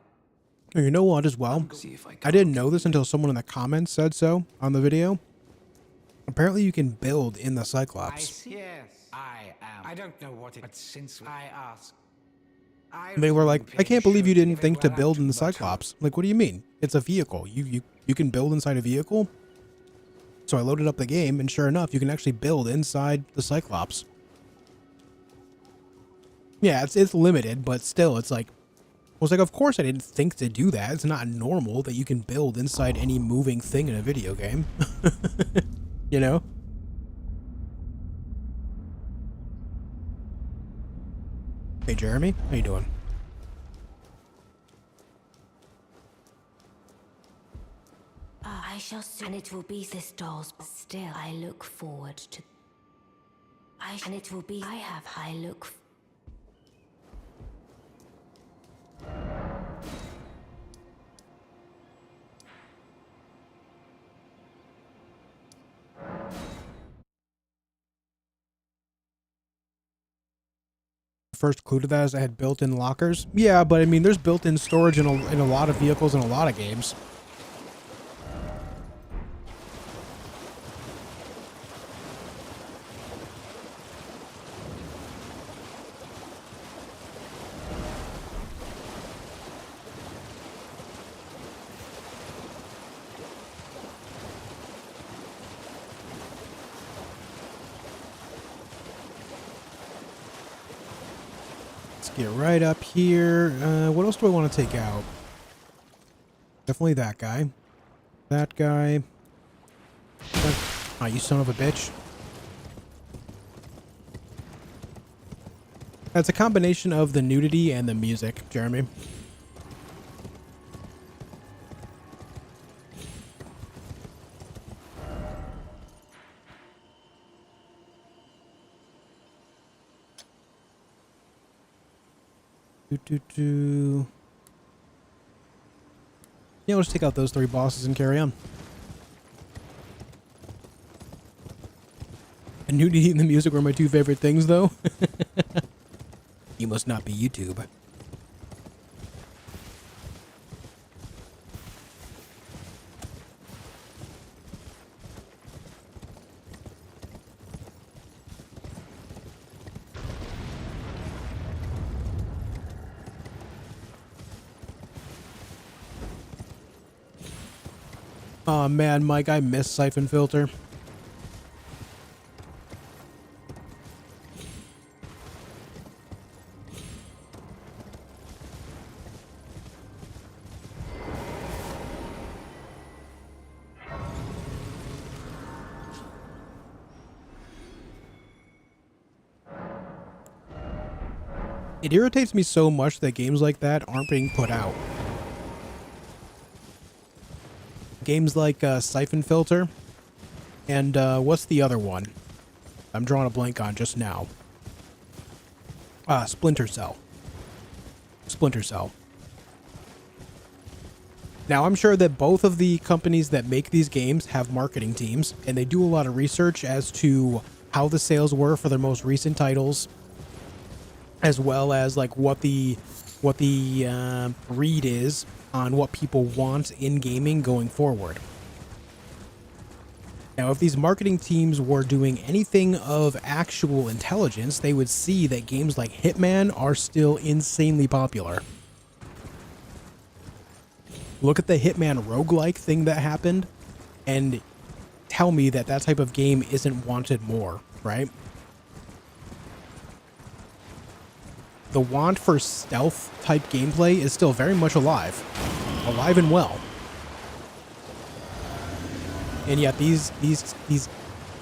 Oh, you know what as well? See if I can. I didn't know this until someone in the comments said so on the video. Apparently you can build in the Cyclops. Yes, I am. I don't know what it, but since I asked, They were like, I can't believe you didn't think to build in the Cyclops. Like, what do you mean? It's a vehicle. You can build inside a vehicle? So I loaded up the game, and sure enough, you can actually build inside the Cyclops. Yeah, it's limited, but still, it's like... I was like, of course I didn't think to do that. It's not normal that you can build inside any moving thing in a video game. You know? Hey, Jeremy. How you doing? I shall soon. And it will be this doll's. Still, I look forward to. And it will be. I look. First clue to that is I had built-in lockers. Yeah, but I mean, there's built-in storage in a lot of vehicles in a lot of games. Get right up here. What else do I want to take out? Definitely that guy. That guy. Oh, you son of a bitch. That's a combination of the nudity and the music, Jeremy. Yeah, let's take out those 3 bosses and carry on. And nudity and the music were my 2 favorite things, though. You must not be YouTube. Oh man, Mike, I miss Siphon Filter. It irritates me so much that games like that aren't being put out. Games like Siphon Filter and what's the other one? I'm drawing a blank on just now. Splinter Cell. Splinter Cell. Now, I'm sure that both of the companies that make these games have marketing teams, and they do a lot of research as to how the sales were for their most recent titles, as well as like what the read is on what people want in gaming going forward. Now, if these marketing teams were doing anything of actual intelligence, they would see that games like Hitman are still insanely popular. Look at the Hitman roguelike thing that happened and tell me that that type of game isn't wanted more, right? The want for stealth type gameplay is still very much alive and well. And yet these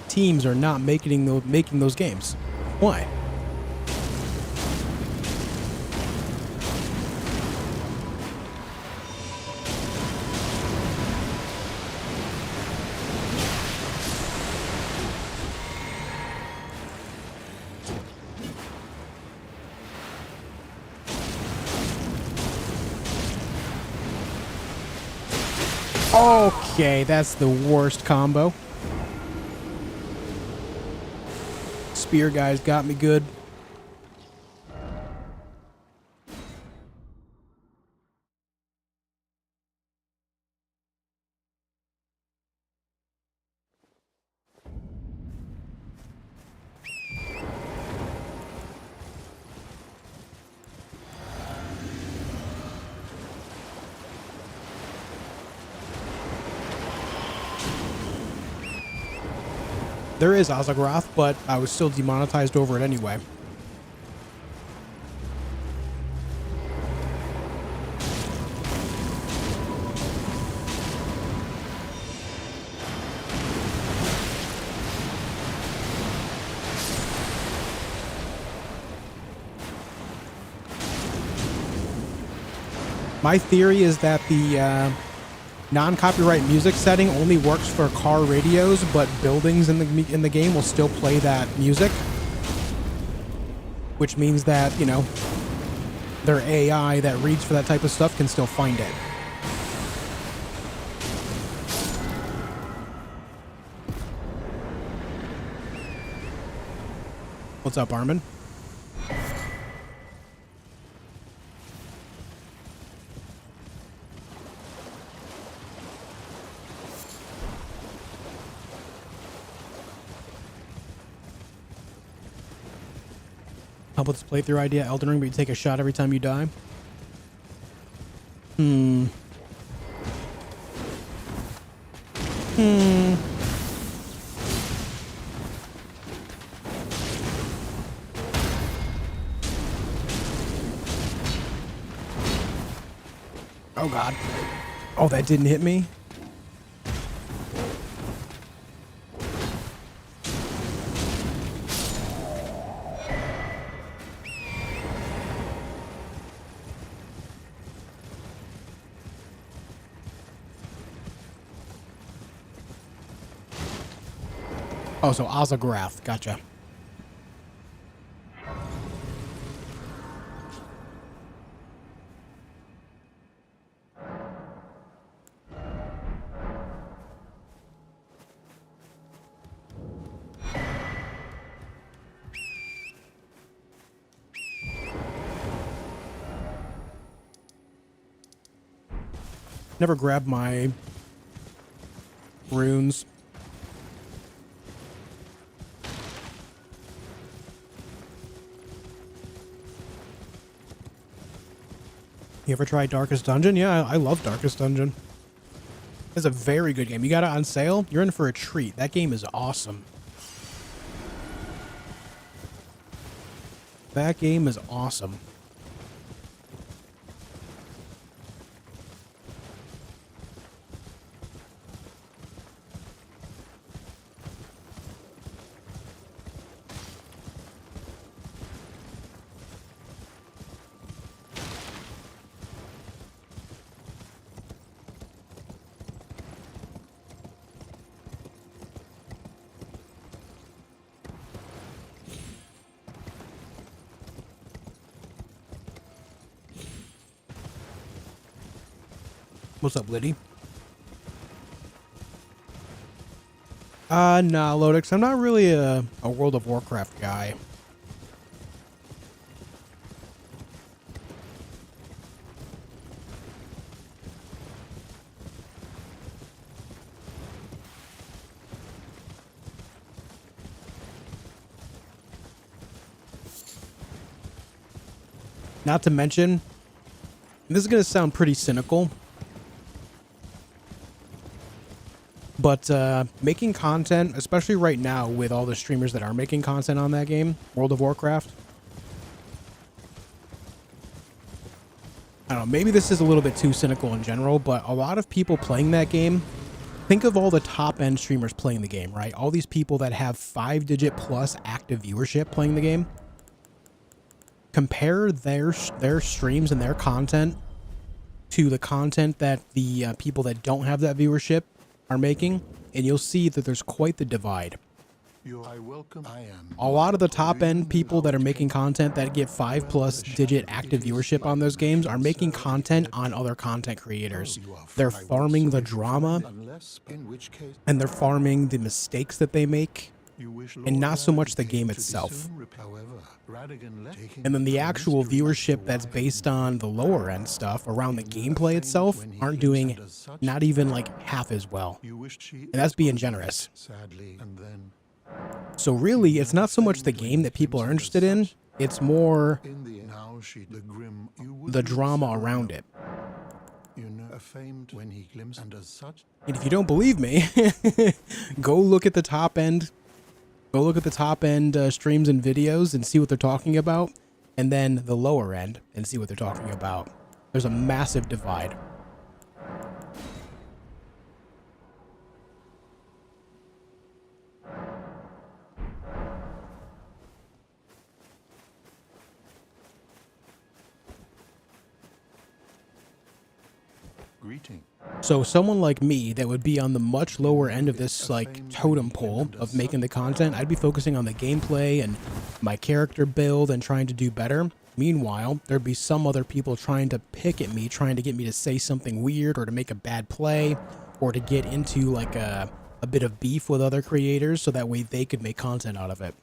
teams are not making those games. Why? Okay, that's the worst combo. Spear guys got me good. There is Azagrath, but I was still demonetized over it anyway. My theory is that the non-copyright music setting only works for car radios, but buildings in the game will still play that music, which means that, you know, their AI that reads for that type of stuff can still find it. What's up, Armin? How about this playthrough idea, Elden Ring, but you take a shot every time you die? Oh god. Oh, that didn't hit me? Oh, so Azagrath. Gotcha. Never grabbed my runes. You ever tried Darkest Dungeon? Yeah, I love Darkest Dungeon. It's a very good game. You got it on sale? You're in for a treat. That game is awesome. That game is awesome. What's up, Liddy? Nah, Lodex, I'm not really a World of Warcraft guy. Not to mention, and this is going to sound pretty cynical, but making content, especially right now with all the streamers that are making content on that game, World of Warcraft, I don't know, maybe this is a little bit too cynical in general, but a lot of people playing that game, think of all the top-end streamers playing the game, right? All these people that have 5-digit plus active viewership playing the game. Compare their streams and their content to the content that the people that don't have that viewership are making, and you'll see that there's quite the divide. A lot of the top-end people that are making content that get 5+ digit active viewership on those games are making content on other content creators. They're farming the drama, and they're farming the mistakes that they make, and not so much the game itself. And then the actual viewership that's based on the lower end stuff around the gameplay itself aren't doing not even like half as well. And that's being generous. So really, it's not so much the game that people are interested in, it's more the drama around it. And if you don't believe me, go look at the top end. Go look at the top end streams and videos and see what they're talking about, and then the lower end and see what they're talking about. There's a massive divide. So someone like me that would be on the much lower end of this like totem pole of making the content, I'd be focusing on the gameplay and my character build and trying to do better. Meanwhile, there'd be some other people trying to pick at me, trying to get me to say something weird or to make a bad play or to get into like a bit of beef with other creators so that way they could make content out of it.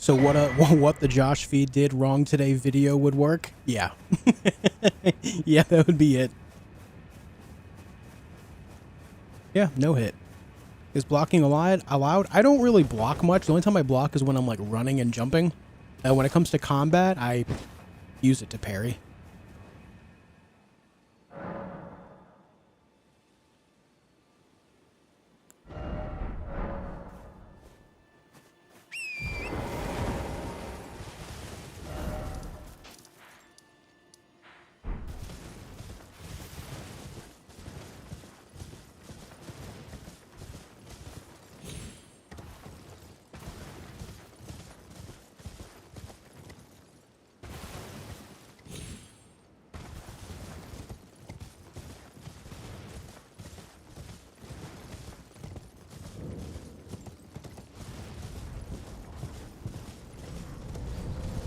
So what the theJOSHfeed did wrong today video would work? Yeah. Yeah, that would be it. Yeah, no hit. Is blocking allowed? I don't really block much. The only time I block is when I'm like running and jumping. When it comes to combat, I use it to parry.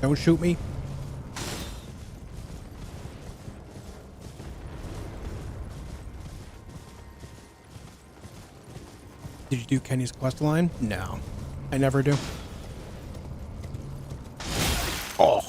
Don't shoot me. Did you do Kenny's quest line? No, I never do. Oh.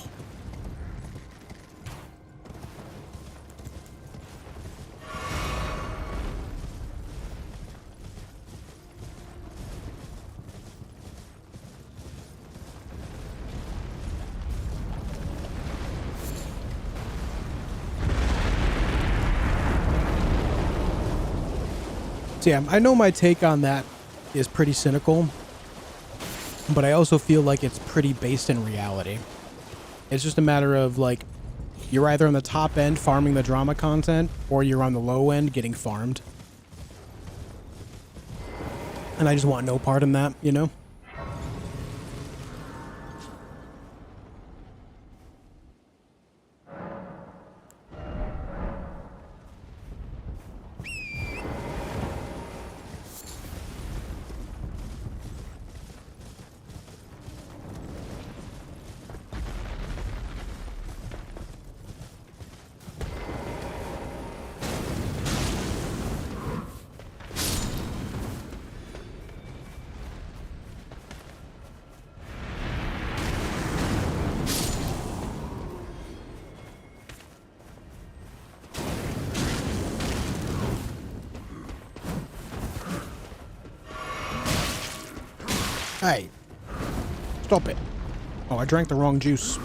So yeah, I know my take on that is pretty cynical, but I also feel like it's pretty based in reality. It's just a matter of, like, you're either on the top end farming the drama content, or you're on the low end getting farmed. And I just want no part in that, you know? Hey, stop it. Oh, I drank the wrong juice.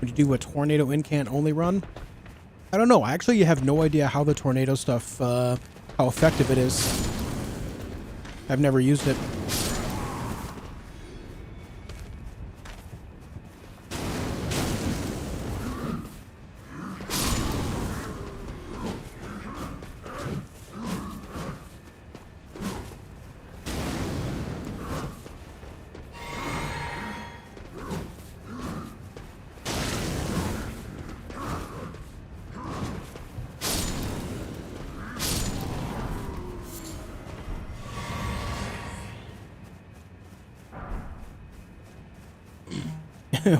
Would you do a tornado incant only run? I don't know. I actually have no idea how the tornado stuff, how effective it is. I've never used it.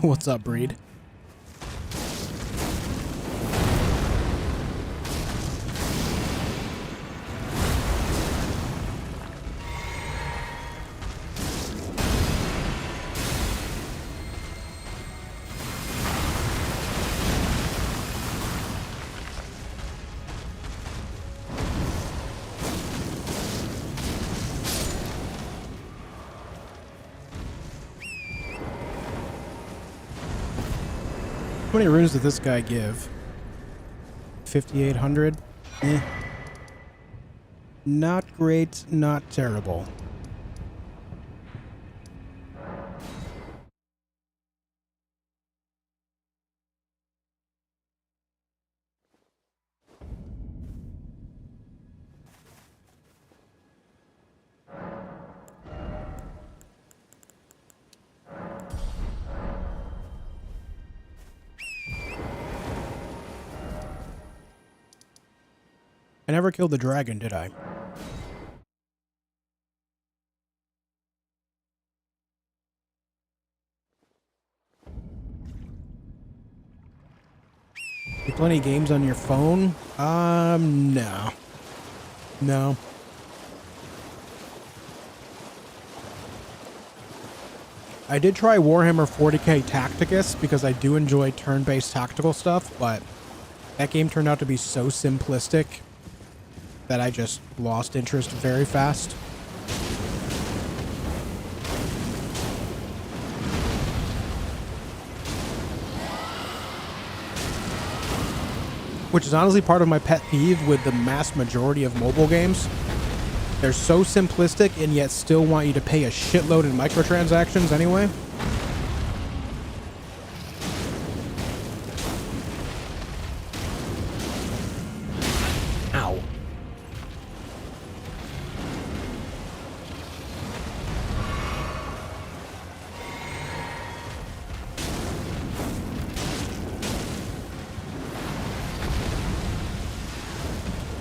What's up, Breed? How many runes did this guy give? 5,800? Eh. Not great, not terrible. I never killed the dragon, did I? You play any games on your phone? No. No. I did try Warhammer 40k Tacticus because I do enjoy turn-based tactical stuff, but that game turned out to be so simplistic that I just lost interest very fast. Which is honestly part of my pet peeve with the mass majority of mobile games. They're so simplistic and yet still want you to pay a shitload in microtransactions anyway. Ow.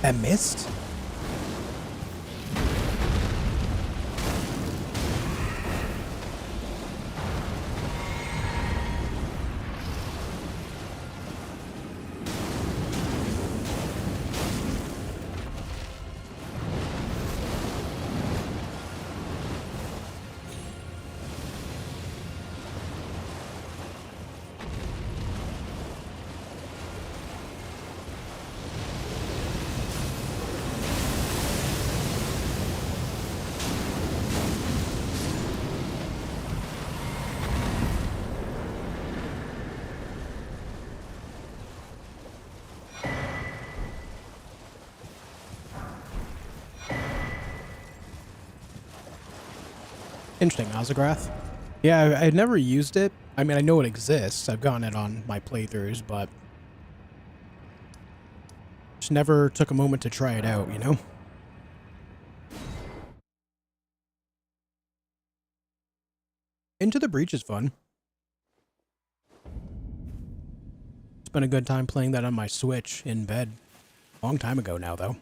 I missed? Interesting, Ozograth. Yeah, I've never used it. I mean, I know it exists. I've gotten it on my playthroughs, but just never took a moment to try it out, you know? Into the Breach is fun. It's been a good time playing that on my Switch in bed. Long time ago now, though.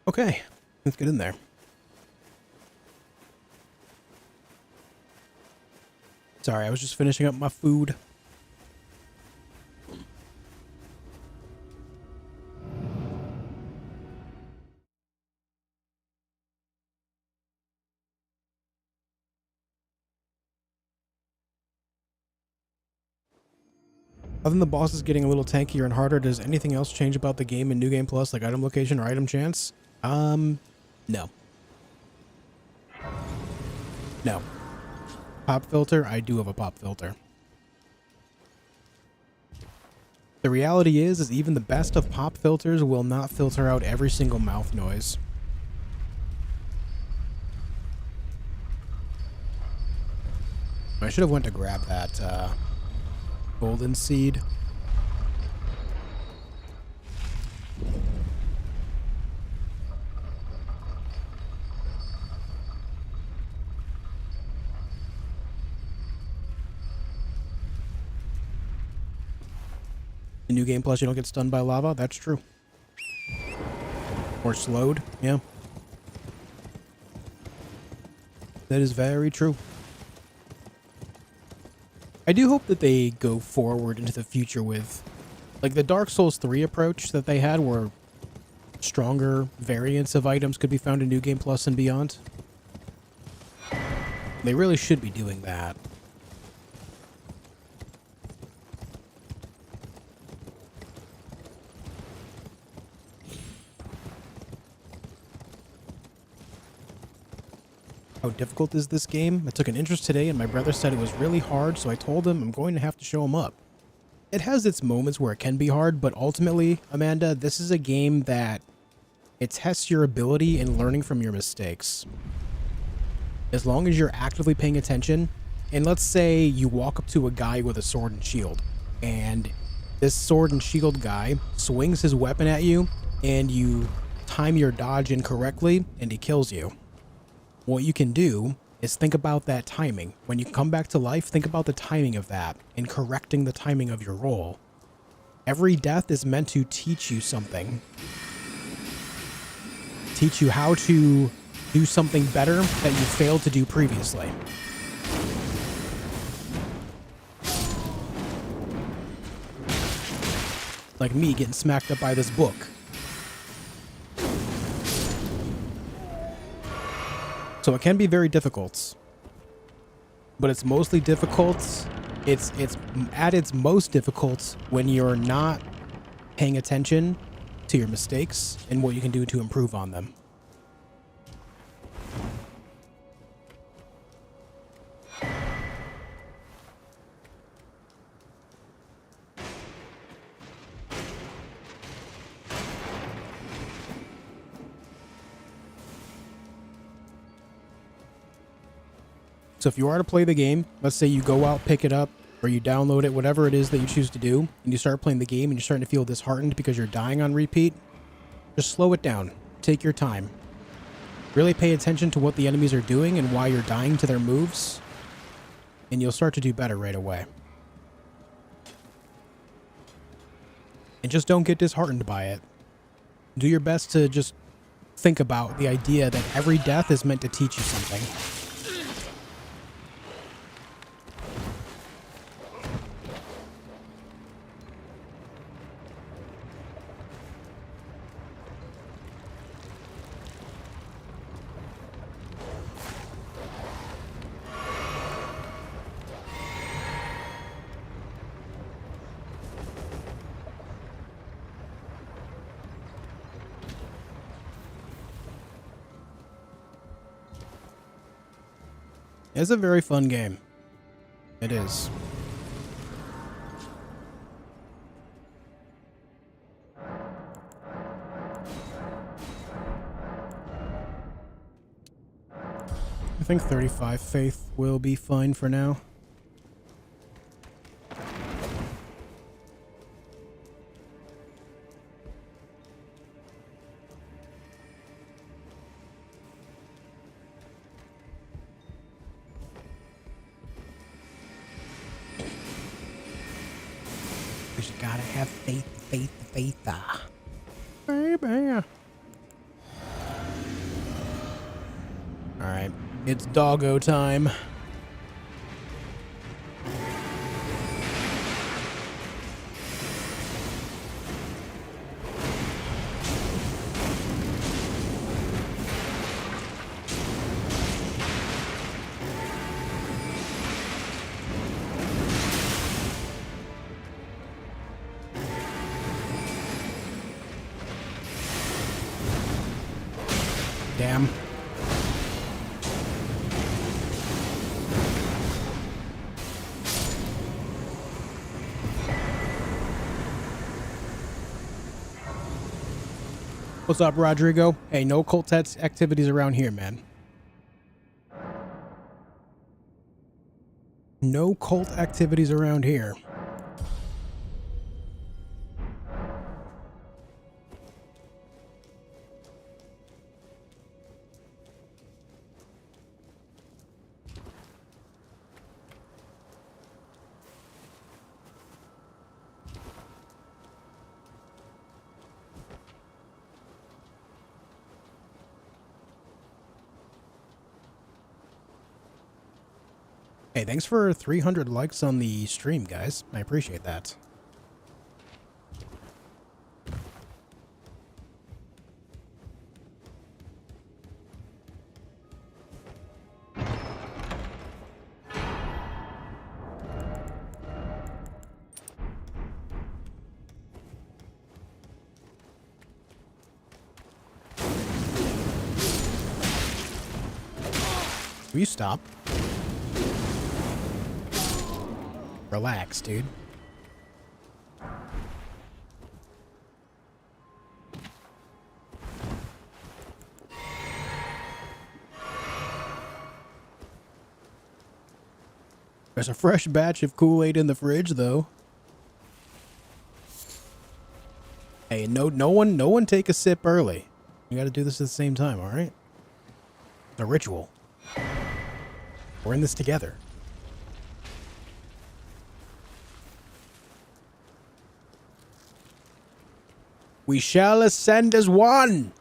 Okay, let's get in there. Sorry, I was just finishing up my food. Other than the bosses getting a little tankier and harder, does anything else change about the game in New Game Plus, like item location or item chance? No. No. Pop filter? I do have a pop filter. The reality is even the best of pop filters will not filter out every single mouth noise. I should have went to grab that, golden seed. In New Game Plus, you don't get stunned by lava? That's true. Or slowed, yeah. That is very true. I do hope that they go forward into the future with, like, the Dark Souls 3 approach that they had, where stronger variants of items could be found in New Game Plus and beyond. They really should be doing that. How difficult is this game? I took an interest today and my brother said it was really hard, so I told him I'm going to have to show him up. It has its moments where it can be hard, but ultimately, Amanda, this is a game that it tests your ability in learning from your mistakes. As long as you're actively paying attention, and let's say you walk up to a guy with a sword and shield, and this sword and shield guy swings his weapon at you, and you time your dodge incorrectly, and he kills you. What you can do is think about that timing. When you come back to life, think about the timing of that and correcting the timing of your roll. Every death is meant to teach you something. Teach you how to do something better that you failed to do previously. Like me getting smacked up by this book. So it can be very difficult, but it's mostly difficult. It's at its most difficult when you're not paying attention to your mistakes and what you can do to improve on them. So if you are to play the game, let's say you go out, pick it up, or you download it, whatever it is that you choose to do, and you start playing the game and you're starting to feel disheartened because you're dying on repeat, just slow it down. Take your time. Really pay attention to what the enemies are doing and why you're dying to their moves, and you'll start to do better right away. And just don't get disheartened by it. Do your best to just think about the idea that every death is meant to teach you something. It's a very fun game. It is. I think 35 faith will be fine for now. Because you gotta have faith. Baby. Alright, it's doggo time. Damn. What's up, Rodrigo? Hey, no cult activities around here, man. No cult activities around here. Hey, thanks for 300 likes on the stream, guys. I appreciate that. Will you stop? Relax, dude. There's a fresh batch of Kool-Aid in the fridge, though. Hey, no one take a sip early. You gotta do this at the same time, alright? It's a ritual. We're in this together. We shall ascend as one!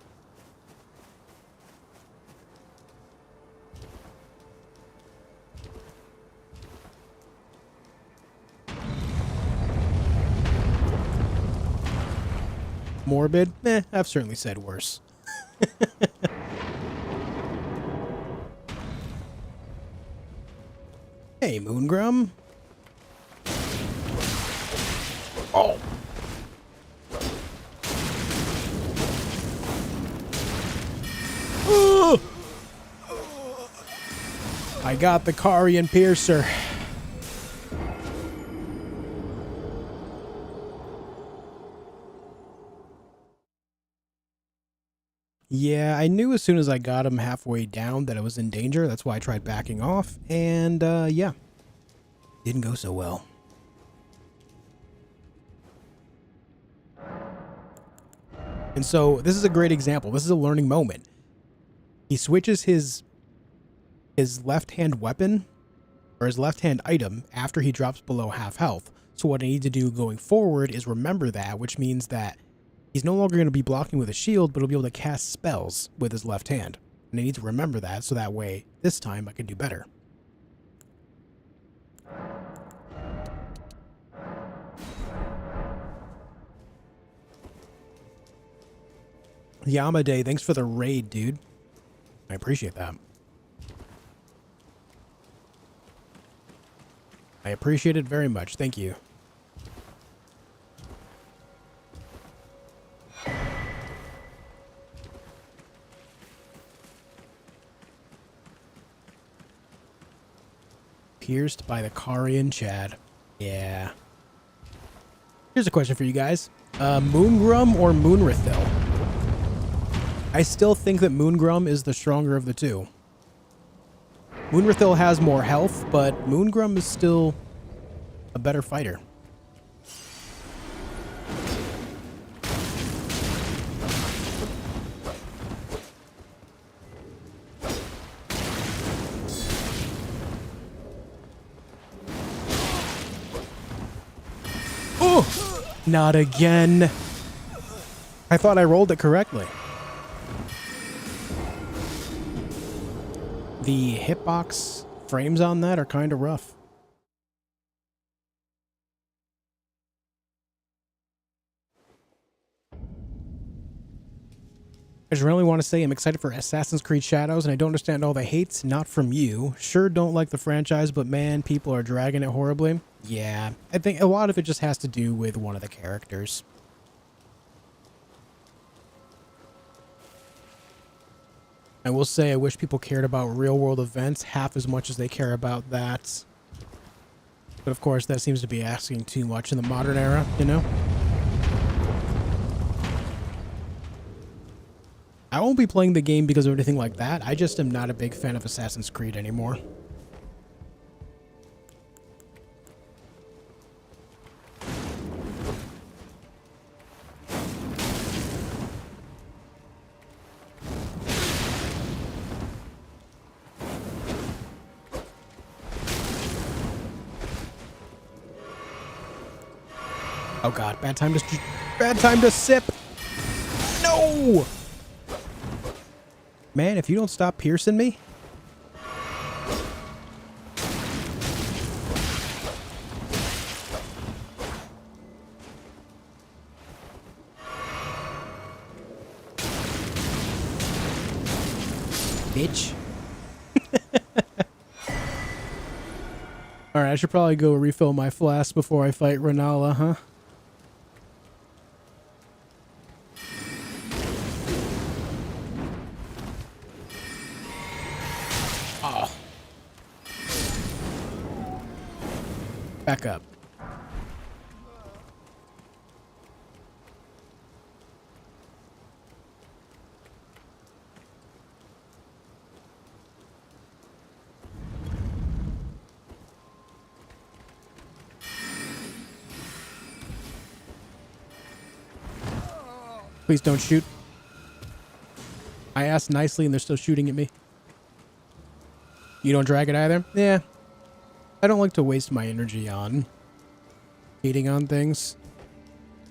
Morbid? I've certainly said worse. Hey, Moongrum. Oh! I got the Carian Piercer. Yeah, I knew as soon as I got him halfway down that I was in danger. That's why I tried backing off. And, yeah. Didn't go so well. And so, this is a great example. This is a learning moment. He switches his left-hand weapon, or his left-hand item, after he drops below half health. So what I need to do going forward is remember that, which means that he's no longer going to be blocking with a shield, but he'll be able to cast spells with his left hand. And I need to remember that, so that way, this time, I can do better. Yamade, thanks for the raid, dude. I appreciate that. I appreciate it very much. Thank you. pierced by the Karian Chad. Yeah. Here's a question for you guys. Moongrum or Moonrithil? I still think that Moongrum is the stronger of the two. Moonrithil has more health, but Moongrum is still a better fighter. Oh! Not again. I thought I rolled it correctly. The hitbox frames on that are kind of rough. I just really want to say I'm excited for Assassin's Creed Shadows, and I don't understand all the hates, not from you. Sure don't like the franchise, but man, people are dragging it horribly. Yeah, I think a lot of it just has to do with one of the characters. I will say I wish people cared about real-world events half as much as they care about that. But of course, that seems to be asking too much in the modern era, you know? I won't be playing the game because of anything like that. I just am not a big fan of Assassin's Creed anymore. Oh god, bad time to sip. No! Man, if you don't stop piercing me. Bitch. Alright, I should probably go refill my flask before I fight Renala, huh? Back up. Please don't shoot. I asked nicely and they're still shooting at me. You don't drag it either? Yeah. I don't like to waste my energy on hating on things.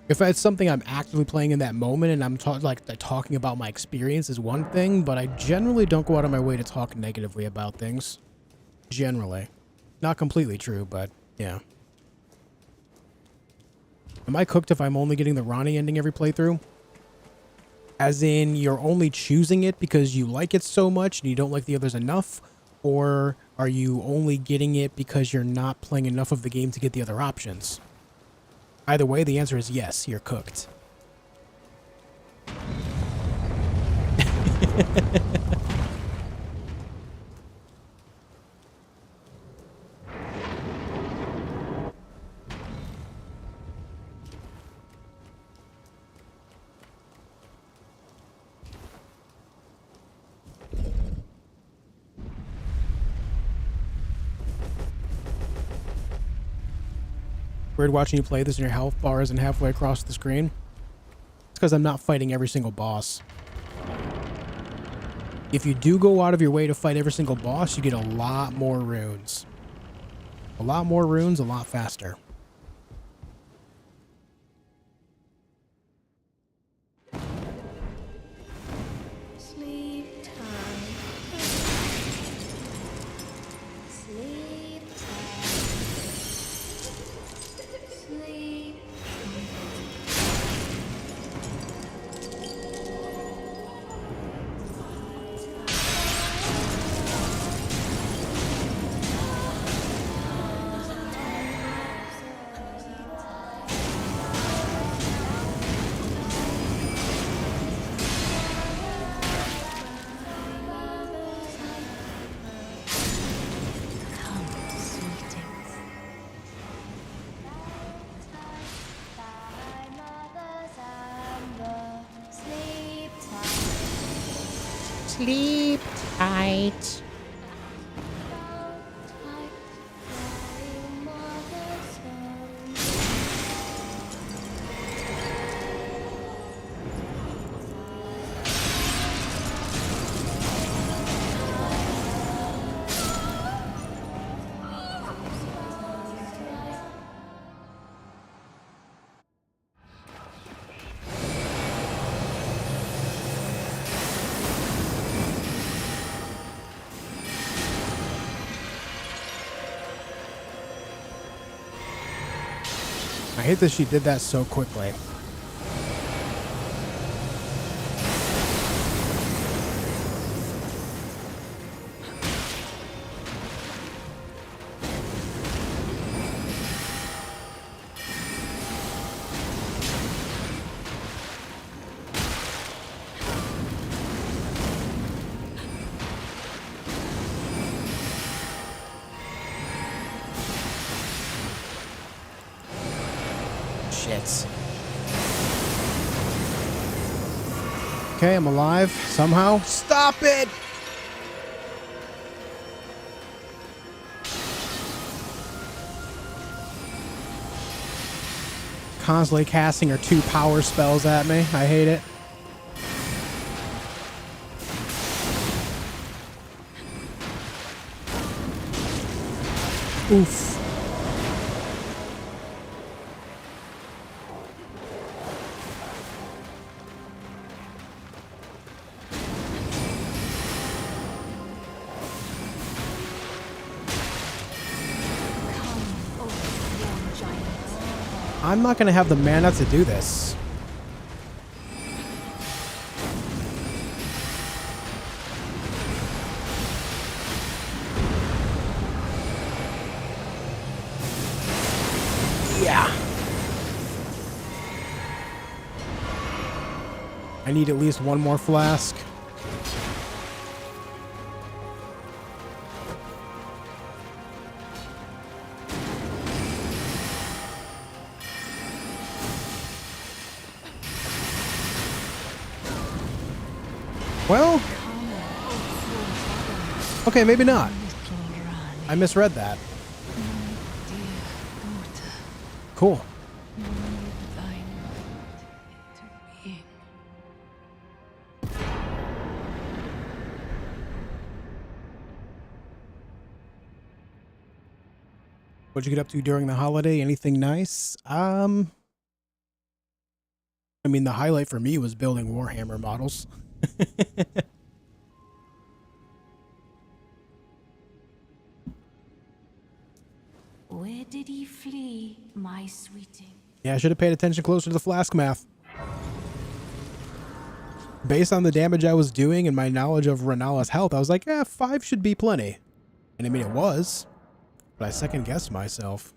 If it's something I'm actively playing in that moment and I'm talking about my experience is one thing, but I generally don't go out of my way to talk negatively about things. Generally. Not completely true, but yeah. Am I cooked if I'm only getting the Ronnie ending every playthrough? As in, you're only choosing it because you like it so much and you don't like the others enough? Or are you only getting it because you're not playing enough of the game to get the other options? Either way, the answer is yes, you're cooked. Weird watching you play this and your health bar isn't halfway across the screen. It's because I'm not fighting every single boss. If you do go out of your way to fight every single boss, you get a lot more runes. A lot more runes, a lot faster. Sleep time. Sleep time. Sleep. Sleep tight. I hate that she did that so quickly. Shit. Okay, I'm alive somehow. Stop it! Constantly casting her 2 power spells at me. I hate it. Oof. I'm not going to have the mana to do this. Yeah. I need at least 1 more flask. Well, okay, maybe not. I misread that. Cool. What'd you get up to during the holiday? Anything nice? I mean, the highlight for me was building Warhammer models. Where did he flee, my sweeting? Yeah, I should have paid attention closer to the flask math. Based on the damage I was doing and my knowledge of Renala's health, I was like, 5 should be plenty. And I mean, it was. But I second-guessed myself.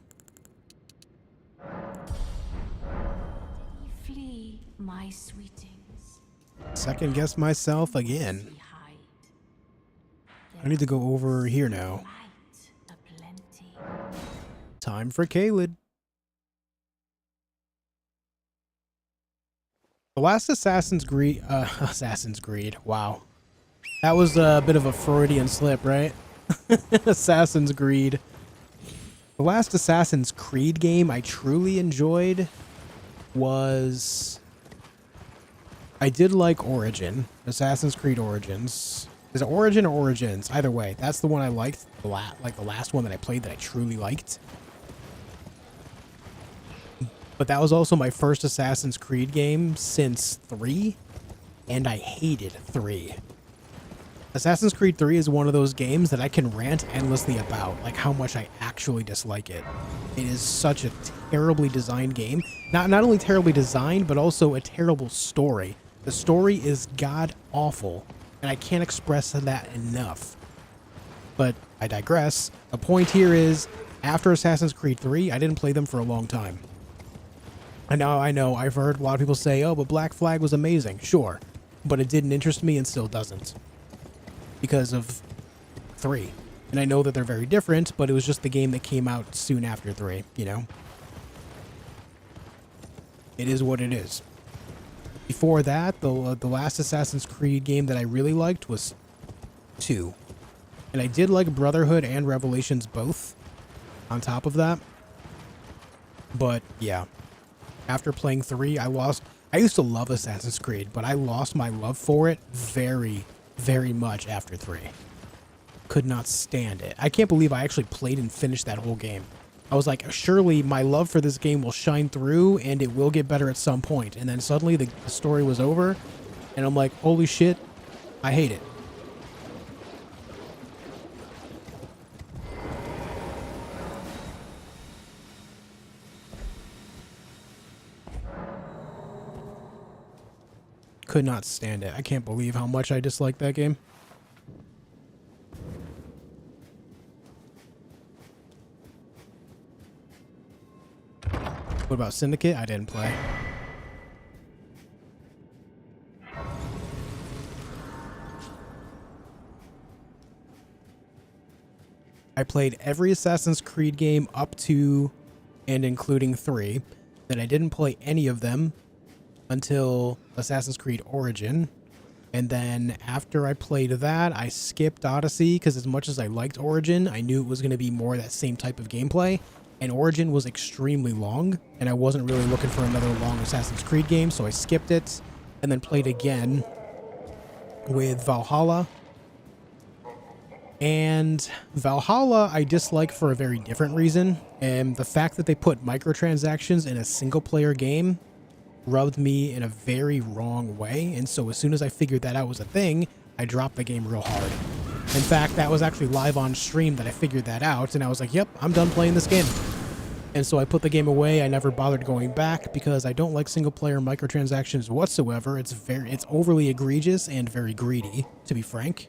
He flee, my sweetings. Second-guessed myself again. I need to go over here now. Time for Caelid. The last Assassin's Creed, wow. That was a bit of a Freudian slip, right? Assassin's Creed. The last Assassin's Creed game I truly enjoyed was... I did like Origin. Assassin's Creed Origins. Is it Origin or Origins? Either way, that's the one I liked. The last one that I played that I truly liked. But that was also my first Assassin's Creed game since 3, and I hated 3. Assassin's Creed 3 is one of those games that I can rant endlessly about, like how much I actually dislike it. It is such a terribly designed game. Not only terribly designed, but also a terrible story. The story is god-awful, and I can't express that enough. But I digress. The point here is, after Assassin's Creed 3, I didn't play them for a long time. I know, I've heard a lot of people say, oh, but Black Flag was amazing. Sure, but it didn't interest me and still doesn't. Because of 3. And I know that they're very different, but it was just the game that came out soon after 3, you know? It is what it is. Before that, the last Assassin's Creed game that I really liked was 2. And I did like Brotherhood and Revelations both on top of that. But yeah, after playing 3, I used to love Assassin's Creed, but I lost my love for it very, very much after 3. Could not stand it. I can't believe I actually played and finished that whole game. I was like, surely my love for this game will shine through and it will get better at some point. And then suddenly the story was over and I'm like, holy shit, I hate it. Could not stand it. I can't believe how much I disliked that game. What about Syndicate? I didn't play. I played every Assassin's Creed game up to and including 3. Then I didn't play any of them until Assassin's Creed Origin. And then after I played that, I skipped Odyssey because as much as I liked Origin, I knew it was going to be more that same type of gameplay. And Origin was extremely long, and I wasn't really looking for another long Assassin's Creed game, so I skipped it and then played again with Valhalla. And Valhalla I dislike for a very different reason. And the fact that they put microtransactions in a single-player game rubbed me in a very wrong way. And so as soon as I figured that out was a thing, I dropped the game real hard. In fact, that was actually live on stream that I figured that out, and I was like, yep, I'm done playing this game. And so I put the game away. I never bothered going back because I don't like single-player microtransactions whatsoever. It's overly egregious and very greedy, to be frank.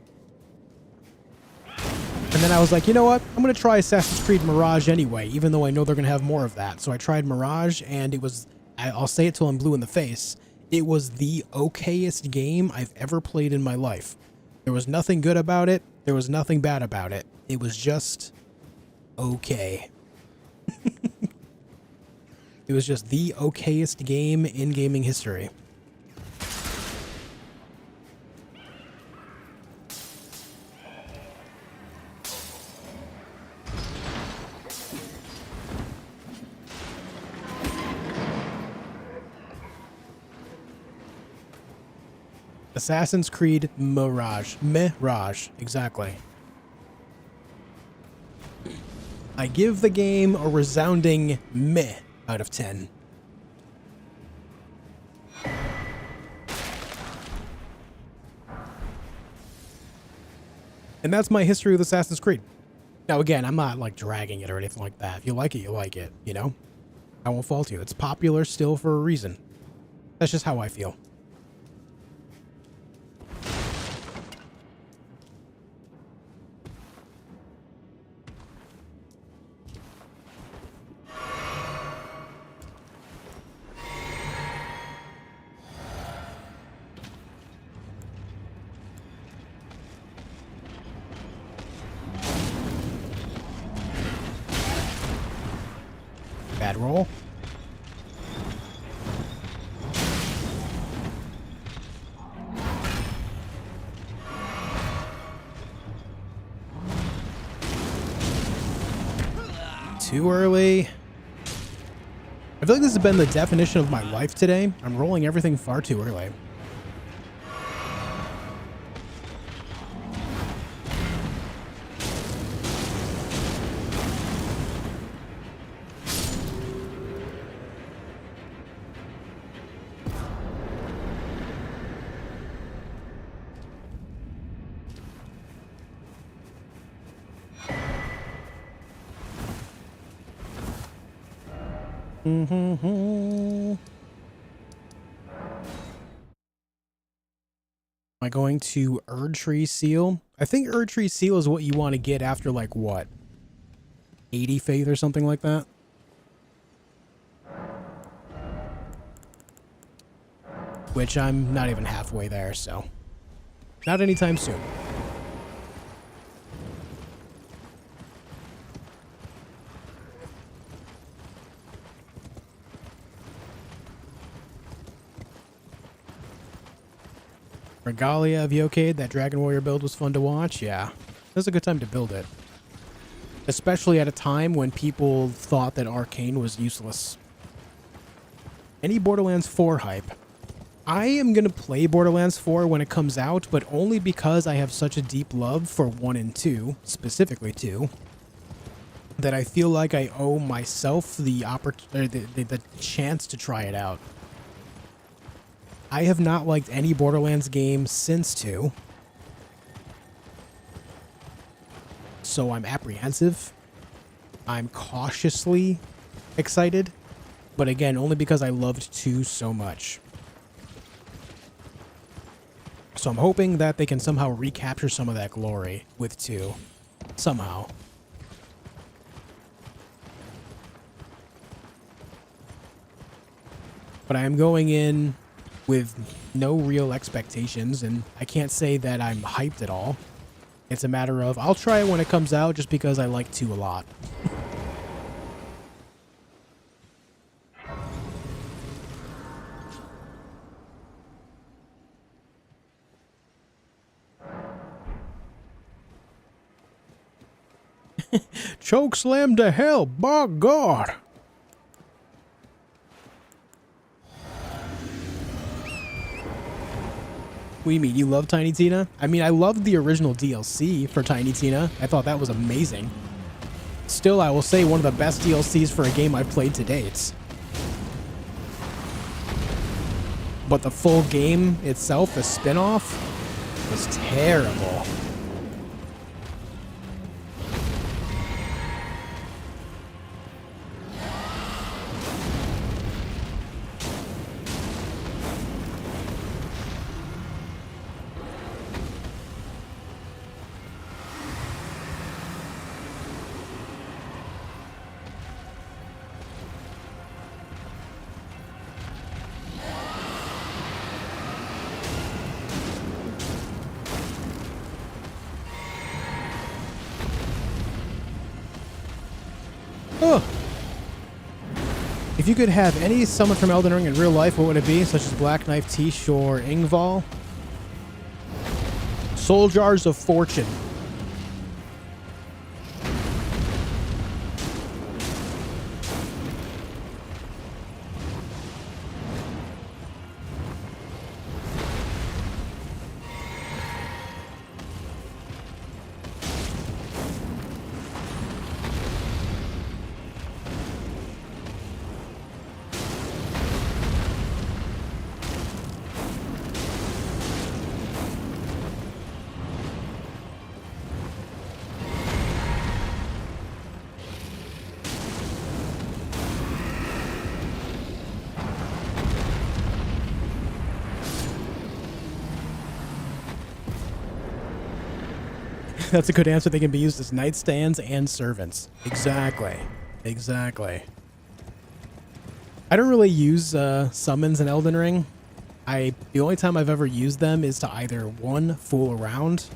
And then I was like, you know what? I'm going to try Assassin's Creed Mirage anyway, even though I know they're going to have more of that. So I tried Mirage, and it was, I'll say it till I'm blue in the face, it was the okayest game I've ever played in my life. There was nothing good about it. There was nothing bad about it. It was just okay. It was just the okayest game in gaming history. Assassin's Creed Mirage. Mirage, exactly. I give the game a resounding meh out of 10. And that's my history with Assassin's Creed. Now again, I'm not like dragging it or anything like that. If you like it, you like it, you know? I won't fault you. It's popular still for a reason. That's just how I feel. Bad roll. Too early. I feel like this has been the definition of my life today. I'm rolling everything far too early. Am I going to Erdtree Seal? I think Erdtree Seal is what you want to get after like what? 80 faith or something like that? Which I'm not even halfway there, so not anytime soon. Regalia of Yokade, that Dragon Warrior build was fun to watch. Yeah, it was a good time to build it. Especially at a time when people thought that Arcane was useless. Any Borderlands 4 hype? I am going to play Borderlands 4 when it comes out, but only because I have such a deep love for 1 and 2, specifically 2, that I feel like I owe myself the chance to try it out. I have not liked any Borderlands game since 2. So I'm apprehensive. I'm cautiously excited. But again, only because I loved 2 so much. So I'm hoping that they can somehow recapture some of that glory with 2. Somehow. But I am going in with no real expectations, and I can't say that I'm hyped at all. It's a matter of, I'll try it when it comes out just because I like 2 a lot. Choke slam to hell, by God! What do you mean, you love Tiny Tina? I mean, I loved the original DLC for Tiny Tina. I thought that was amazing. Still, I will say one of the best DLCs for a game I've played to date. But the full game itself, the spin-off, was terrible. Oh. If you could have any summon from Elden Ring in real life, what would it be? Such as Black Knife, Tish, or Ingval? Soul Jars of Fortune. That's a good answer. They can be used as nightstands and servants. Exactly. Exactly. I don't really use summons in Elden Ring. The only time I've ever used them is to either 1, fool around,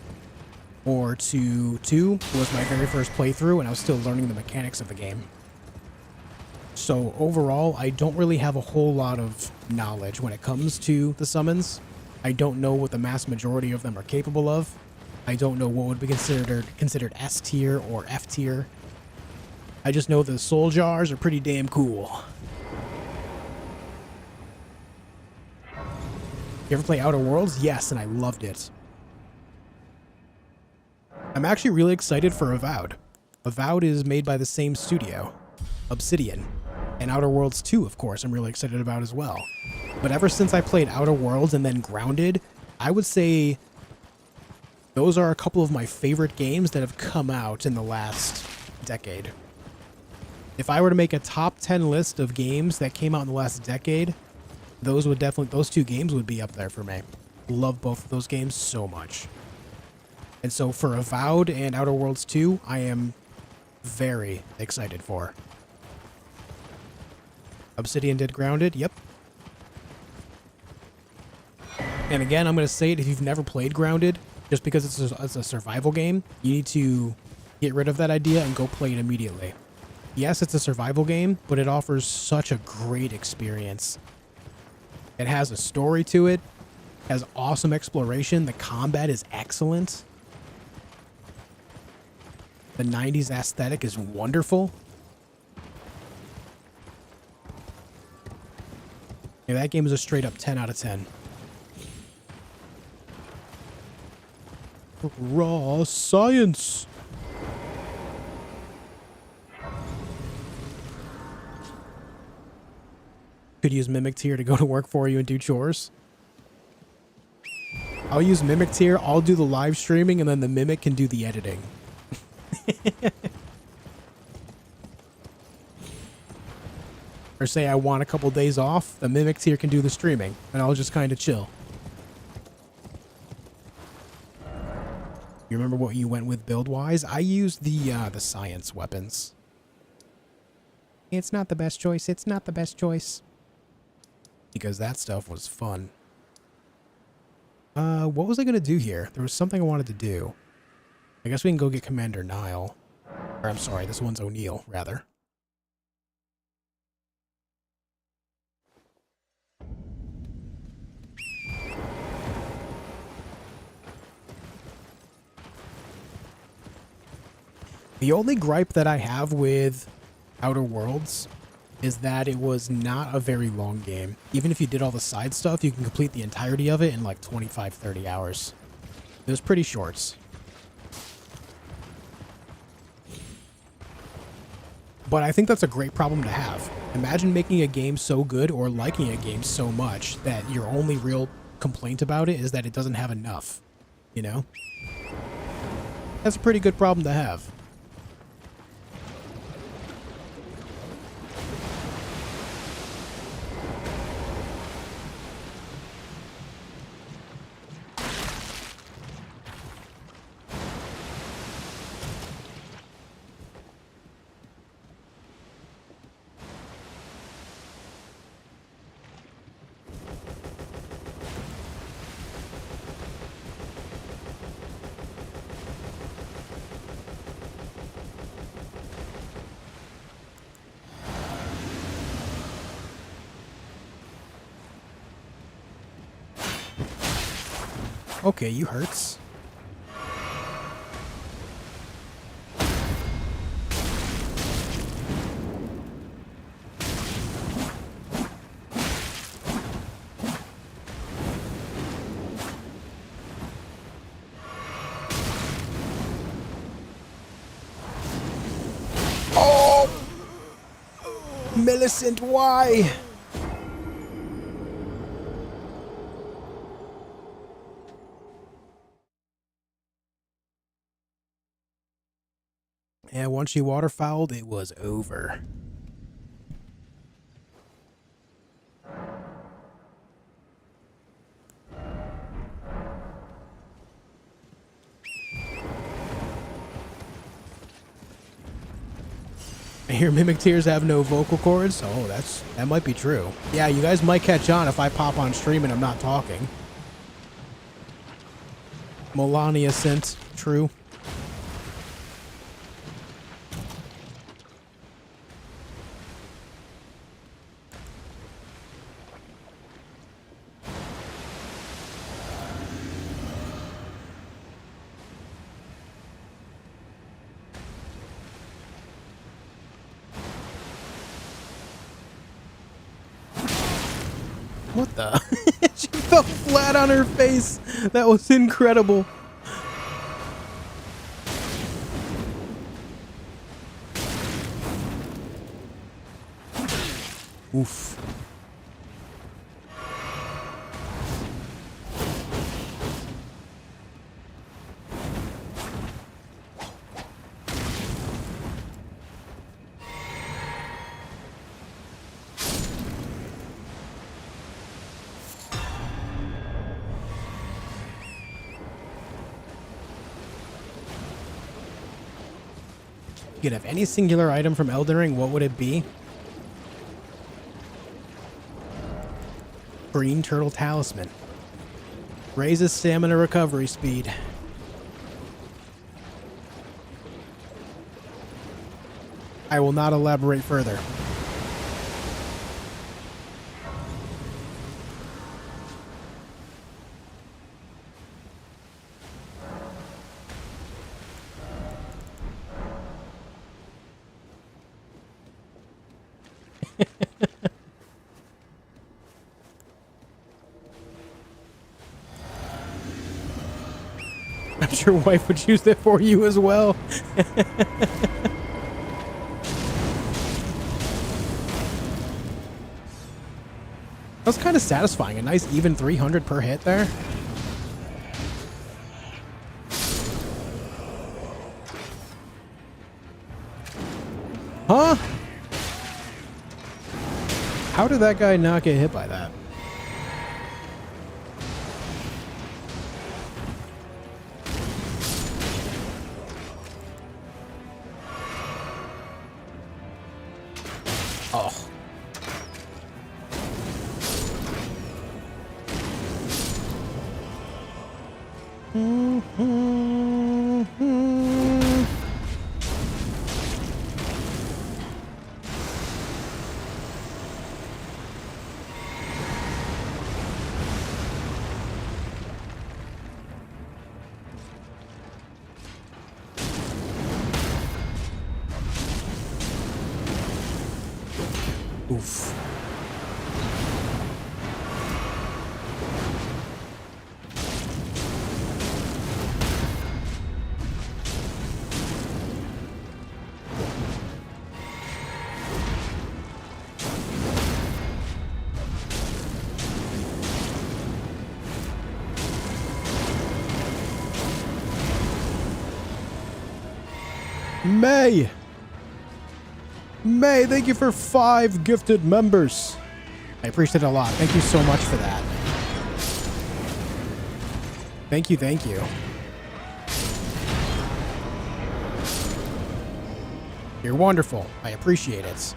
or to 2, was my very first playthrough and I was still learning the mechanics of the game. So overall, I don't really have a whole lot of knowledge when it comes to the summons. I don't know what the mass majority of them are capable of. I don't know what would be considered S tier or F tier. I just know the soul jars are pretty damn cool. You ever play Outer Worlds? Yes, and I loved it. I'm actually really excited for Avowed. Avowed is made by the same studio, Obsidian. And Outer Worlds 2, of course, I'm really excited about as well. But ever since I played Outer Worlds and then Grounded, I would say those are a couple of my favorite games that have come out in the last decade. If I were to make a top 10 list of games that came out in the last decade, those 2 games would be up there for me. Love both of those games so much. And so for Avowed and Outer Worlds 2, I am very excited for. Obsidian did Grounded, yep. And again, I'm going to say it, if you've never played Grounded, just because it's a survival game, you need to get rid of that idea and go play it immediately. Yes, it's a survival game, but it offers such a great experience. It has a story to it, Has awesome exploration. The combat is excellent. The 90s aesthetic is wonderful. Yeah, that game is a straight up 10 out of 10. Raw science. Could use Mimic Tier to go to work for you and do chores. I'll use Mimic Tier, I'll do the live streaming, and then the Mimic can do the editing. Or say I want a couple days off, the Mimic Tier can do the streaming, and I'll just kind of chill. You remember what you went with build-wise? I used the science weapons. It's not the best choice, it's not the best choice. Because that stuff was fun. What was I gonna do here? There was something I wanted to do. I guess we can go get Commander Nile. Or I'm sorry, this one's O'Neill, rather. The only gripe that I have with Outer Worlds is that it was not a very long game. Even if you did all the side stuff, you can complete the entirety of it in like 25, 30 hours. It was pretty short. But I think that's a great problem to have. Imagine making a game so good or liking a game so much that your only real complaint about it is that it doesn't have enough. You know? That's a pretty good problem to have. Okay, you hurts. Oh! Millicent, why? Yeah, once she waterfouled, it was over. I hear Mimic Tears have no vocal cords. Oh, that might be true. Yeah, you guys might catch on if I pop on stream and I'm not talking. Malenia sent. True. What the? She fell flat on her face. That was incredible. Oof. You could have any singular item from Elden Ring, what would it be? Green Turtle Talisman. Raises stamina recovery speed. I will not elaborate further. I'm sure wife would choose that for you as well. That was kind of satisfying. A nice even 300 per hit there. Huh? How did that guy not get hit by that? Oh. Oof. May, thank you for 5 gifted members. I appreciate it a lot. Thank you so much for that. Thank you, thank you. You're wonderful. I appreciate it.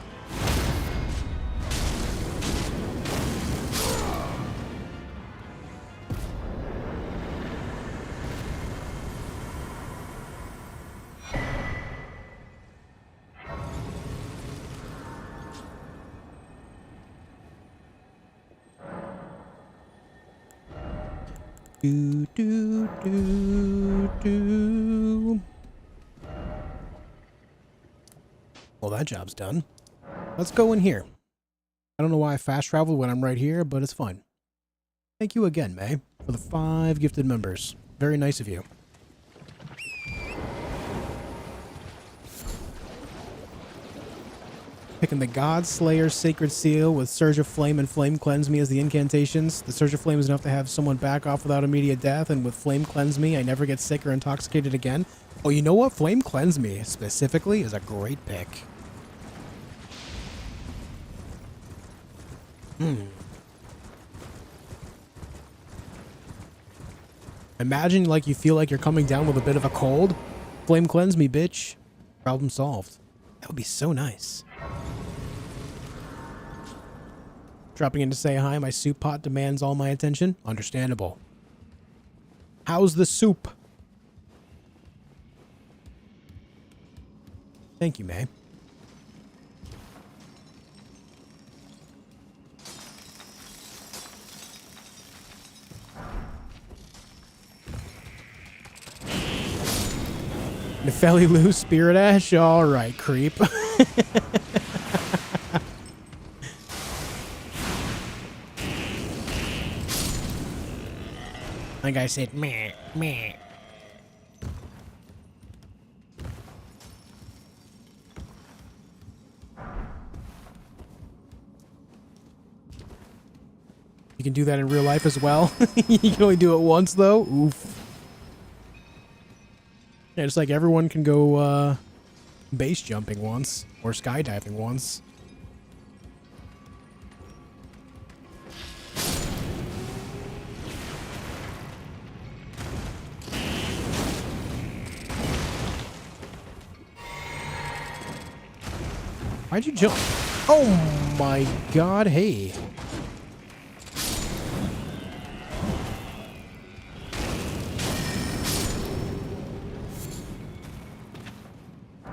Do, do, do, do. Well, that job's done. Let's go in here. I don't know why I fast traveled when I'm right here, but it's fine. Thank you again, May, for the 5 gifted members. Very nice of you. Picking the God Slayer Sacred Seal with Surge of Flame and Flame Cleanse Me as the incantations. The Surge of Flame is enough to have someone back off without immediate death, and with Flame Cleanse Me, I never get sick or intoxicated again. Oh, you know what? Flame Cleanse Me, specifically, is a great pick. Imagine, like, you feel like you're coming down with a bit of a cold. Flame Cleanse Me, bitch. Problem solved. That would be so nice. Dropping in to say hi. My soup pot demands all my attention. Understandable. How's the soup? Thank you, May. Nefeli Loux, Spirit Ash. All right, creep. Like I said, meh, meh. You can do that in real life as well. You can only do it once, though. Oof. Yeah, it's like everyone can go base jumping once or skydiving once. Why'd you jump? Oh my god, hey.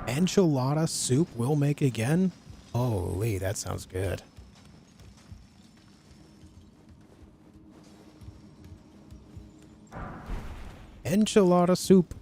Enchilada soup will make again? Holy, that sounds good. Enchilada soup.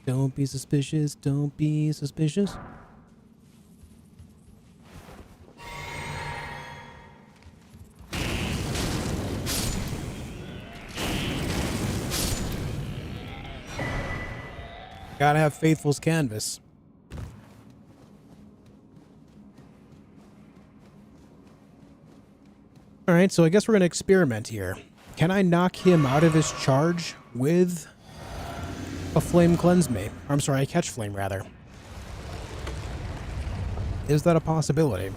Don't be suspicious. Don't be suspicious. Gotta have Faithful's canvas. Alright, so I guess we're gonna experiment here. Can I knock him out of his charge with a flame cleanse me? Or, I'm sorry, a catch flame, rather. Is that a possibility?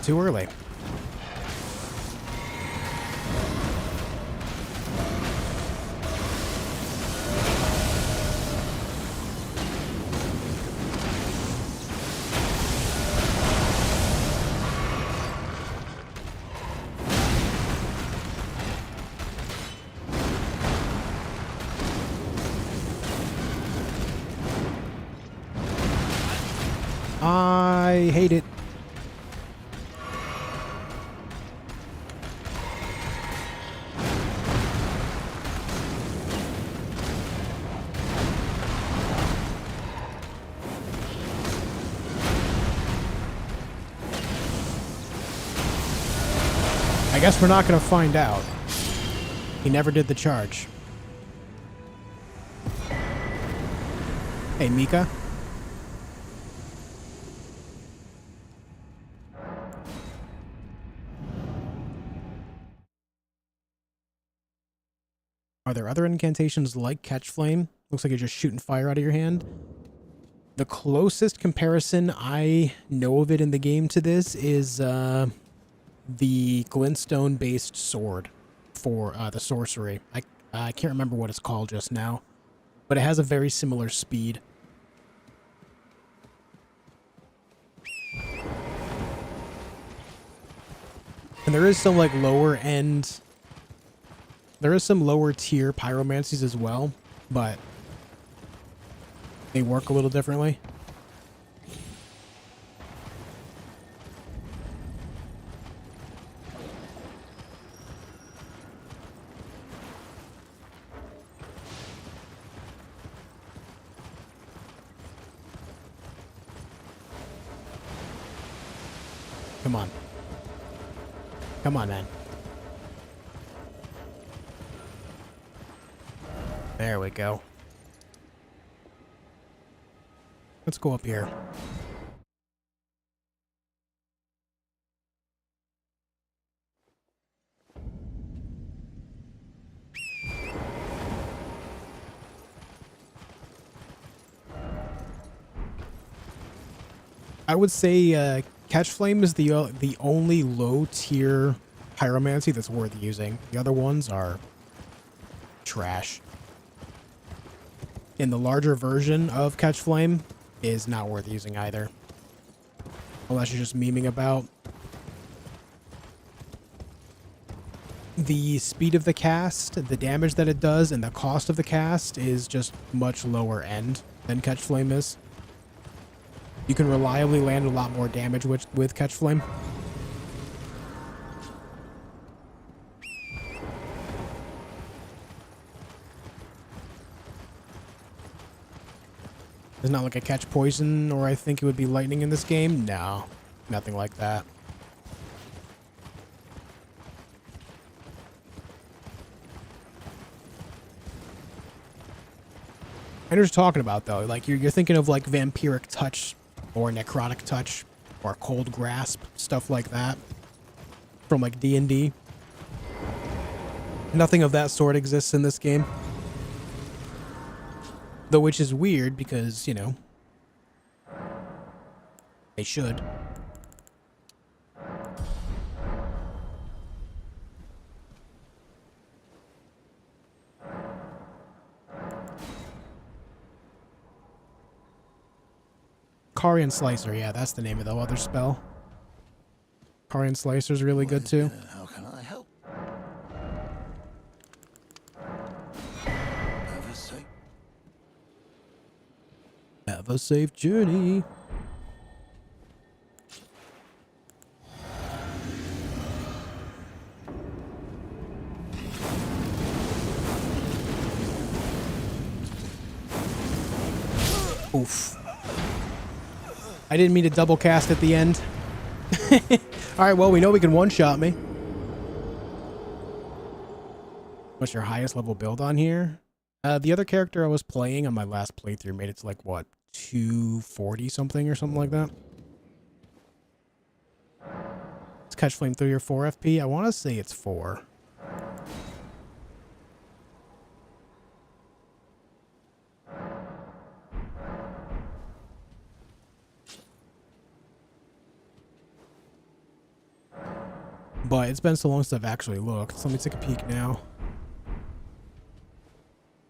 Too early. I hate it. I guess we're not going to find out. He never did the charge. Hey, Mika. Are there other incantations like Catch Flame? Looks like you're just shooting fire out of your hand. The closest comparison I know of it in the game to this is the glintstone-based sword for the sorcery. I can't remember what it's called just now, but it has a very similar speed. And there is some like lower end... There is some lower tier pyromancies as well, but they work a little differently. Come on. Come on, man. There we go. Let's go up here. I would say Catch Flame is the only low tier pyromancy that's worth using. The other ones are trash. In the larger version of Catch Flame is not worth using either. Unless you're just memeing about. The speed of the cast, the damage that it does, and the cost of the cast is just much lower end than Catch Flame is. You can reliably land a lot more damage with Catch Flame. It's not like a catch poison, or I think it would be lightning in this game. No, nothing like that. I know what you're talking about, though. Like you're thinking of like vampiric touch, or necrotic touch, or cold grasp, stuff like that, from like D&D. Nothing of that sort exists in this game. Though, which is weird because, you know, they should. Carian Slicer, yeah, that's the name of the other spell. Carian Slicer's really good too. How can I help? Have a safe journey. Oof. I didn't mean to double cast at the end. Alright, well, we know we can one-shot me. What's your highest level build on here? The other character I was playing on my last playthrough made it to like, what, 240 something or something like that? Let's catch flame 3 or 4 FP. I want to say it's 4. But it's been so long since I've actually looked. So let me take a peek now.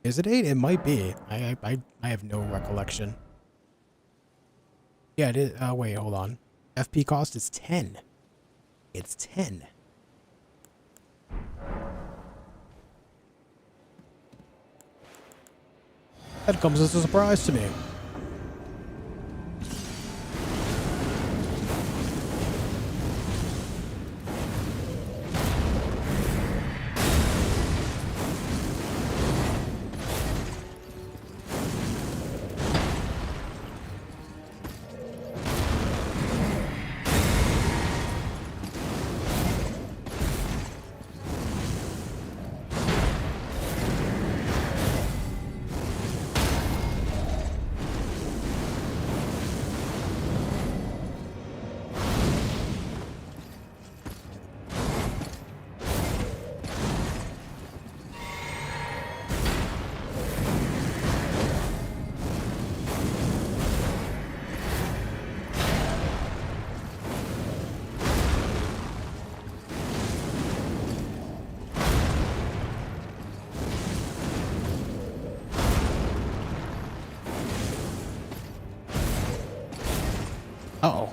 Is it 8? It might be. I have no recollection. Yeah, it is. Wait, hold on. FP cost is 10. It's 10. That comes as a surprise to me. Uh-oh.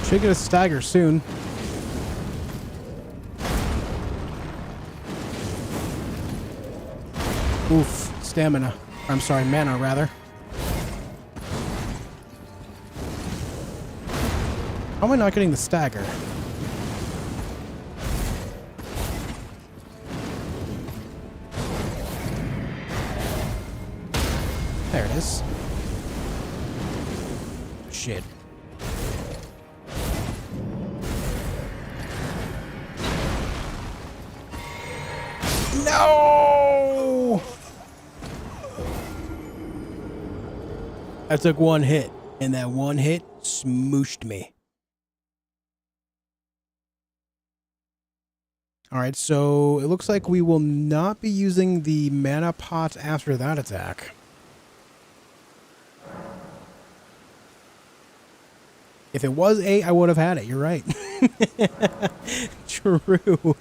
Should get a stagger soon. Oof, stamina. I'm sorry, mana, rather. How am I not getting the stagger? There it is. Shit. No! I took one hit, and that one hit smooshed me. Alright, so it looks like we will not be using the mana pot after that attack. If it was 8, I would have had it. You're right. True.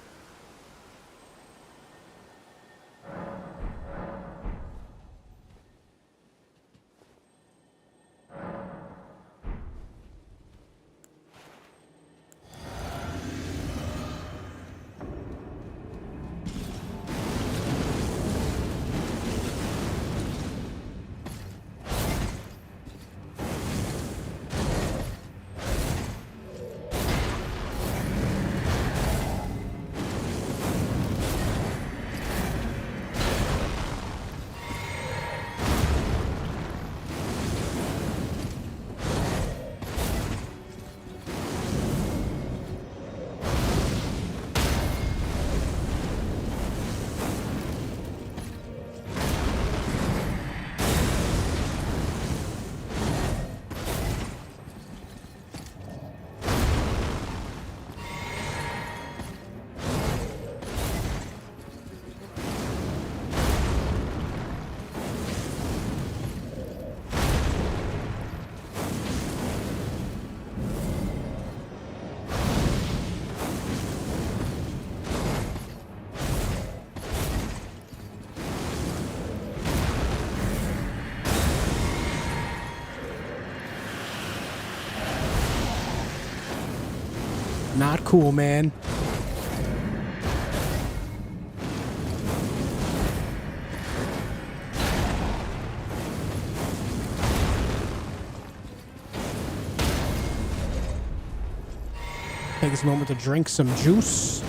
Not cool, man. Take this moment to drink some juice.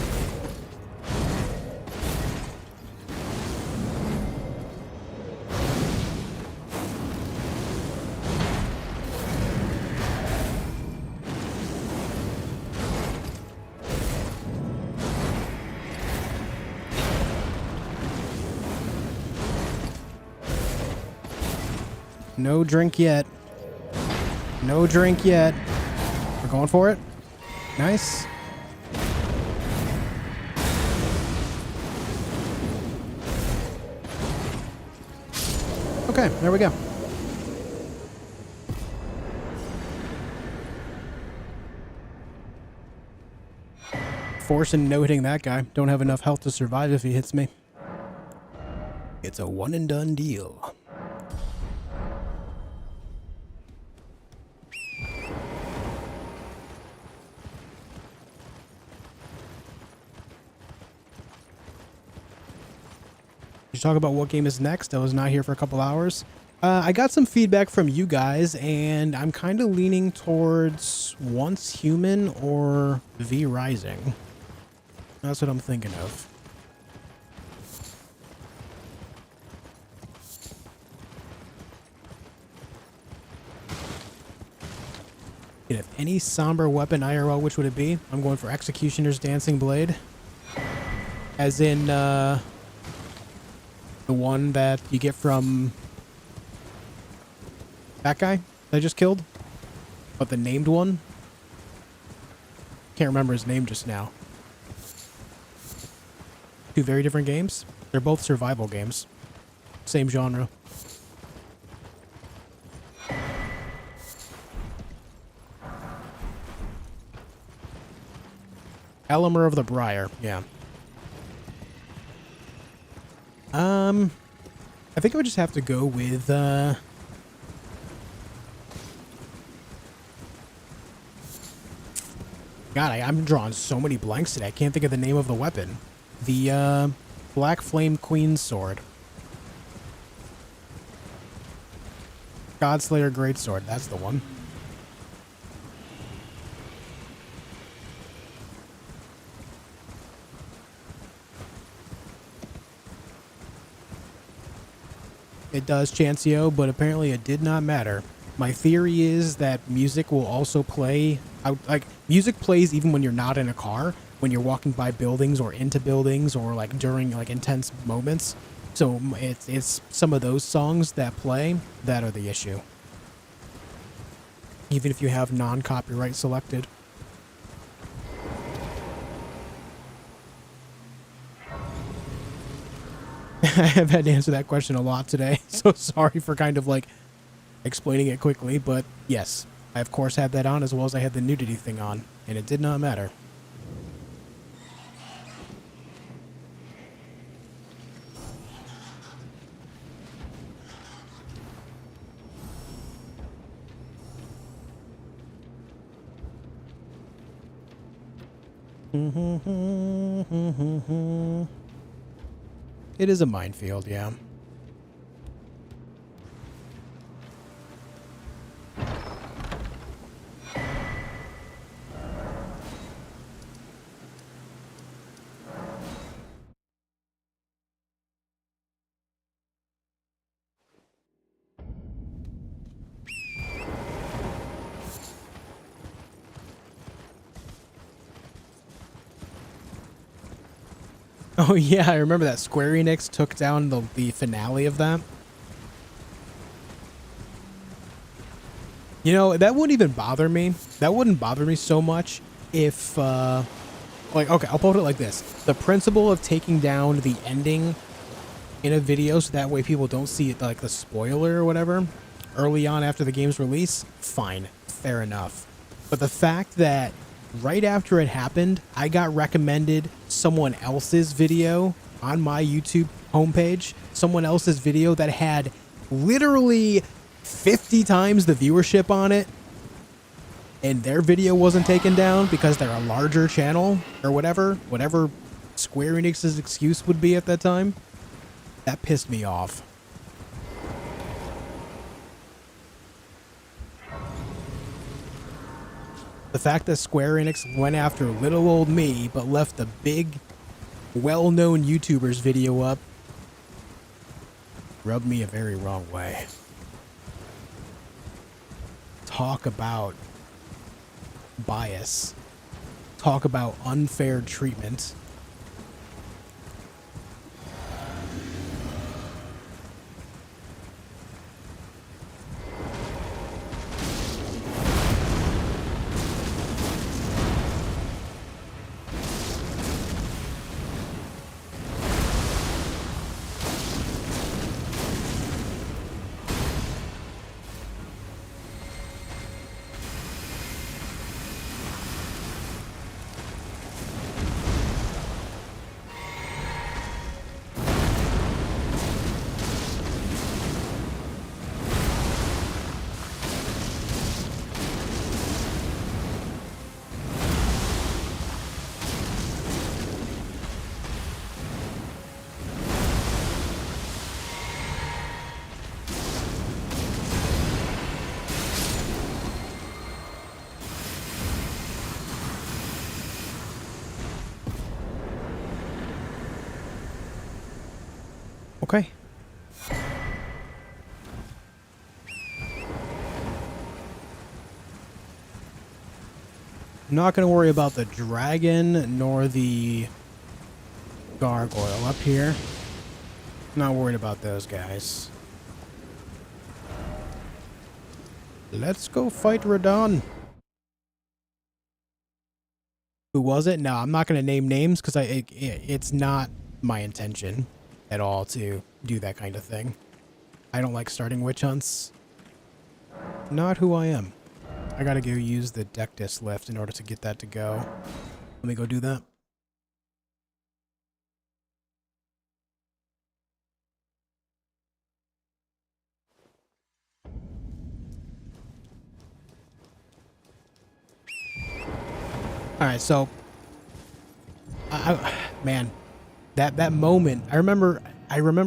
No drink yet. No drink yet. We're going for it. Nice. Okay, there we go. Forcing no hitting that guy. Don't have enough health to survive if he hits me. It's a one and done deal. You talk about what game is next. I was not here for a couple hours. I got some feedback from you guys, and I'm kind of leaning towards Once Human or V Rising. That's what I'm thinking of. And if any somber weapon IRL, which would it be? I'm going for Executioner's Dancing Blade. As in, the one that you get from that guy that I just killed, but the named one. Can't remember his name just now. Two very different games. They're both survival games. Same genre. Elemer of the Briar, yeah. I think I would just have to go with, God, I'm drawing so many blanks today. I can't think of the name of the weapon. The, Black Flame Queen's Sword. Godslayer Greatsword, that's the one. It does, Chancio, but apparently it did not matter. My theory is that music will also play out, like music plays even when you're not in a car, when you're walking by buildings or into buildings or like during like intense moments. So it's some of those songs that play that are the issue. Even if you have non-copyright selected. I have had to answer that question a lot today, so sorry for kind of like explaining it quickly, but yes, I of course had that on as well as I had the nudity thing on, and it did not matter. It is a minefield, yeah. Oh yeah, I remember that Square Enix took down the finale of that. You know, that wouldn't even bother me. That wouldn't bother me so much if, like, okay, I'll put it like this. The principle of taking down the ending in a video so that way people don't see it, like the spoiler or whatever, early on after the game's release, fine, fair enough. But the fact that right after it happened, I got recommended someone else's video on my YouTube homepage, someone else's video that had literally 50 times the viewership on it. and their video wasn't taken down because they're a larger channel or whatever Square Enix's excuse would be at that time, that pissed me off. The fact that Square Enix went after little old me but left the big, well-known YouTuber's video up rubbed me a very wrong way. Talk about bias. Talk about unfair treatment. Okay. I'm not going to worry about the dragon nor the gargoyle up here. Not worried about those guys. Let's go fight Radagon. Who was it? No, I'm not going to name names because it's not my intention at all to do that kind of thing. I don't like starting witch hunts. Not who I am. I gotta go use the deck disc lift in order to get that to go. Let me go do that. Alright, so man, that moment, I remember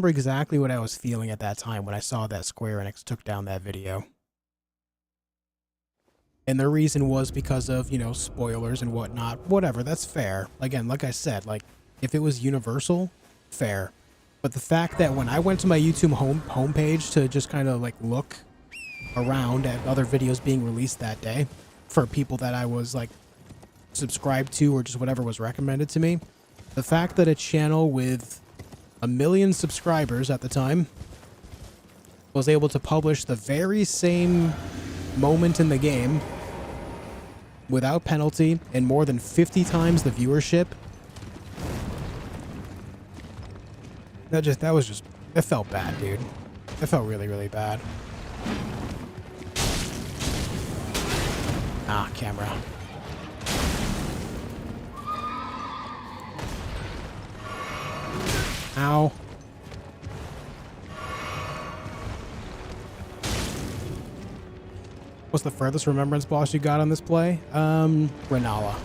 exactly what I was feeling at that time when I saw that Square Enix took down that video. And the reason was because of, you know, spoilers and whatnot. Whatever, that's fair. Again, like I said, like, if it was Universal, fair. But the fact that when I went to my YouTube homepage to just kind of, like, look around at other videos being released that day for people that I was, like, subscribed to or just whatever was recommended to me, the fact that a channel with 1 million subscribers at the time was able to publish the very same moment in the game without penalty and more than 50 times the viewership, it felt bad, dude. It felt really, really bad. Ah, camera. Ow. What's the furthest remembrance boss you got on this play? Renala.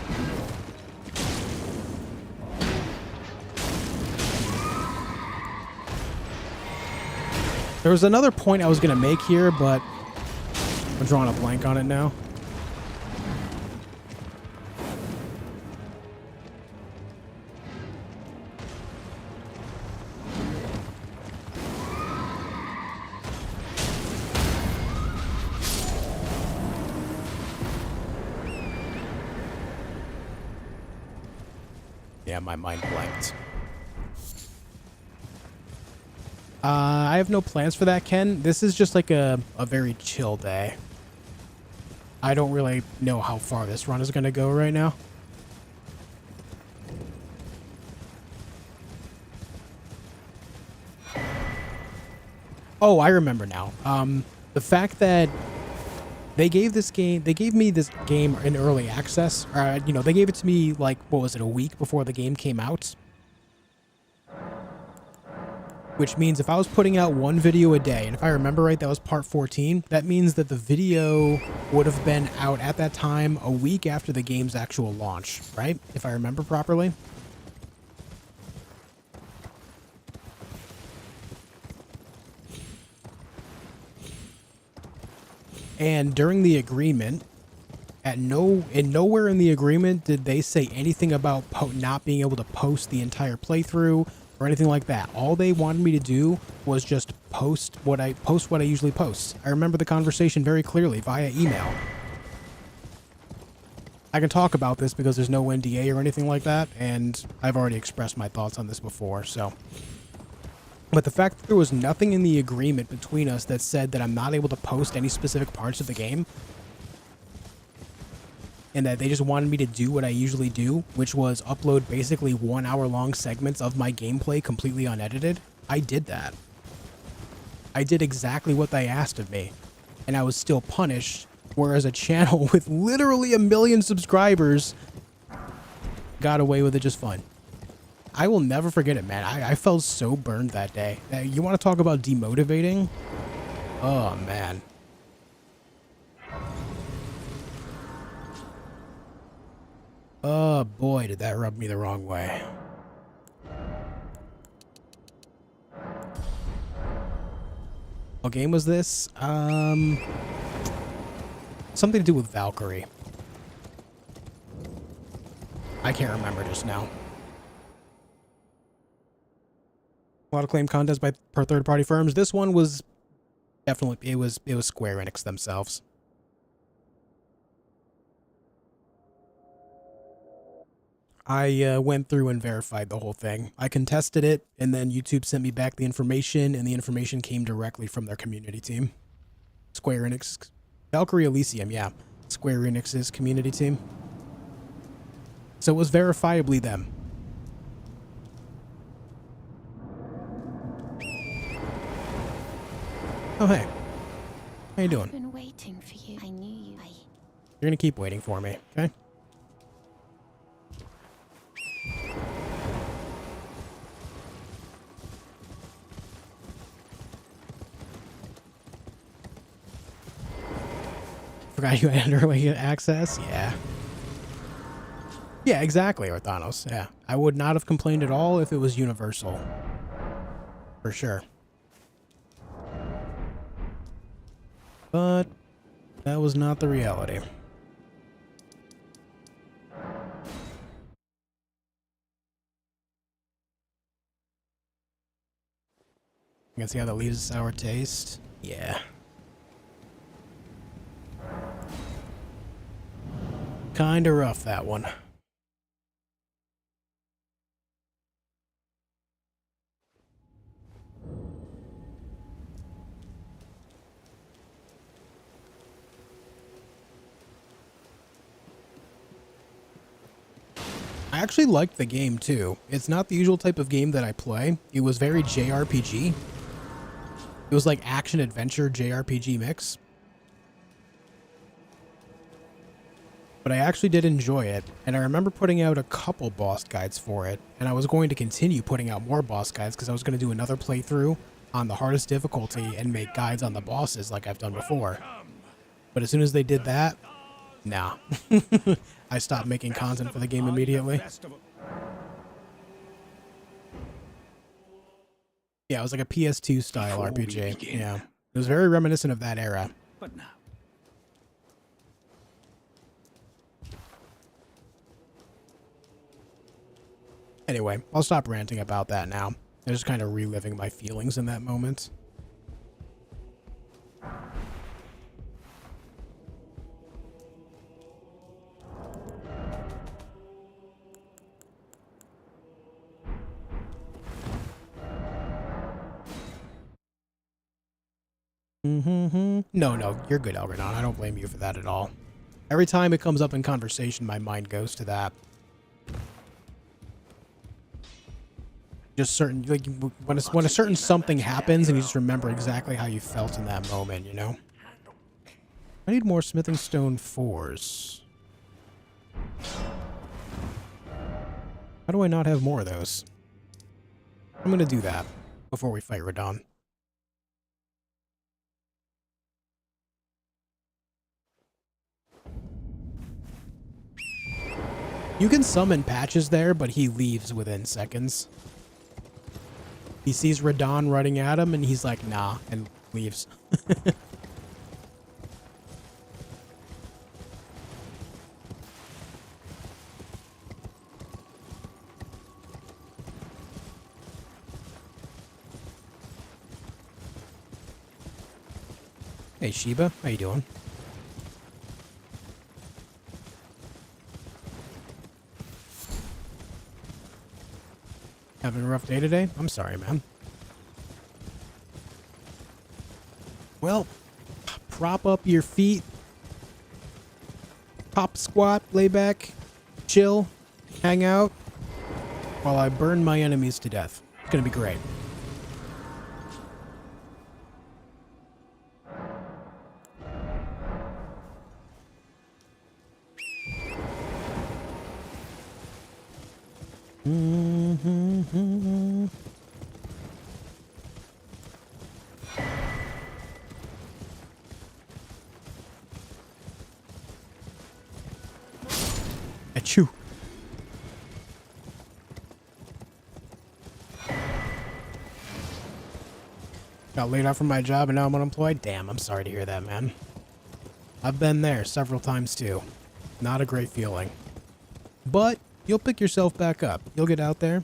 There was another point I was going to make here, but I'm drawing a blank on it now. Yeah, my mind blanked. I have no plans for that, Ken. This is just like a very chill day. I don't really know how far this run is going to go right now. Oh, I remember now. The fact that they gave me this game in early access. You know, they gave it to me, like, what was it, a week before the game came out? which means if I was putting out one video a day, and if I remember right, that was part 14, that means that the video would have been out at that time a week after the game's actual launch, right? If I remember properly. And during the agreement, nowhere in the agreement did they say anything about not being able to post the entire playthrough or anything like that. All they wanted me to do was just post what I usually post. I remember the conversation very clearly via email. I can talk about this because there's no NDA or anything like that, and I've already expressed my thoughts on this before, so. But the fact that there was nothing in the agreement between us that said that I'm not able to post any specific parts of the game, and that they just wanted me to do what I usually do, which was upload basically 1 hour long segments of my gameplay completely unedited, I did that. I did exactly what they asked of me, and I was still punished, whereas a channel with literally 1 million subscribers got away with it just fine. I will never forget it, man. I felt so burned that day. You want to talk about demotivating? Oh, man. Oh, boy, did that rub me the wrong way. What game was this? Something to do with Valkyrie. I can't remember just now. A lot of claim contests per third-party firms. This one was definitely, it was Square Enix themselves. I went through and verified the whole thing. I contested it, and then YouTube sent me back the information, and the information came directly from their community team. Square Enix. Valkyrie Elysium, yeah. Square Enix's community team. So it was verifiably them. Oh, hey. How you doing? I've been waiting for you. I knew you. You're gonna keep waiting for me, okay? Forgot you had early access? Yeah. Yeah, exactly, Orthanos. Yeah. I would not have complained at all if it was universal. For sure. But that was not the reality. You can see how that leaves a sour taste? Yeah. Kinda rough, that one. I actually liked the game too. It's not the usual type of game that I play. It was very JRPG. It was like action adventure JRPG mix. But I actually did enjoy it, and I remember putting out a couple boss guides for it, and I was going to continue putting out more boss guides because I was going to do another playthrough on the hardest difficulty and make guides on the bosses like I've done before. But as soon as they did that, nah. I stopped making content for the game immediately. Yeah, it was like a PS2 style RPG. Yeah. It was very reminiscent of that era. But now. Anyway, I'll stop ranting about that now. I'm just kind of reliving my feelings in that moment. No, you're good, Elradon. I don't blame you for that at all. Every time it comes up in conversation, my mind goes to that. Just certain, like, when a certain something happens and you just remember exactly how you felt in that moment, you know? I need more smithing stone 4s. How do I not have more of those? I'm gonna do that. before we fight Radagon. You can summon Patches there, but he leaves within seconds. He sees Radagon running at him, and he's like, nah, and leaves. Hey, Sheba, how you doing? Having a rough day today? I'm sorry, man. Well, prop up your feet. Pop squat, lay back, chill, hang out, while I burn my enemies to death. It's gonna be great. Achoo. Got laid off from my job and now I'm unemployed? Damn, I'm sorry to hear that, man. I've been there several times too. Not a great feeling. But you'll pick yourself back up. You'll get out there.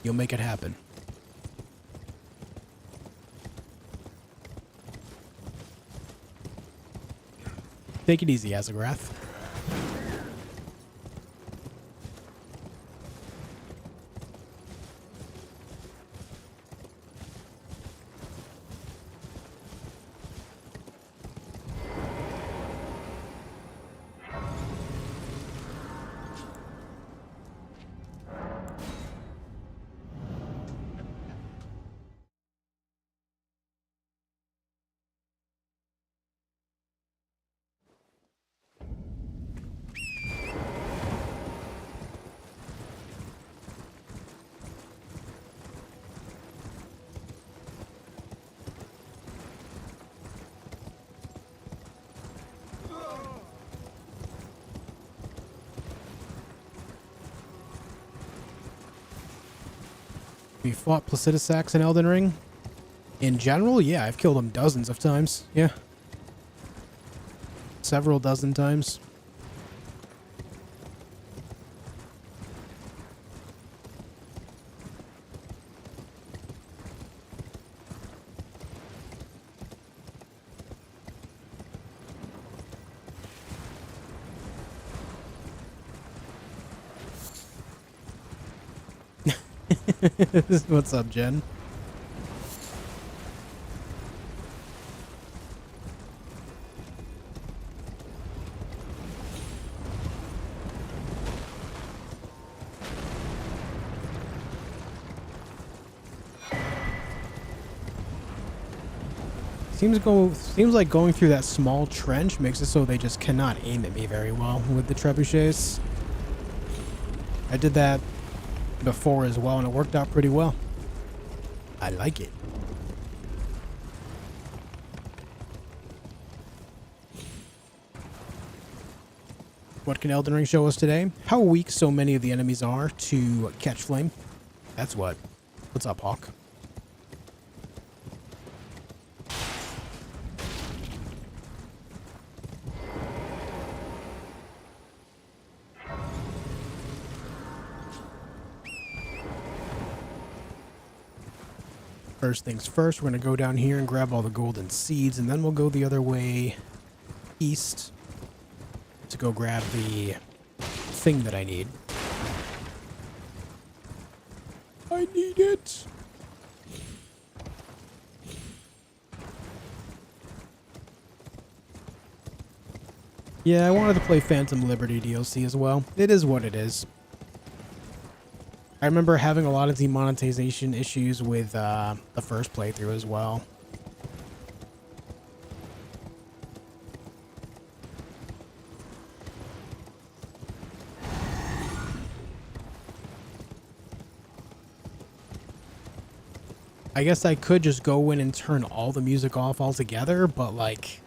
You'll make it happen. Take it easy, Azagrath. You fought Placidusax in Elden Ring? In general, yeah, I've killed him dozens of times. Yeah. Several dozen times. What's up, Jen? Seems like going through that small trench makes it so they just cannot aim at me very well with the trebuchets. I did that before as well, and it worked out pretty well. I like it. What can Elden Ring show us today? How weak so many of the enemies are to catch flame. That's what. What's up, Hawk? First things first, we're going to go down here and grab all the golden seeds, and then we'll go the other way east to go grab the thing that I need. I need it! Yeah, I wanted to play Phantom Liberty DLC as well. It is what it is. I remember having a lot of demonetization issues with the first playthrough as well. I guess I could just go in and turn all the music off altogether, but like,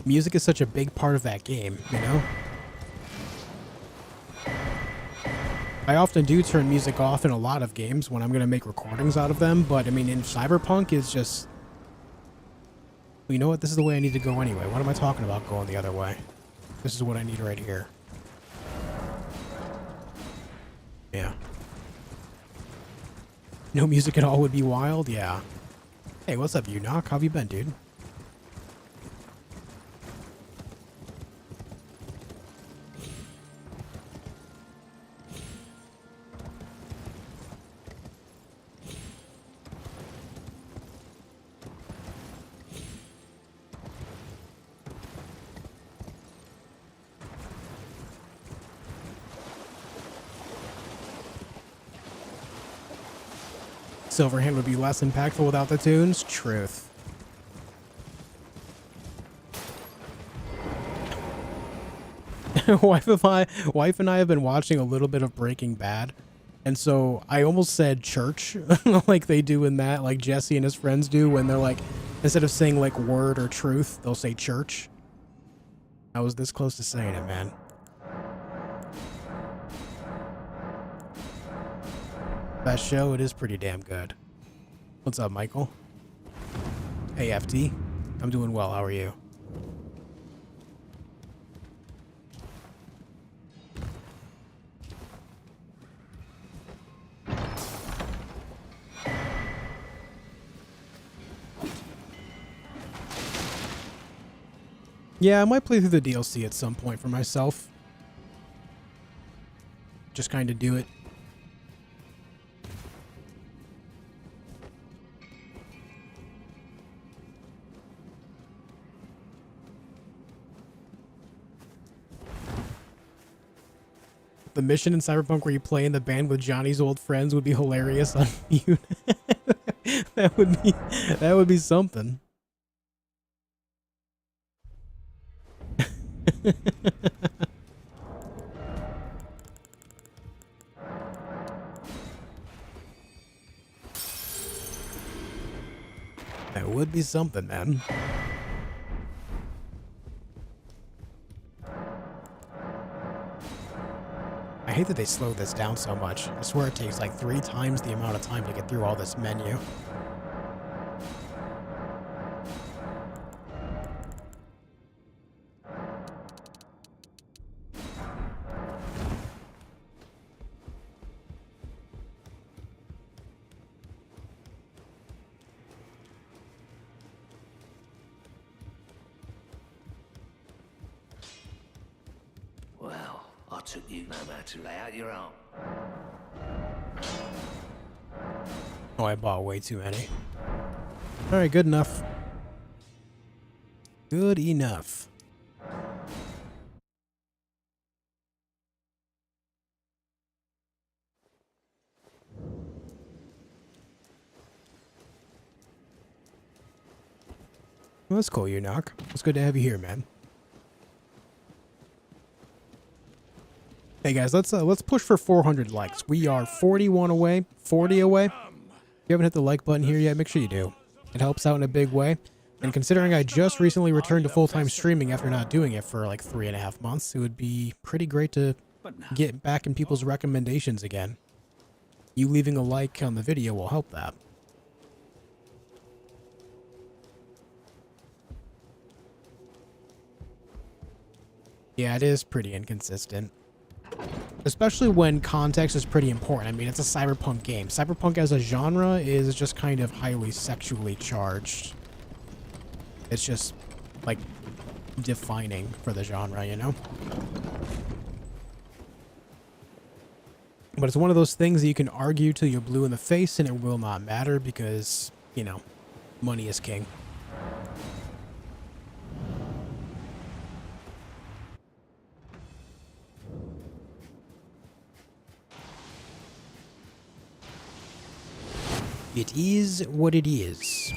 music is such a big part of that game, you know? I often do turn music off in a lot of games when I'm going to make recordings out of them, but I mean, in Cyberpunk, it's just... You know what? This is the way I need to go anyway. What am I talking about going the other way? This is what I need right here. Yeah. No music at all would be wild? Yeah. Hey, what's up, Enoch? How have you been, dude? Silverhand would be less impactful without the tunes? Truth. Wife and I have been watching a little bit of Breaking Bad, and so I almost said church, like they do in that, like Jesse and his friends do when they're like, instead of saying like word or truth, they'll say church. I was this close to saying it, man. That show, it is pretty damn good. What's up, Michael? Hey, FT. I'm doing well. How are you? Yeah, I might play through the DLC at some point for myself. Just kind of do it. The mission in Cyberpunk where you play in the band with Johnny's old friends would be hilarious on mute. that would be something. That would be something, man. I hate that they slowed this down so much. I swear it takes like 3 times the amount of time to get through all this menu. Well, I took you no matter to lay out your own. Oh, I bought way too many. Alright, good enough. Good enough. Well, that's cool, Enoch. It's good to have you here, man. Hey guys, let's push for 400 likes. We are 41 away, 40 away. If you haven't hit the like button here yet, make sure you do. It helps out in a big way. And considering I just recently returned to full-time streaming after not doing it for like 3.5 months, it would be pretty great to get back in people's recommendations again. You leaving a like on the video will help that. Yeah, it is pretty inconsistent. Especially when context is pretty important. I mean, it's a cyberpunk game. Cyberpunk as a genre is just kind of highly sexually charged. It's just, like, defining for the genre, you know? But it's one of those things that you can argue till you're blue in the face and it will not matter because, you know, money is king. It is what it is.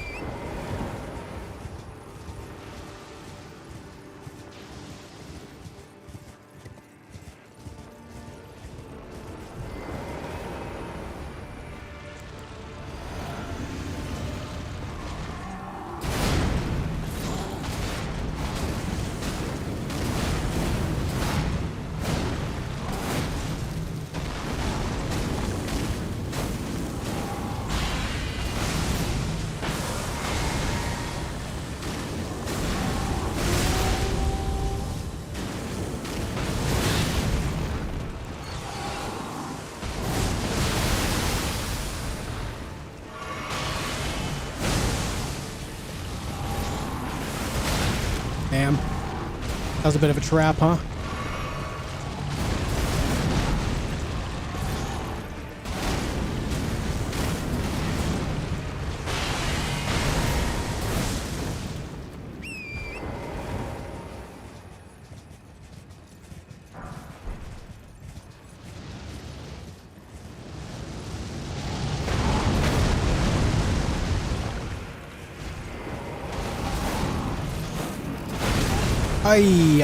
That was a bit of a trap, huh?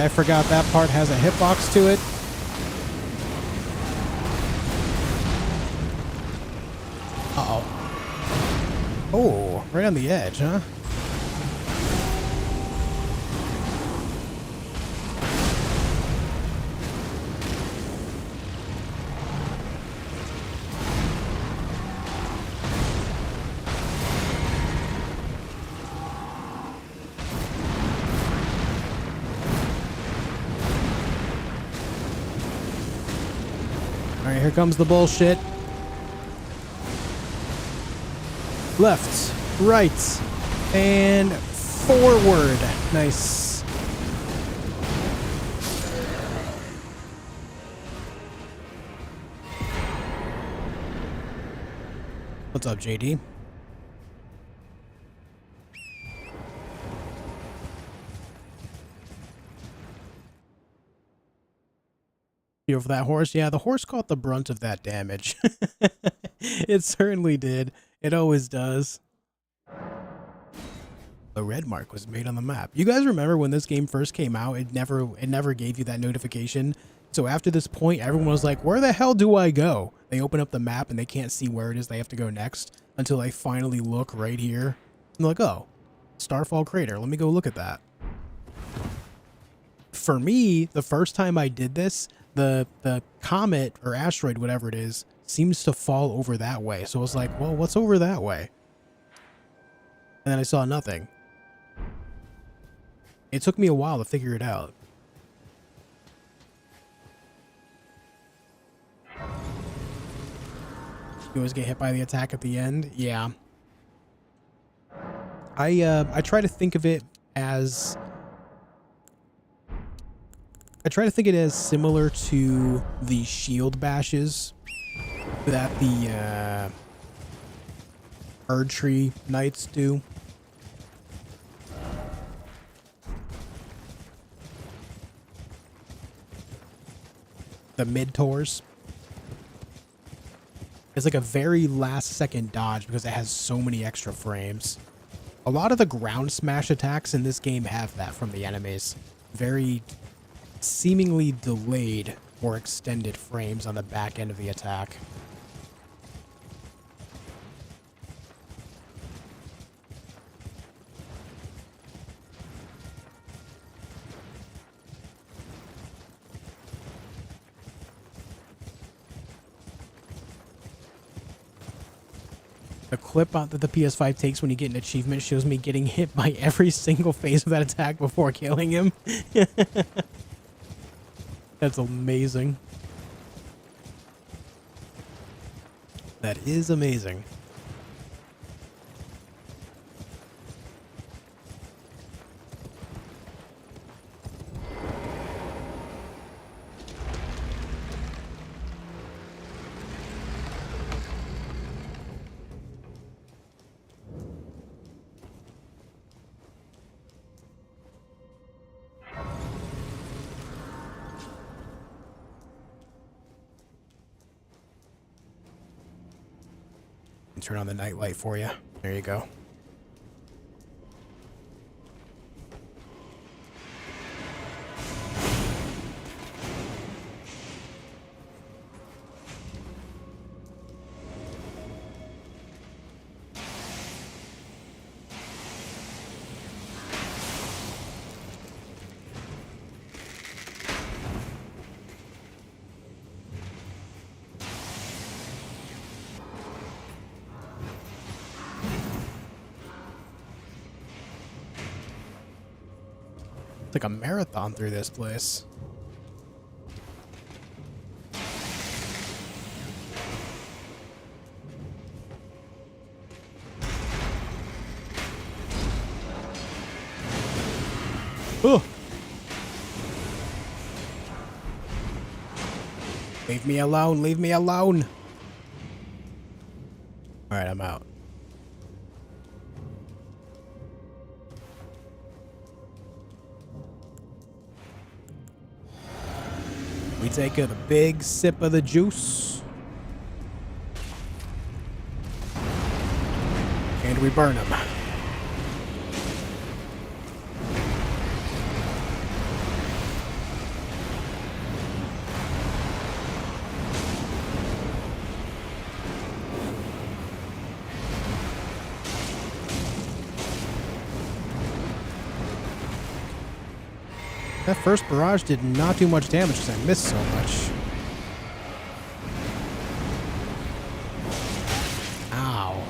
I forgot that part has a hitbox to it. Uh-oh. Oh, right on the edge, huh? Alright, here comes the bullshit. Left, right, and forward. Nice. What's up, JD? Here for that horse. Yeah, the horse caught the brunt of that damage. It certainly did. It always does. The red mark was made on the map. You guys remember when this game first came out, it never gave you that notification. So after this point, everyone was like, where the hell do I go? They open up the map and they can't see where it is they have to go next until they finally look right here. And they're like, oh, Starfall Crater. Let me go look at that. For me, the first time I did this, the comet or asteroid, whatever it is, seems to fall over that way. So I was like, well, what's over that way? And then I saw nothing. It took me a while to figure it out. You always get hit by the attack at the end? Yeah. I try to think of it as... I try to think of it as similar to the shield bashes that the Erdtree Knights do. The mid-tours. It's like a very last second dodge because it has so many extra frames. A lot of the ground smash attacks in this game have that from the enemies. Very seemingly delayed or extended frames on the back end of the attack. The clip out that the PS5 takes when you get an achievement shows me getting hit by every single phase of that attack before killing him. That's amazing. That is amazing. Turn on the night light for you. There you go. It's like a marathon through this place. Oh. Leave me alone. Leave me alone. All right, I'm out. We take a big sip of the juice. And we burn them. That first barrage did not do much damage because I missed so much. Ow.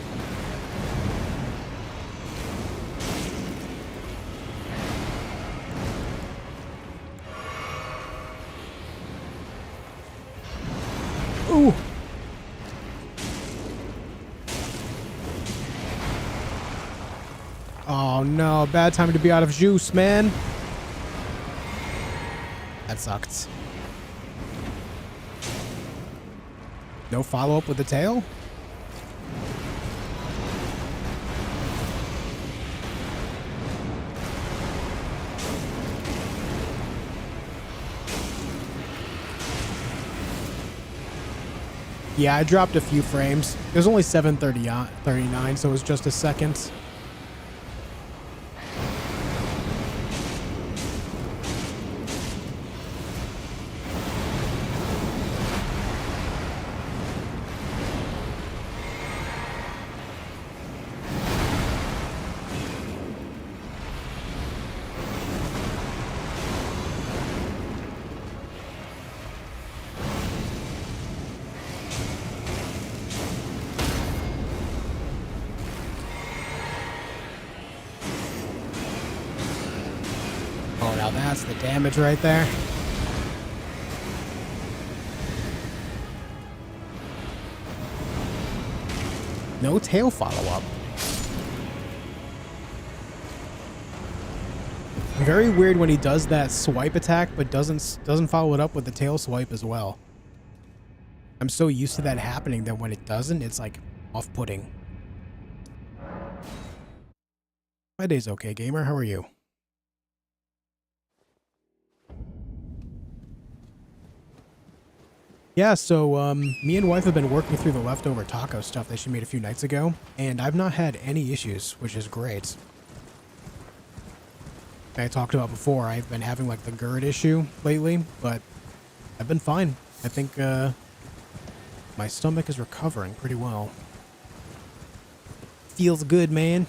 Ooh. Oh no, bad time to be out of juice, man. That sucked. No follow-up with the tail? Yeah, I dropped a few frames. It was only 7:39, so it was just a second. Oh, now that's the damage right there. No tail follow-up. Very weird when he does that swipe attack, but doesn't follow it up with the tail swipe as well. I'm so used to that happening that when it doesn't, it's like off-putting. My day's okay, gamer. How are you? Yeah, so me and wife have been working through the leftover taco stuff that she made a few nights ago, and I've not had any issues, which is great. I talked about before, I've been having like the GERD issue lately, but I've been fine. I think my stomach is recovering pretty well. Feels good, man.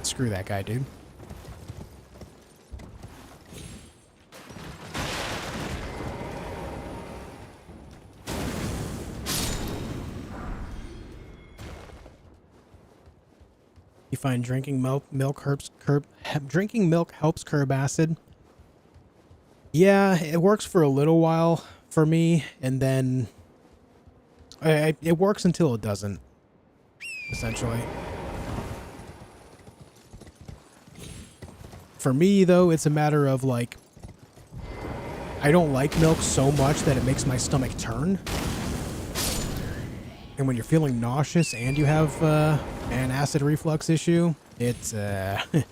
Screw that guy, dude. You find drinking milk helps curb acid. Yeah, it works for a little while for me, and then it works until it doesn't, essentially. For me, though, it's a matter of, like, I don't like milk so much that it makes my stomach turn. And when you're feeling nauseous and you have an acid reflux issue, it's, it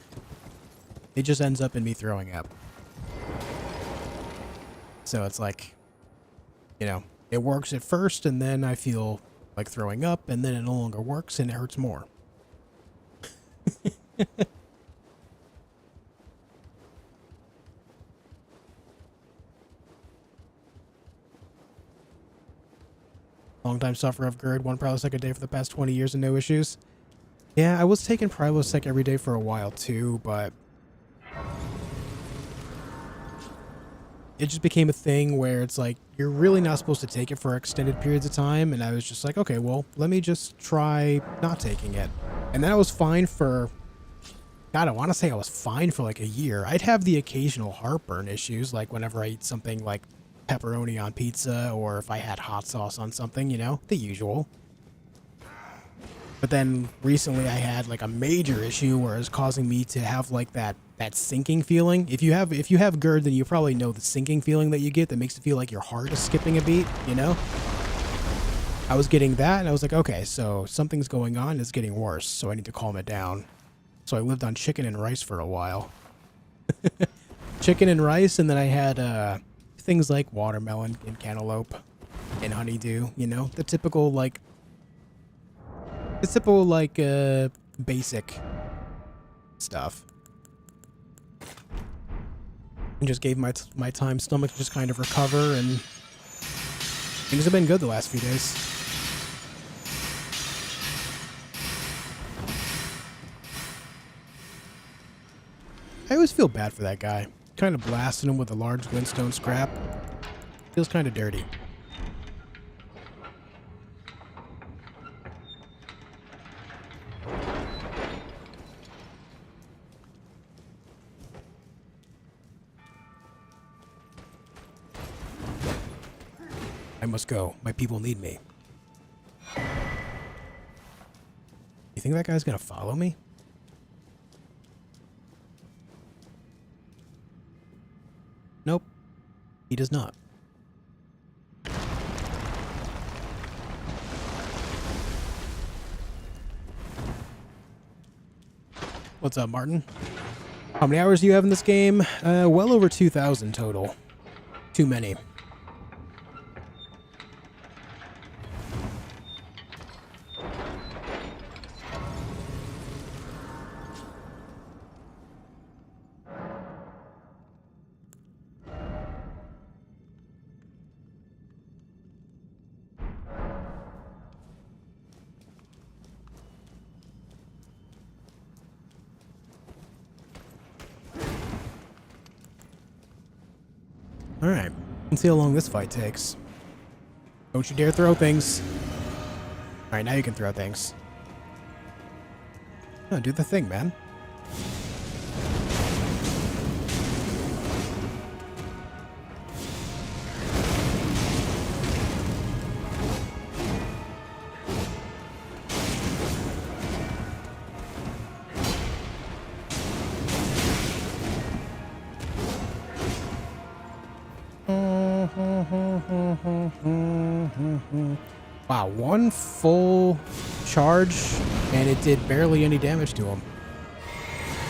just ends up in me throwing up. So it's like, you know, it works at first, and then I feel like throwing up, and then it no longer works, and it hurts more. Long-time sufferer of GERD, one Prilosec a day for the past 20 years and no issues. Yeah, I was taking Prilosec every day for a while too, but it just became a thing where it's like, you're really not supposed to take it for extended periods of time, and I was just like, okay, well, let me just try not taking it. And that was fine for God, I want to say I was fine for like a year. I'd have the occasional heartburn issues, like whenever I eat something like pepperoni on pizza, or if I had hot sauce on something, you know, the usual. But then recently I had like a major issue where it was causing me to have like that sinking feeling. If you have GERD, then you probably know the sinking feeling that you get that makes it feel like your heart is skipping a beat, you know? I was getting that, and I was like, okay, so something's going on, it's getting worse, so I need to calm it down. So I lived on chicken and rice for a while. Chicken and rice, and then I had things like watermelon and cantaloupe and honeydew, you know? The typical, basic stuff. And just gave my time stomach to just kind of recover, and things have been good the last few days. I always feel bad for that guy. Kind of blasting him with a large glintstone scrap. Feels kind of dirty. I must go. My people need me. You think that guy's gonna follow me? Nope. He does not. What's up, Martin? How many hours do you have in this game? Well over 2,000 total. Too many. Alright, let's see how long this fight takes. Don't you dare throw things. Alright, now you can throw things. Oh, do the thing, man. Wow, one full charge and it did barely any damage to him.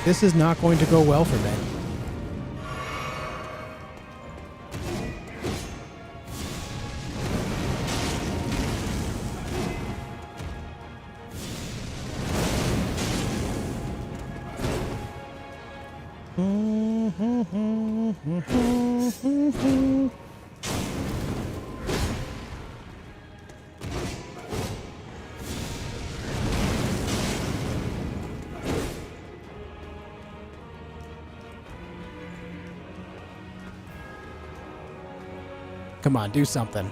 This is not going to go well for me. Come on, do something.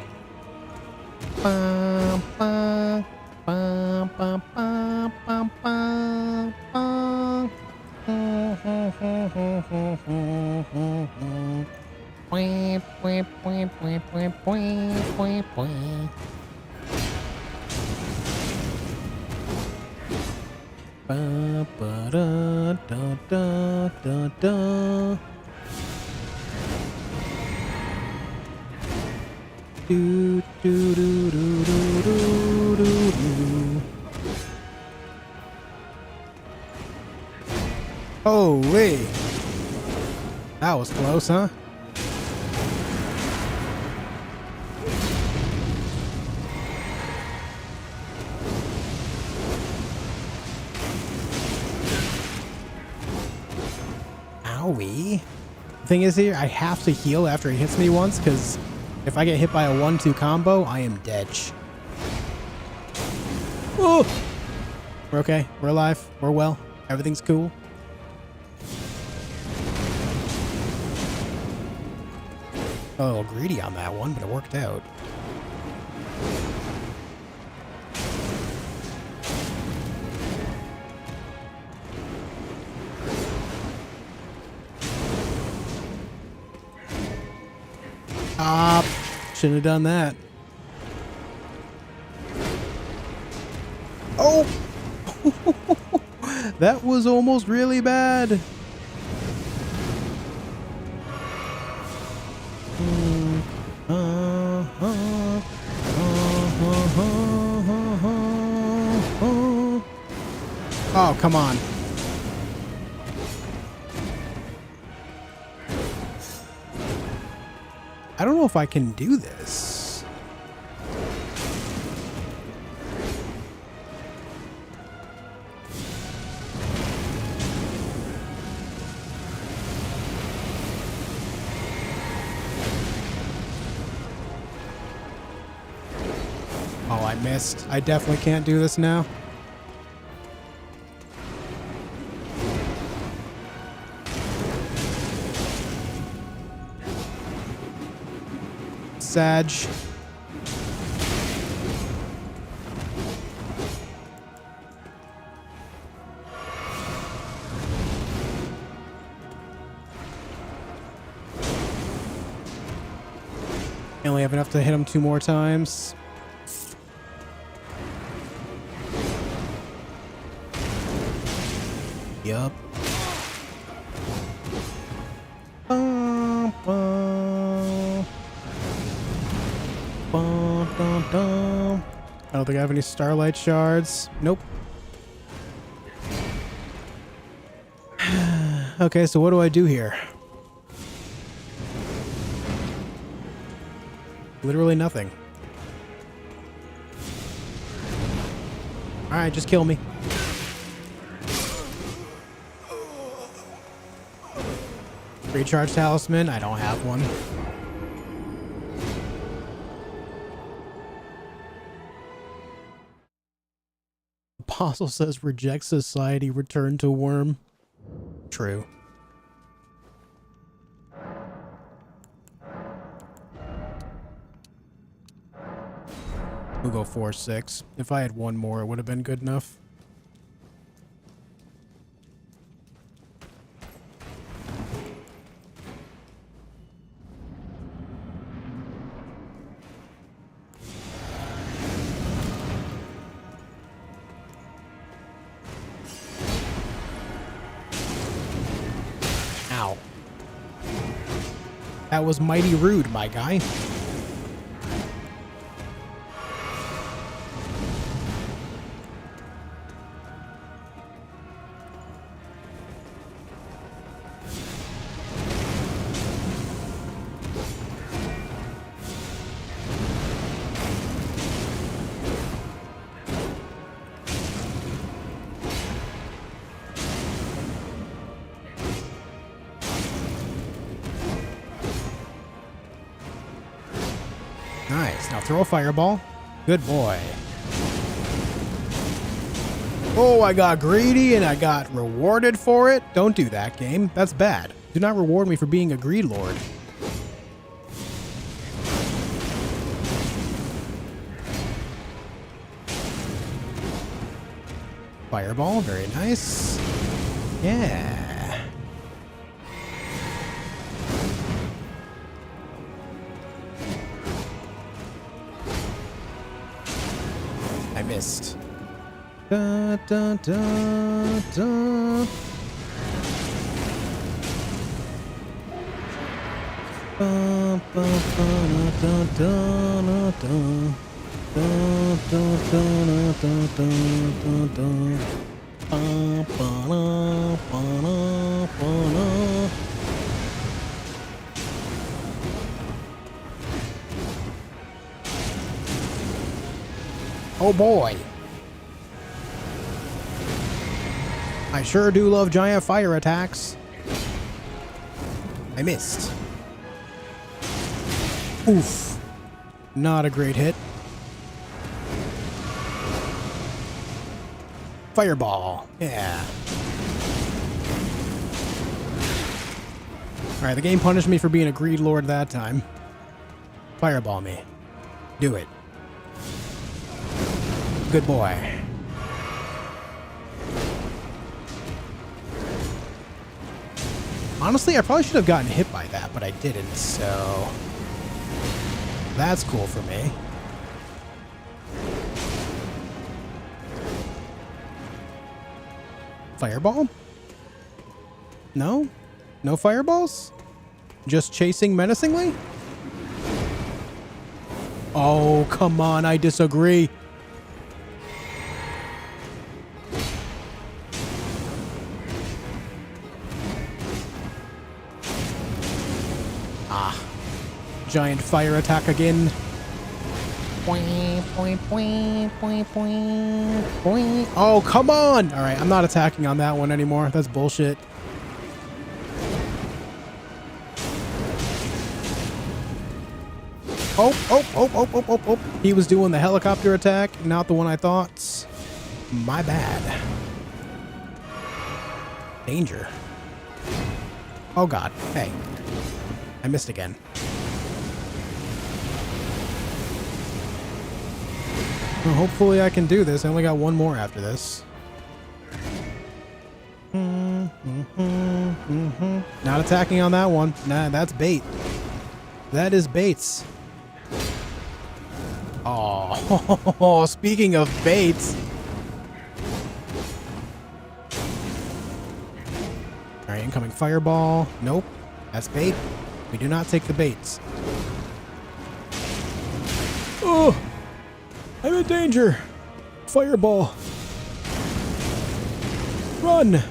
Bum, bum, bum, bum, bum, bum, bum, bum. Ba, ba, da, da, da, da, da. Do, do, do, do, do, do, do, do. Holy! That was close, huh? Owie. The thing is here, I have to heal after he hits me once, because if I get hit by a 1-2 combo, I am dead. Oh! We're okay. We're alive. We're well. Everything's cool. A little greedy on that one, but it worked out. Shouldn't have done that. Oh! That was almost really bad. Oh, come on. I don't know if I can do this. Oh, I missed. I definitely can't do this now. Sag. I only have enough to hit him 2 more times. Yup. I don't think I have any starlight shards. Nope. Okay, so what do I do here? Literally nothing. Alright, just kill me. Recharge talisman? I don't have one. Apostle says reject society, return to worm. True. We'll go 4-6. If I had one more, it would have been good enough. Ow. That was mighty rude, my guy. Nice. Now throw a fireball. Good boy. Oh, I got greedy and I got rewarded for it. Don't do that, game. That's bad. Do not reward me for being a greed lord. Fireball. Very nice. Yeah. I missed. Da, da, da, da. Ba, ba, ba, da, da, da, da. Da, da, da, da, da, da, da. Ba, ba, da, ba, da, ba, da. Oh boy. I sure do love giant fire attacks. I missed. Oof. Not a great hit. Fireball. Yeah. Alright, the game punished me for being a greed lord that time. Fireball me. Do it. Good boy. Honestly, I probably should have gotten hit by that, but I didn't, so... That's cool for me. Fireball? No? No fireballs? Just chasing menacingly? Oh, come on, I disagree. Ah. Giant fire attack again. Oh, come on! Alright, I'm not attacking on that one anymore. That's bullshit. Oh. He was doing the helicopter attack, not the one I thought. My bad. Danger. Oh god. Hey. I missed again. Well, hopefully I can do this. I only got one more after this. Not attacking on that one. Nah, that's bait. That is baits. Oh, speaking of baits. Alright, incoming fireball. Nope. That's bait. We do not take the baits. Oh! I'm in danger. Fireball. Run.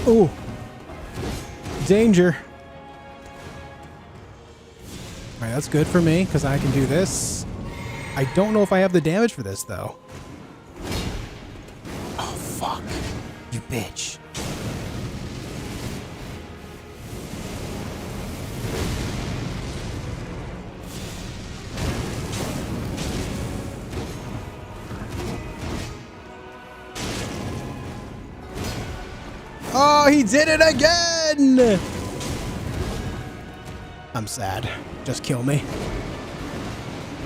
Oh. Danger. Alright, that's good for me, because I can do this. I don't know if I have the damage for this, though. Oh, fuck. You bitch. Oh, he did it again! I'm sad. Just kill me.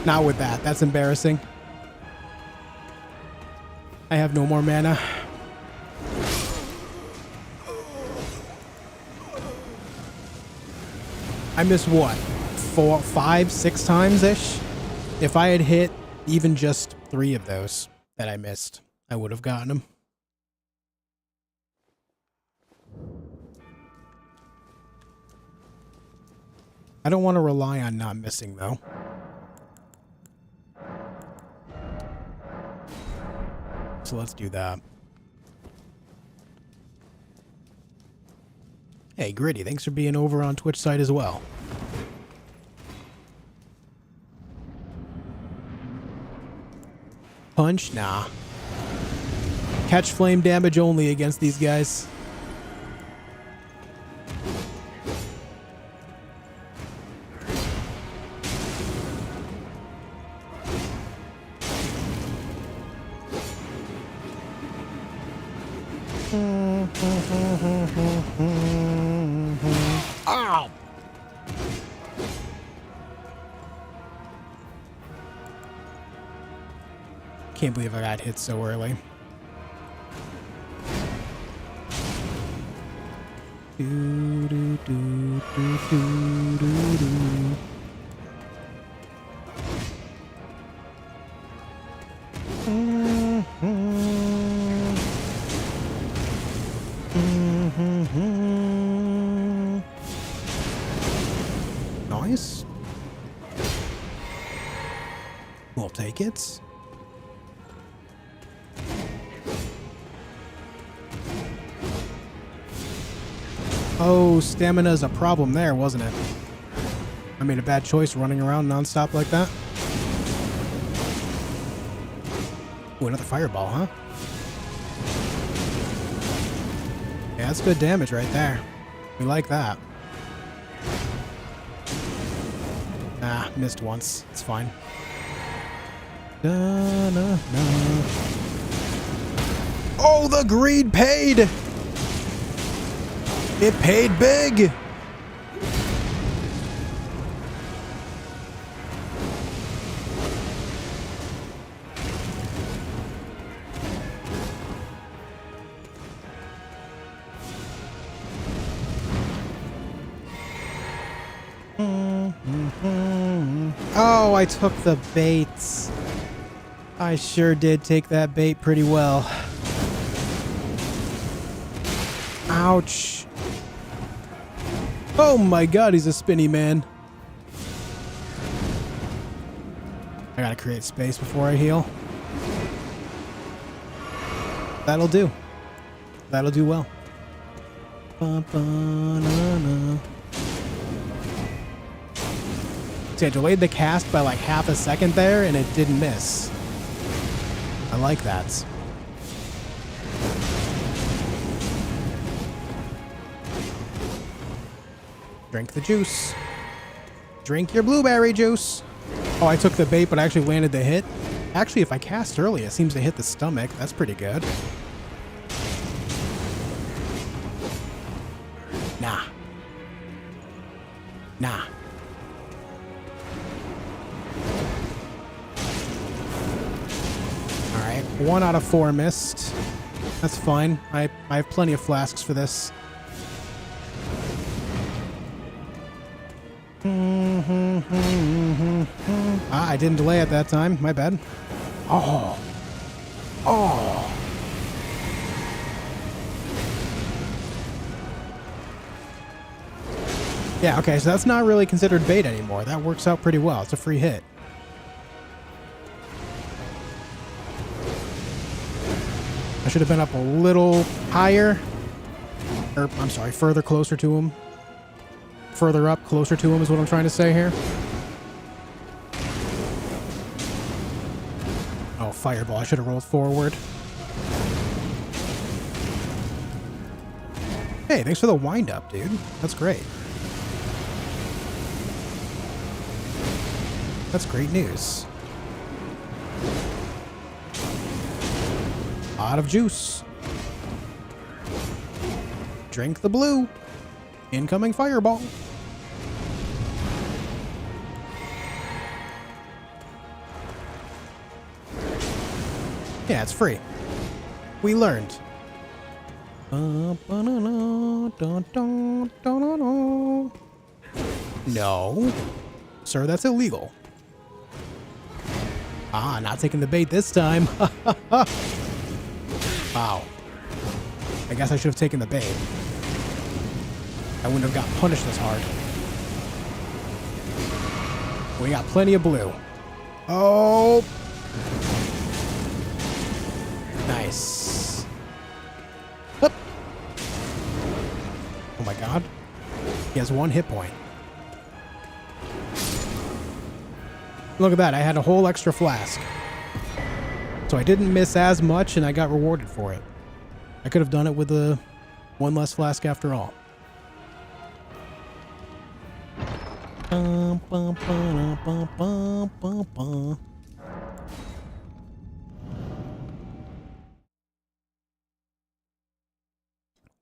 Not with that. That's embarrassing. I have no more mana. I missed what? 4, 5, 6 times-ish? If I had hit even just 3 of those that I missed, I would have gotten them. I don't want to rely on not missing, though. So let's do that. Hey, Gritty, thanks for being over on Twitch side as well. Punch? Nah. Catch flame damage only against these guys. Ow! Can't believe I got hit so early. Do, do, do, do, do, do, do. Nice. We'll take it. Oh, stamina's a problem there, wasn't it? I made a bad choice running around nonstop like that. Ooh, another fireball, huh? Yeah, that's good damage right there. We like that. Ah, missed once. It's fine. Da, na, na. Oh, the greed paid! It paid big! Oh, I took the bait. I sure did take that bait pretty well. Ouch. Oh my god, he's a spinny man. I gotta create space before I heal. That'll do. That'll do well. Ba-ba-na-na. See, I delayed the cast by like half a second there, and it didn't miss. I like that. Drink the juice. Drink your blueberry juice. Oh, I took the bait, but I actually landed the hit. Actually, if I cast early, it seems to hit the stomach. That's pretty good. Nah. Nah. Alright, 1 out of 4 missed. That's fine. I have plenty of flasks for this. Ah, I didn't delay at that time. My bad. Oh. Oh. Yeah, okay, so that's not really considered bait anymore. That works out pretty well. It's a free hit. I should have been up a little higher. Or, I'm sorry, further closer to him. Further up, closer to him is what I'm trying to say here. Oh, fireball. I should have rolled forward. Hey, thanks for the wind-up, dude. That's great. That's great news. Lot of juice. Drink the blue. Incoming fireball. Yeah, it's free. We learned. No. Sir, that's illegal. Ah, not taking the bait this time. Wow. I guess I should have taken the bait. I wouldn't have got punished this hard. We got plenty of blue. Oh! Nice. Whoop. Oh my god. He has 1 hit point. Look at that, I had a whole extra flask. So I didn't miss as much and I got rewarded for it. I could have done it with 1 less flask after all.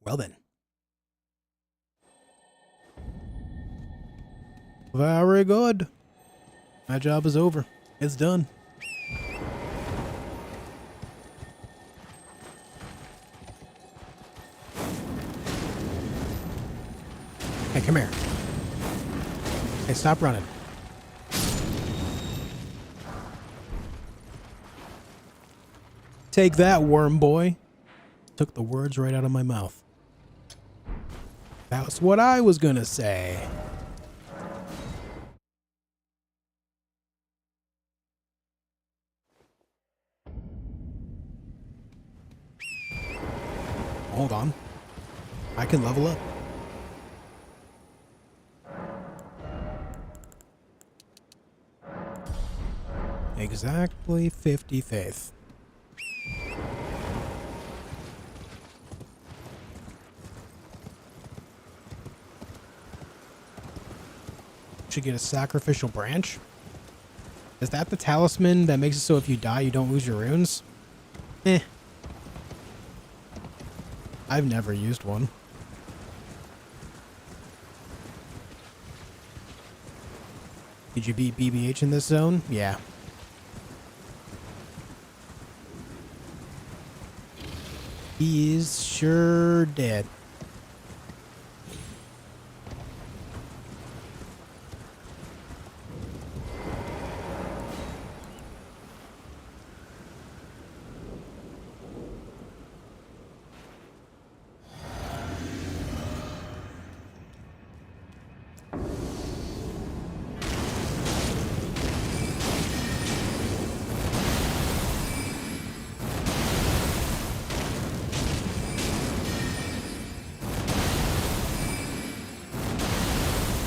Well then. Very good. My job is over. It's done. Hey, come here. Hey, stop running. Take that, worm boy. Took the words right out of my mouth. That's what I was gonna say. Hold on. I can level up. Exactly 50 faith. Should get a sacrificial branch. Is that the talisman that makes it so if you die you don't lose your runes? Eh. I've never used one. Did you beat BBH in this zone? Yeah. He is sure dead.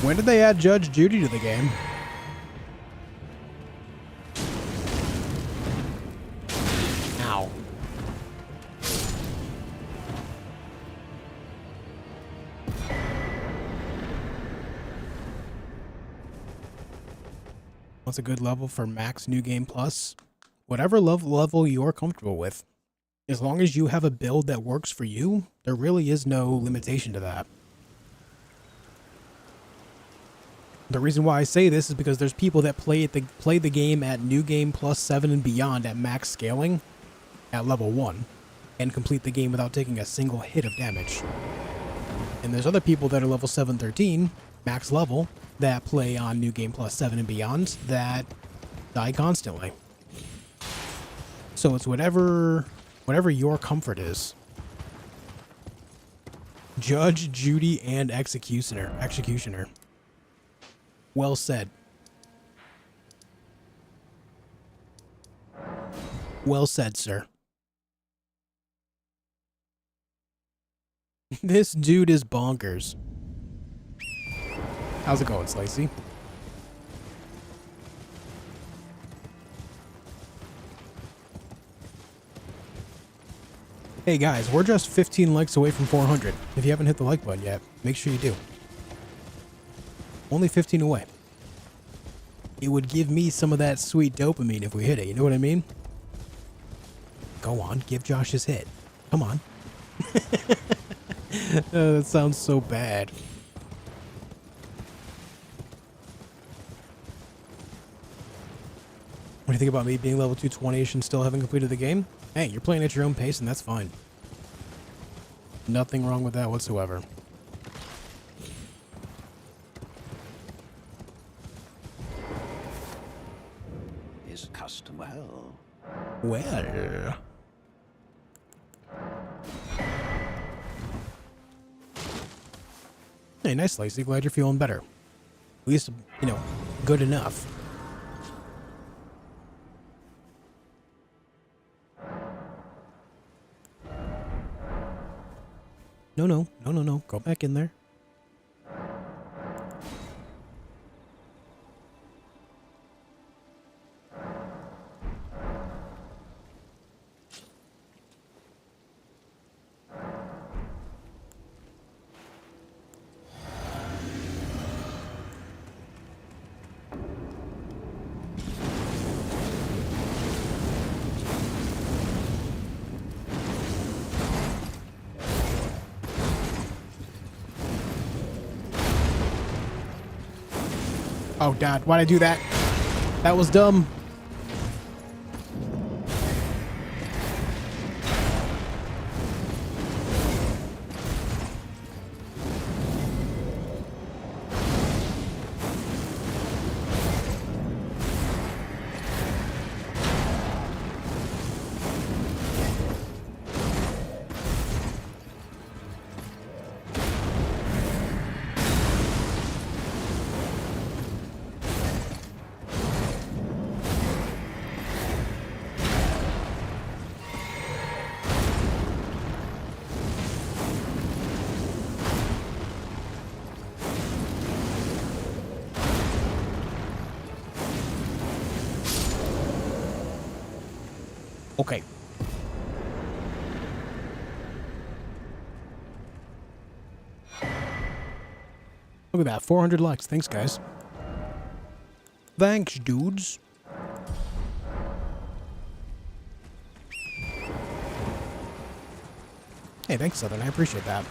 When did they add Judge Judy to the game? Ow. What's a good level for max New Game Plus? Whatever level you're comfortable with. As long as you have a build that works for you, there really is no limitation to that. The reason why I say this is because there's people that play the game at New Game Plus 7 and beyond at max scaling at level 1 and complete the game without taking a single hit of damage. And there's other people that are level 713, max level, that play on New Game Plus 7 and beyond that die constantly. So it's whatever your comfort is. Judge, Judy, and Executioner. Well said. Well said, sir. This dude is bonkers. How's it going, Slicey? Hey guys, we're just 15 likes away from 400. If you haven't hit the like button yet, make sure you do. Only 15 away. It would give me some of that sweet dopamine if we hit it, you know what I mean? Go on, give Josh his hit. Come on. That sounds so bad. What do you think about me being level 220-ish and still haven't completed the game? Hey, you're playing at your own pace and that's fine. Nothing wrong with that whatsoever. His custom well. Well. Hey, nice, Lacey. Glad you're feeling better. At least, you know, good enough. No. Go back in there. Oh, God. Why'd I do that? That was dumb. Okay. Look at that, 400 likes. Thanks, guys. Thanks, dudes. Hey, thanks, Southern. I appreciate that.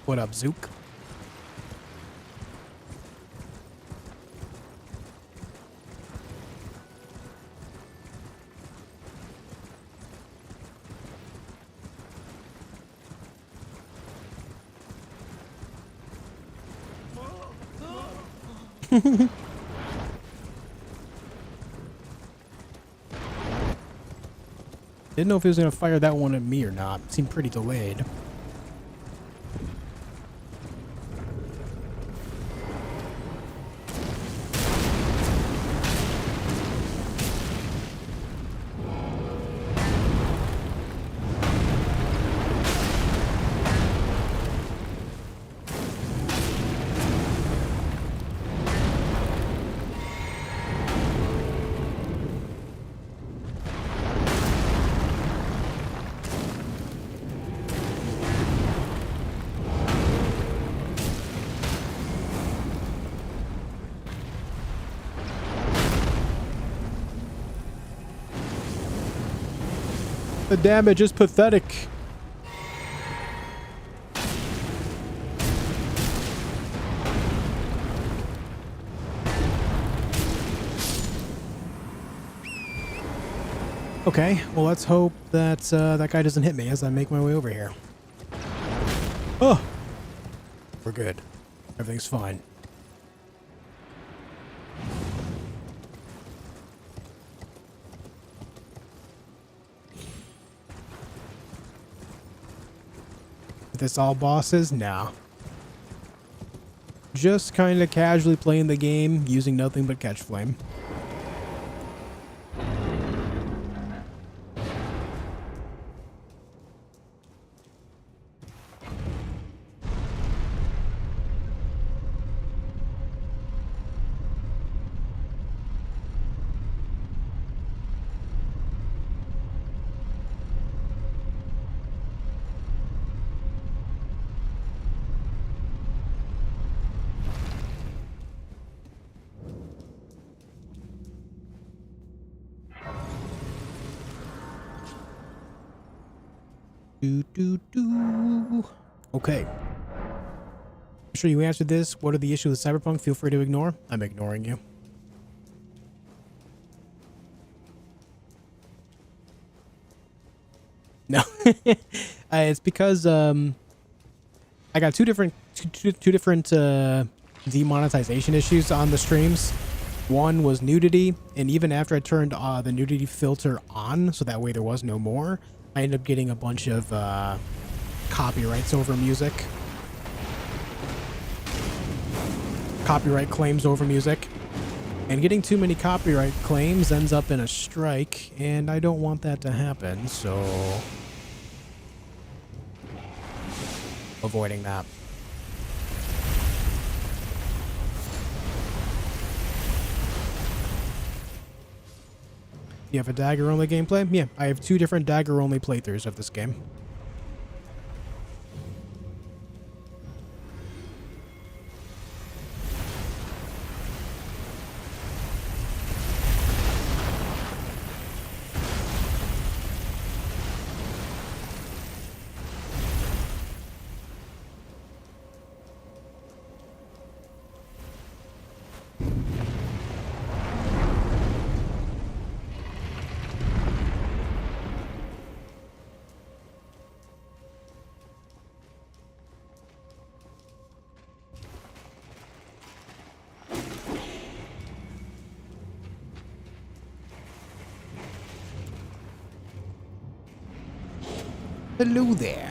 What up, Zook? Didn't know if he was going to fire that one at me or not. It seemed pretty delayed. The damage is pathetic. Okay, well, let's hope that that guy doesn't hit me as I make my way over here. Oh, we're good. Everything's fine. Is this all bosses? No. Just kind of casually playing the game, using nothing but catch flame. Okay. I'm sure you answered this. What are the issues with Cyberpunk? Feel free to ignore. I'm ignoring you. No. It's because I got two different demonetization issues on the streams. One was nudity, and even after I turned the nudity filter on, so that way there was no more, I ended up getting a bunch of copyrights over music. Copyright claims over music. And getting too many copyright claims ends up in a strike, and I don't want that to happen, so avoiding that. You have a dagger-only gameplay? Yeah, I have 2 different dagger-only playthroughs of this game. Hello there.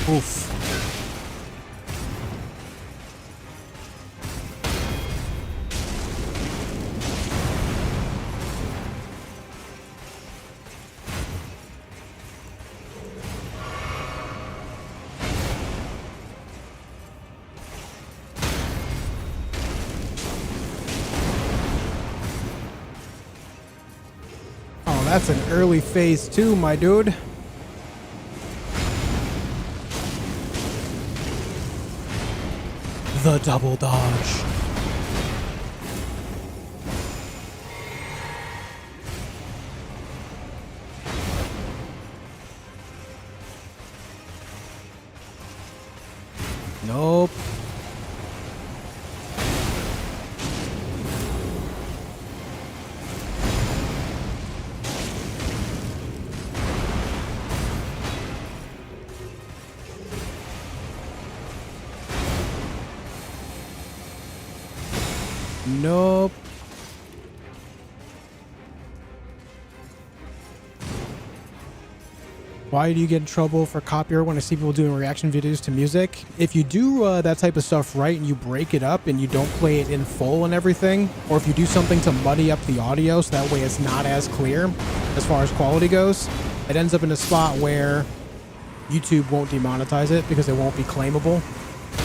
Oof. That's an early phase 2, my dude. The double dodge. Nope. Nope. Why do you get in trouble for copyright when I see people doing reaction videos to music? If you do that type of stuff right and you break it up and you don't play it in full and everything, or if you do something to muddy up the audio so that way it's not as clear as far as quality goes, it ends up in a spot where YouTube won't demonetize it because it won't be claimable,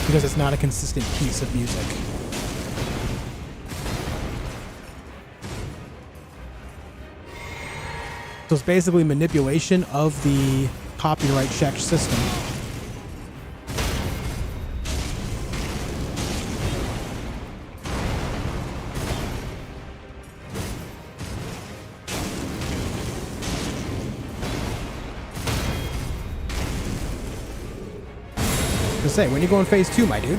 because it's not a consistent piece of music. So it's basically manipulation of the copyright check system. Say, when you go in phase 2, my dude?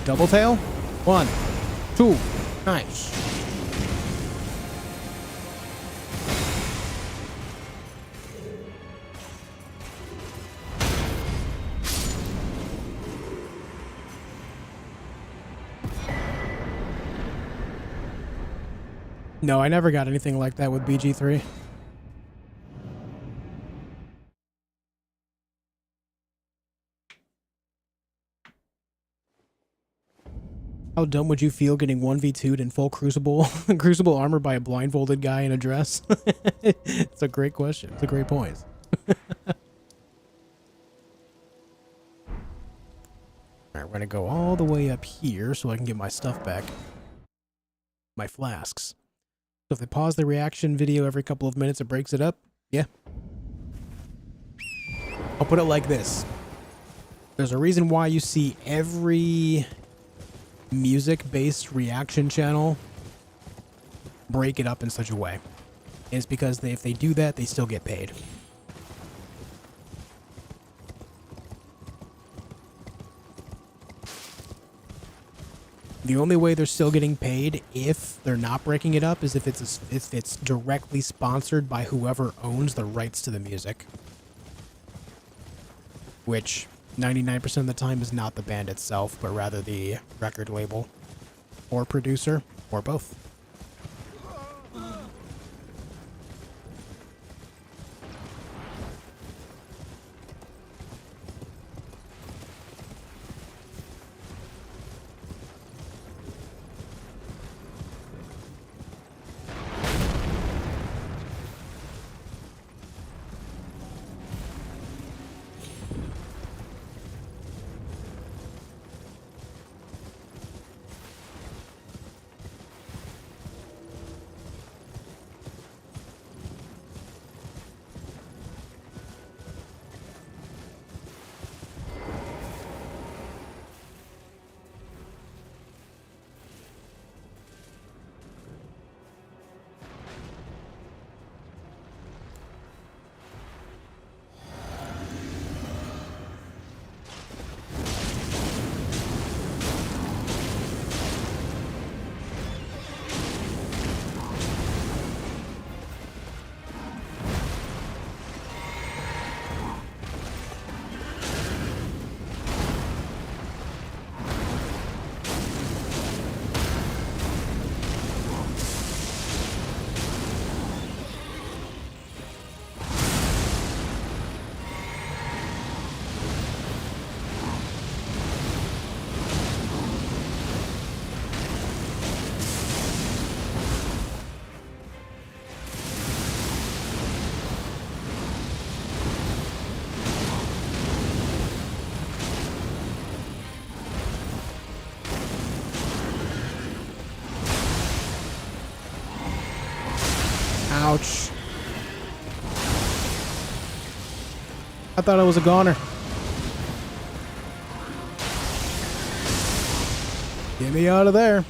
Double tail? 1, 2, nice. No, I never got anything like that with BG3. How dumb would you feel getting 1v2'd in full Crucible Crucible armor by a blindfolded guy in a dress? It's a great question. It's a great point. Alright, we're gonna go all the way up here so I can get my stuff back. My flasks. So if they pause the reaction video every couple of minutes, it breaks it up. Yeah. I'll put it like this. There's a reason why you see every music-based reaction channel break it up in such a way. It's because if they do that, they still get paid. The only way they're still getting paid if they're not breaking it up is if it's directly sponsored by whoever owns the rights to the music, which 99% of the time is not the band itself, but rather the record label or producer or both. Ouch. I thought I was a goner. Get me out of there.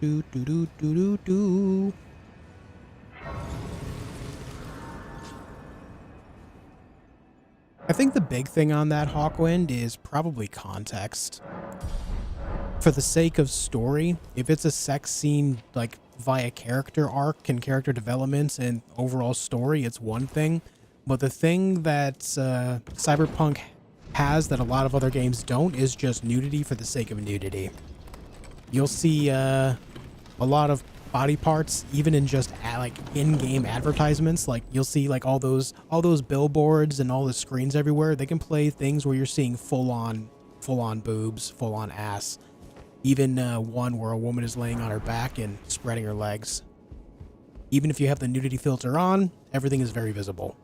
Do do do do do do. I think the big thing on that Hawkwind is probably context. For the sake of story, if it's a sex scene like via character arc and character development and overall story, it's one thing. But the thing that Cyberpunk has that a lot of other games don't is just nudity for the sake of nudity. You'll see a lot of body parts, even in just like in-game advertisements. Like you'll see like all those billboards and all the screens everywhere. They can play things where you're seeing full-on boobs, full-on ass. Even one where a woman is laying on her back and spreading her legs. Even if you have the nudity filter on, everything is very visible.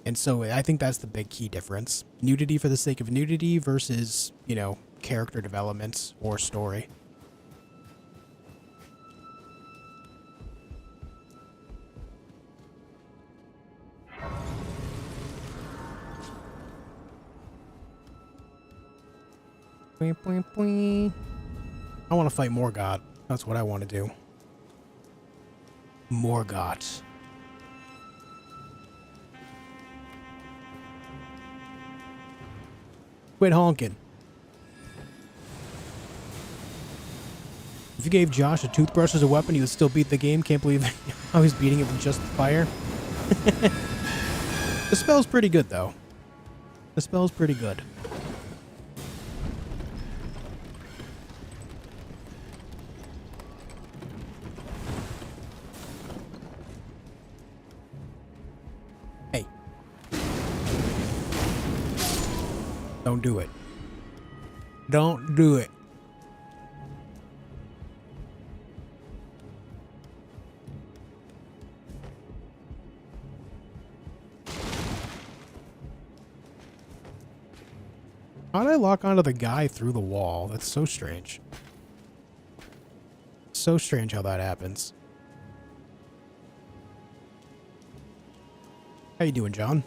And so I think that's the big key difference. Nudity for the sake of nudity versus, you know, character development or story. I want to fight Morgott. That's what I want to do. Morgott. Quit honking. If you gave Josh a toothbrush as a weapon, he would still beat the game. Can't believe how he's beating it with just fire. The spell's pretty good, though. The spell's pretty good. Hey. Don't do it. Don't do it. How did I lock onto the guy through the wall? That's so strange. So strange how that happens. How you doing, John?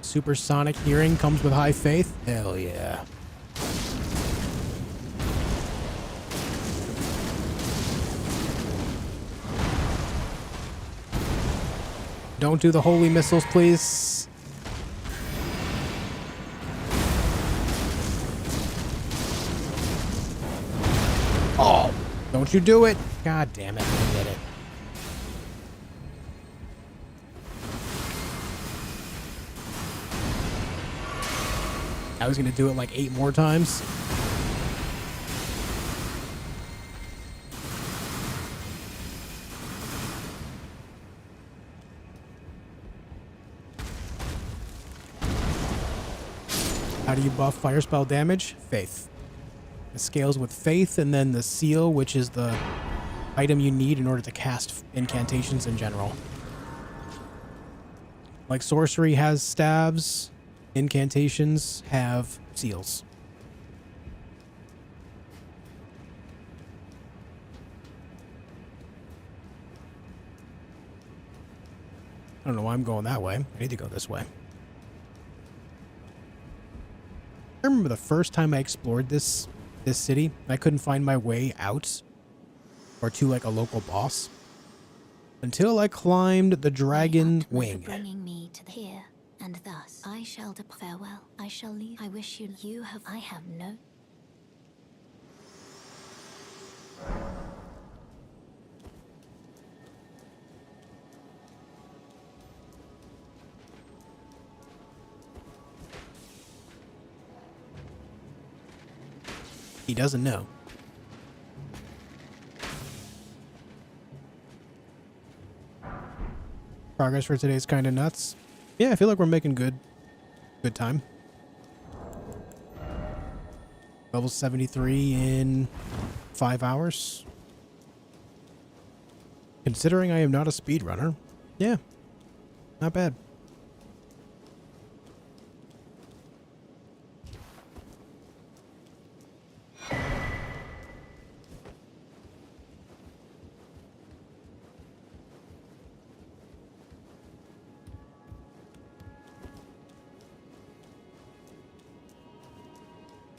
Supersonic hearing comes with high faith? Hell yeah. Don't do the holy missiles, please. Oh, don't you do it. God damn it, I did it. I was gonna do it like 8 more times. How do you buff fire spell damage? Faith. It scales with faith, and then the seal, which is the item you need in order to cast incantations in general. Like sorcery has staves. Incantations have seals. I don't know why I'm going that way. I need to go this way. I remember the first time I explored this city, I couldn't find my way out or to like a local boss until I climbed the dragon wing. Bringing me to here. And thus, I shall farewell. I shall leave. I wish you have. I have no. He doesn't know. Progress for today is kind of nuts. Yeah, I feel like we're making good time. Level 73 in 5 hours. Considering I am not a speedrunner, yeah, not bad.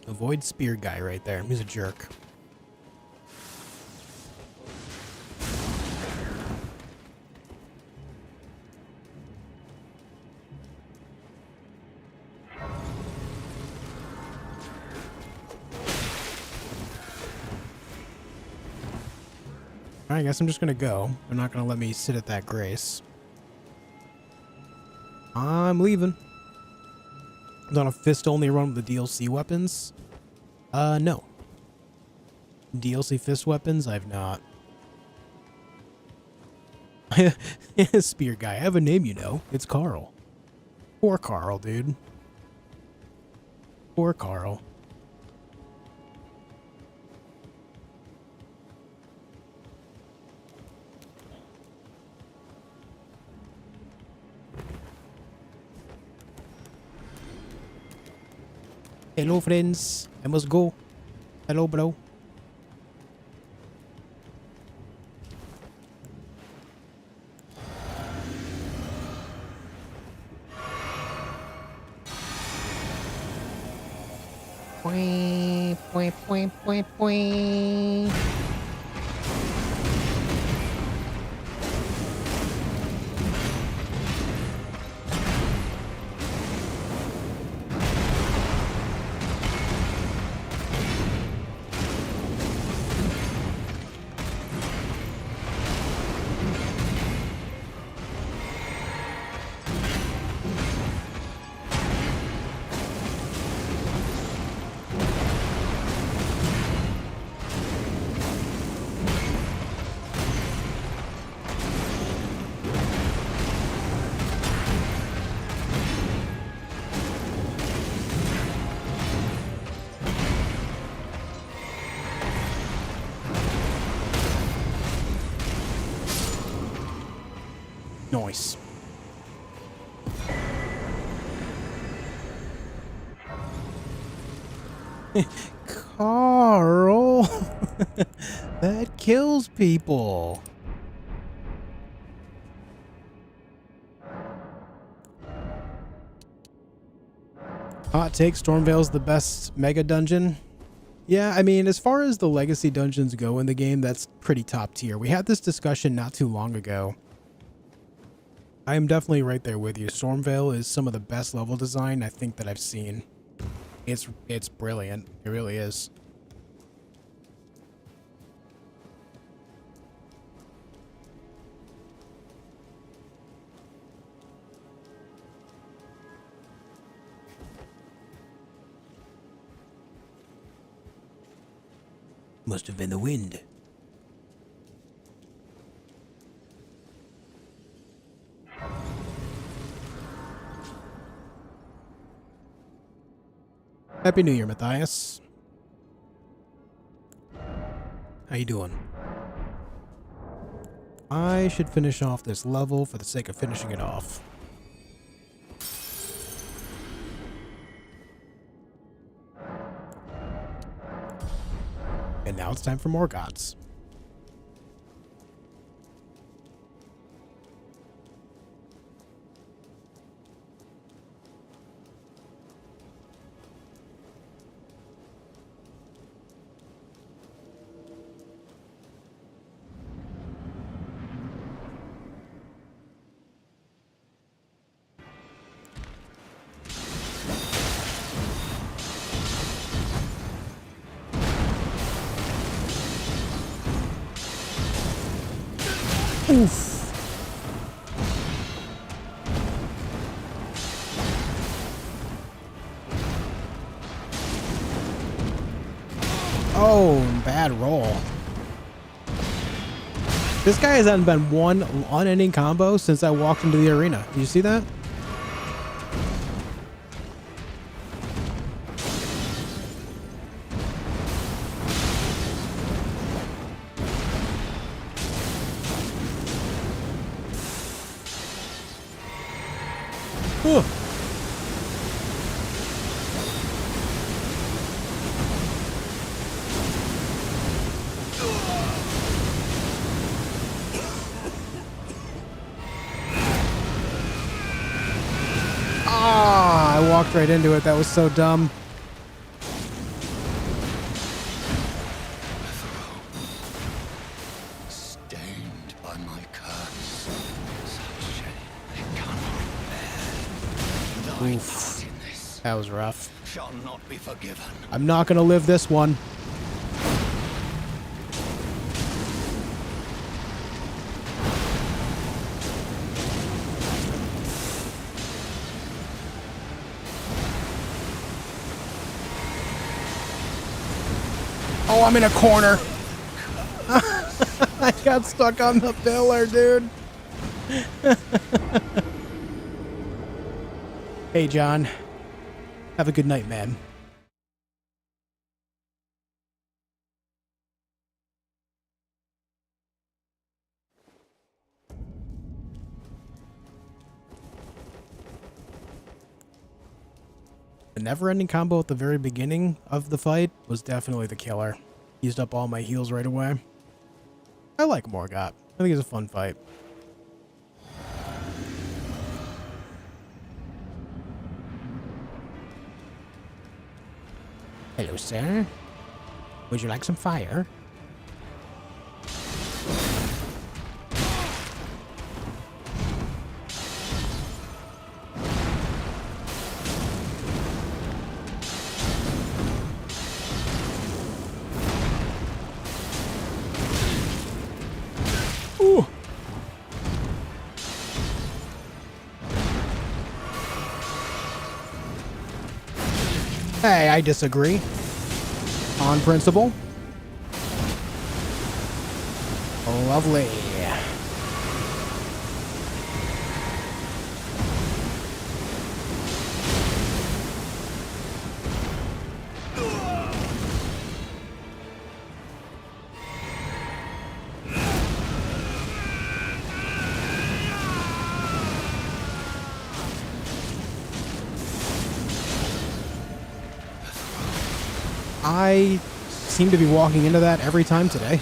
Avoid spear guy right there. He's a jerk. I guess I'm just gonna go. They're not gonna let me sit at that grace. I'm leaving. I'm on a fist-only run with the DLC weapons. No. DLC fist weapons? I've not. Spear guy. I have a name, you know. It's Carl. Poor Carl, dude. Poor Carl. Hello, friends. I must go. Hello, bro. Point, point, point, point, point. Nice. Carl! That kills people. Hot take, Stormveil's the best mega dungeon. Yeah, I mean, as far as the legacy dungeons go in the game, that's pretty top tier. We had this discussion not too long ago. I am definitely right there with you. Stormveil is some of the best level design I think that I've seen. It's brilliant. It really is. Must have been the wind. Happy New Year, Matthias. How you doing? I should finish off this level for the sake of finishing it off. And now it's time for more gods. Oof. Oh, bad roll. This guy hasn't been one unending combo since I walked into the arena. Did you see that? Ugh. Ah, I walked right into it. That was so dumb. part in this That was rough. shall not be forgiven. I'm not gonna live this one. Oh, I'm in a corner. I got stuck on the pillar, dude. Hey, John. Have a good night, man. The never-ending combo at the very beginning of the fight was definitely the killer. Used up all my heals right away. I like Morgott. I think it's a fun fight. Hello, sir. Would you like some fire? Ooh. Hey, I disagree. On principle. Lovely. I seem to be walking into that every time today.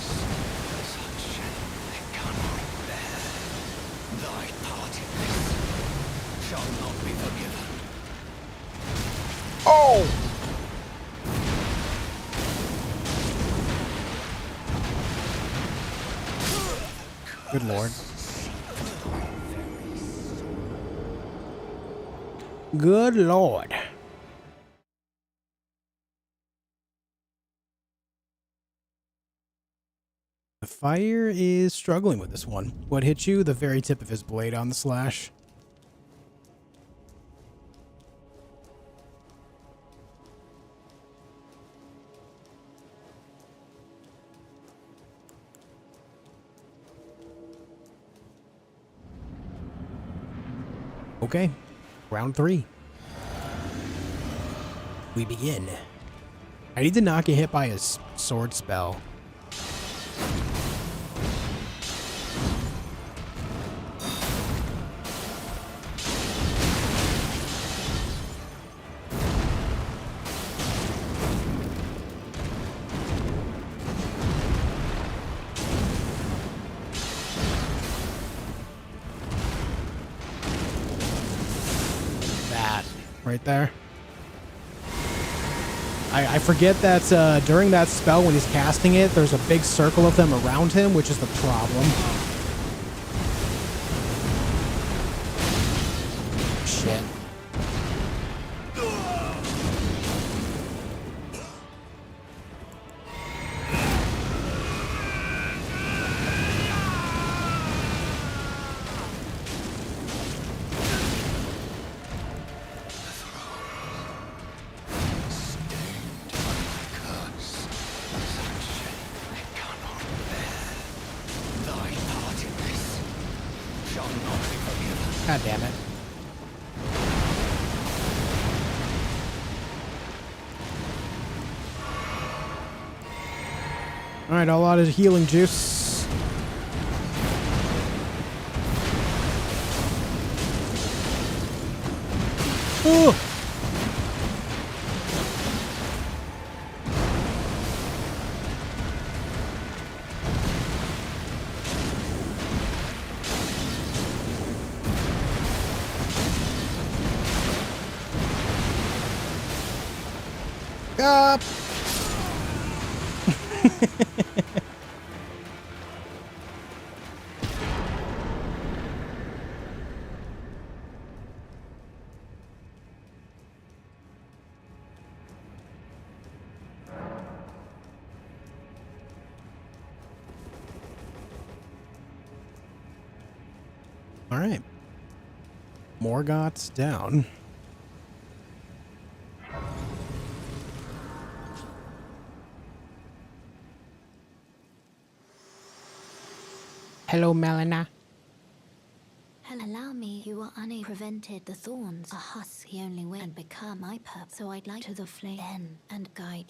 Oh! Good lord. Good lord. The fire is struggling with this one. What hit you? The very tip of his blade on the slash. Okay, round 3. We begin. I need to not get hit by his sword spell. Right there. I forget that during that spell when he's casting it, there's a big circle of them around him, which is the problem. Shit. God damn it. Alright, a lot of healing juice. Ooh. Up. All right. Morgott's down. Hello, Malenia. Allow me, you are prevented the thorns. A husk, the only way and become my purpose. So I'd like to the flame and guide.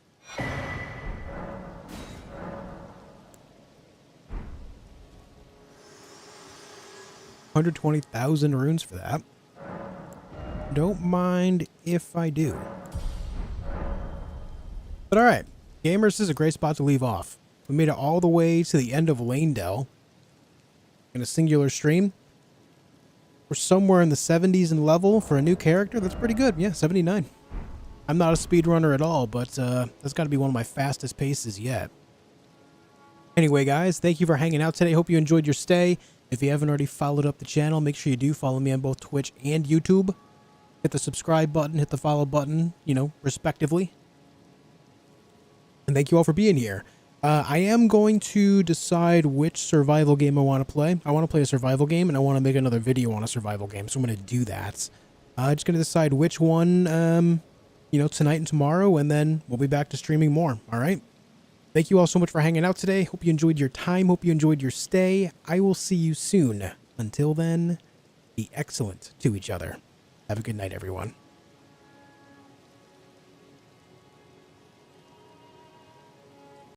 120,000 runes for that. Don't mind if I do. But alright, gamers, this is a great spot to leave off. We made it all the way to the end of Lanedell in a singular stream. We're somewhere in the 70s in level for a new character. That's pretty good. Yeah, 79. I'm not a speedrunner at all, but that's got to be one of my fastest paces yet. Anyway, guys, thank you for hanging out today. Hope you enjoyed your stay. If you haven't already followed up the channel, make sure you do follow me on both Twitch and YouTube. Hit the subscribe button, hit the follow button, you know, respectively. And thank you all for being here. I am going to decide which survival game I want to play. I want to play a survival game, and I want to make another video on a survival game, so I'm going to do that. I'm just going to decide which one, you know, tonight and tomorrow, and then we'll be back to streaming more, all right? Thank you all so much for hanging out today. Hope you enjoyed your time. Hope you enjoyed your stay. I will see you soon. Until then, be excellent to each other. Have a good night, everyone.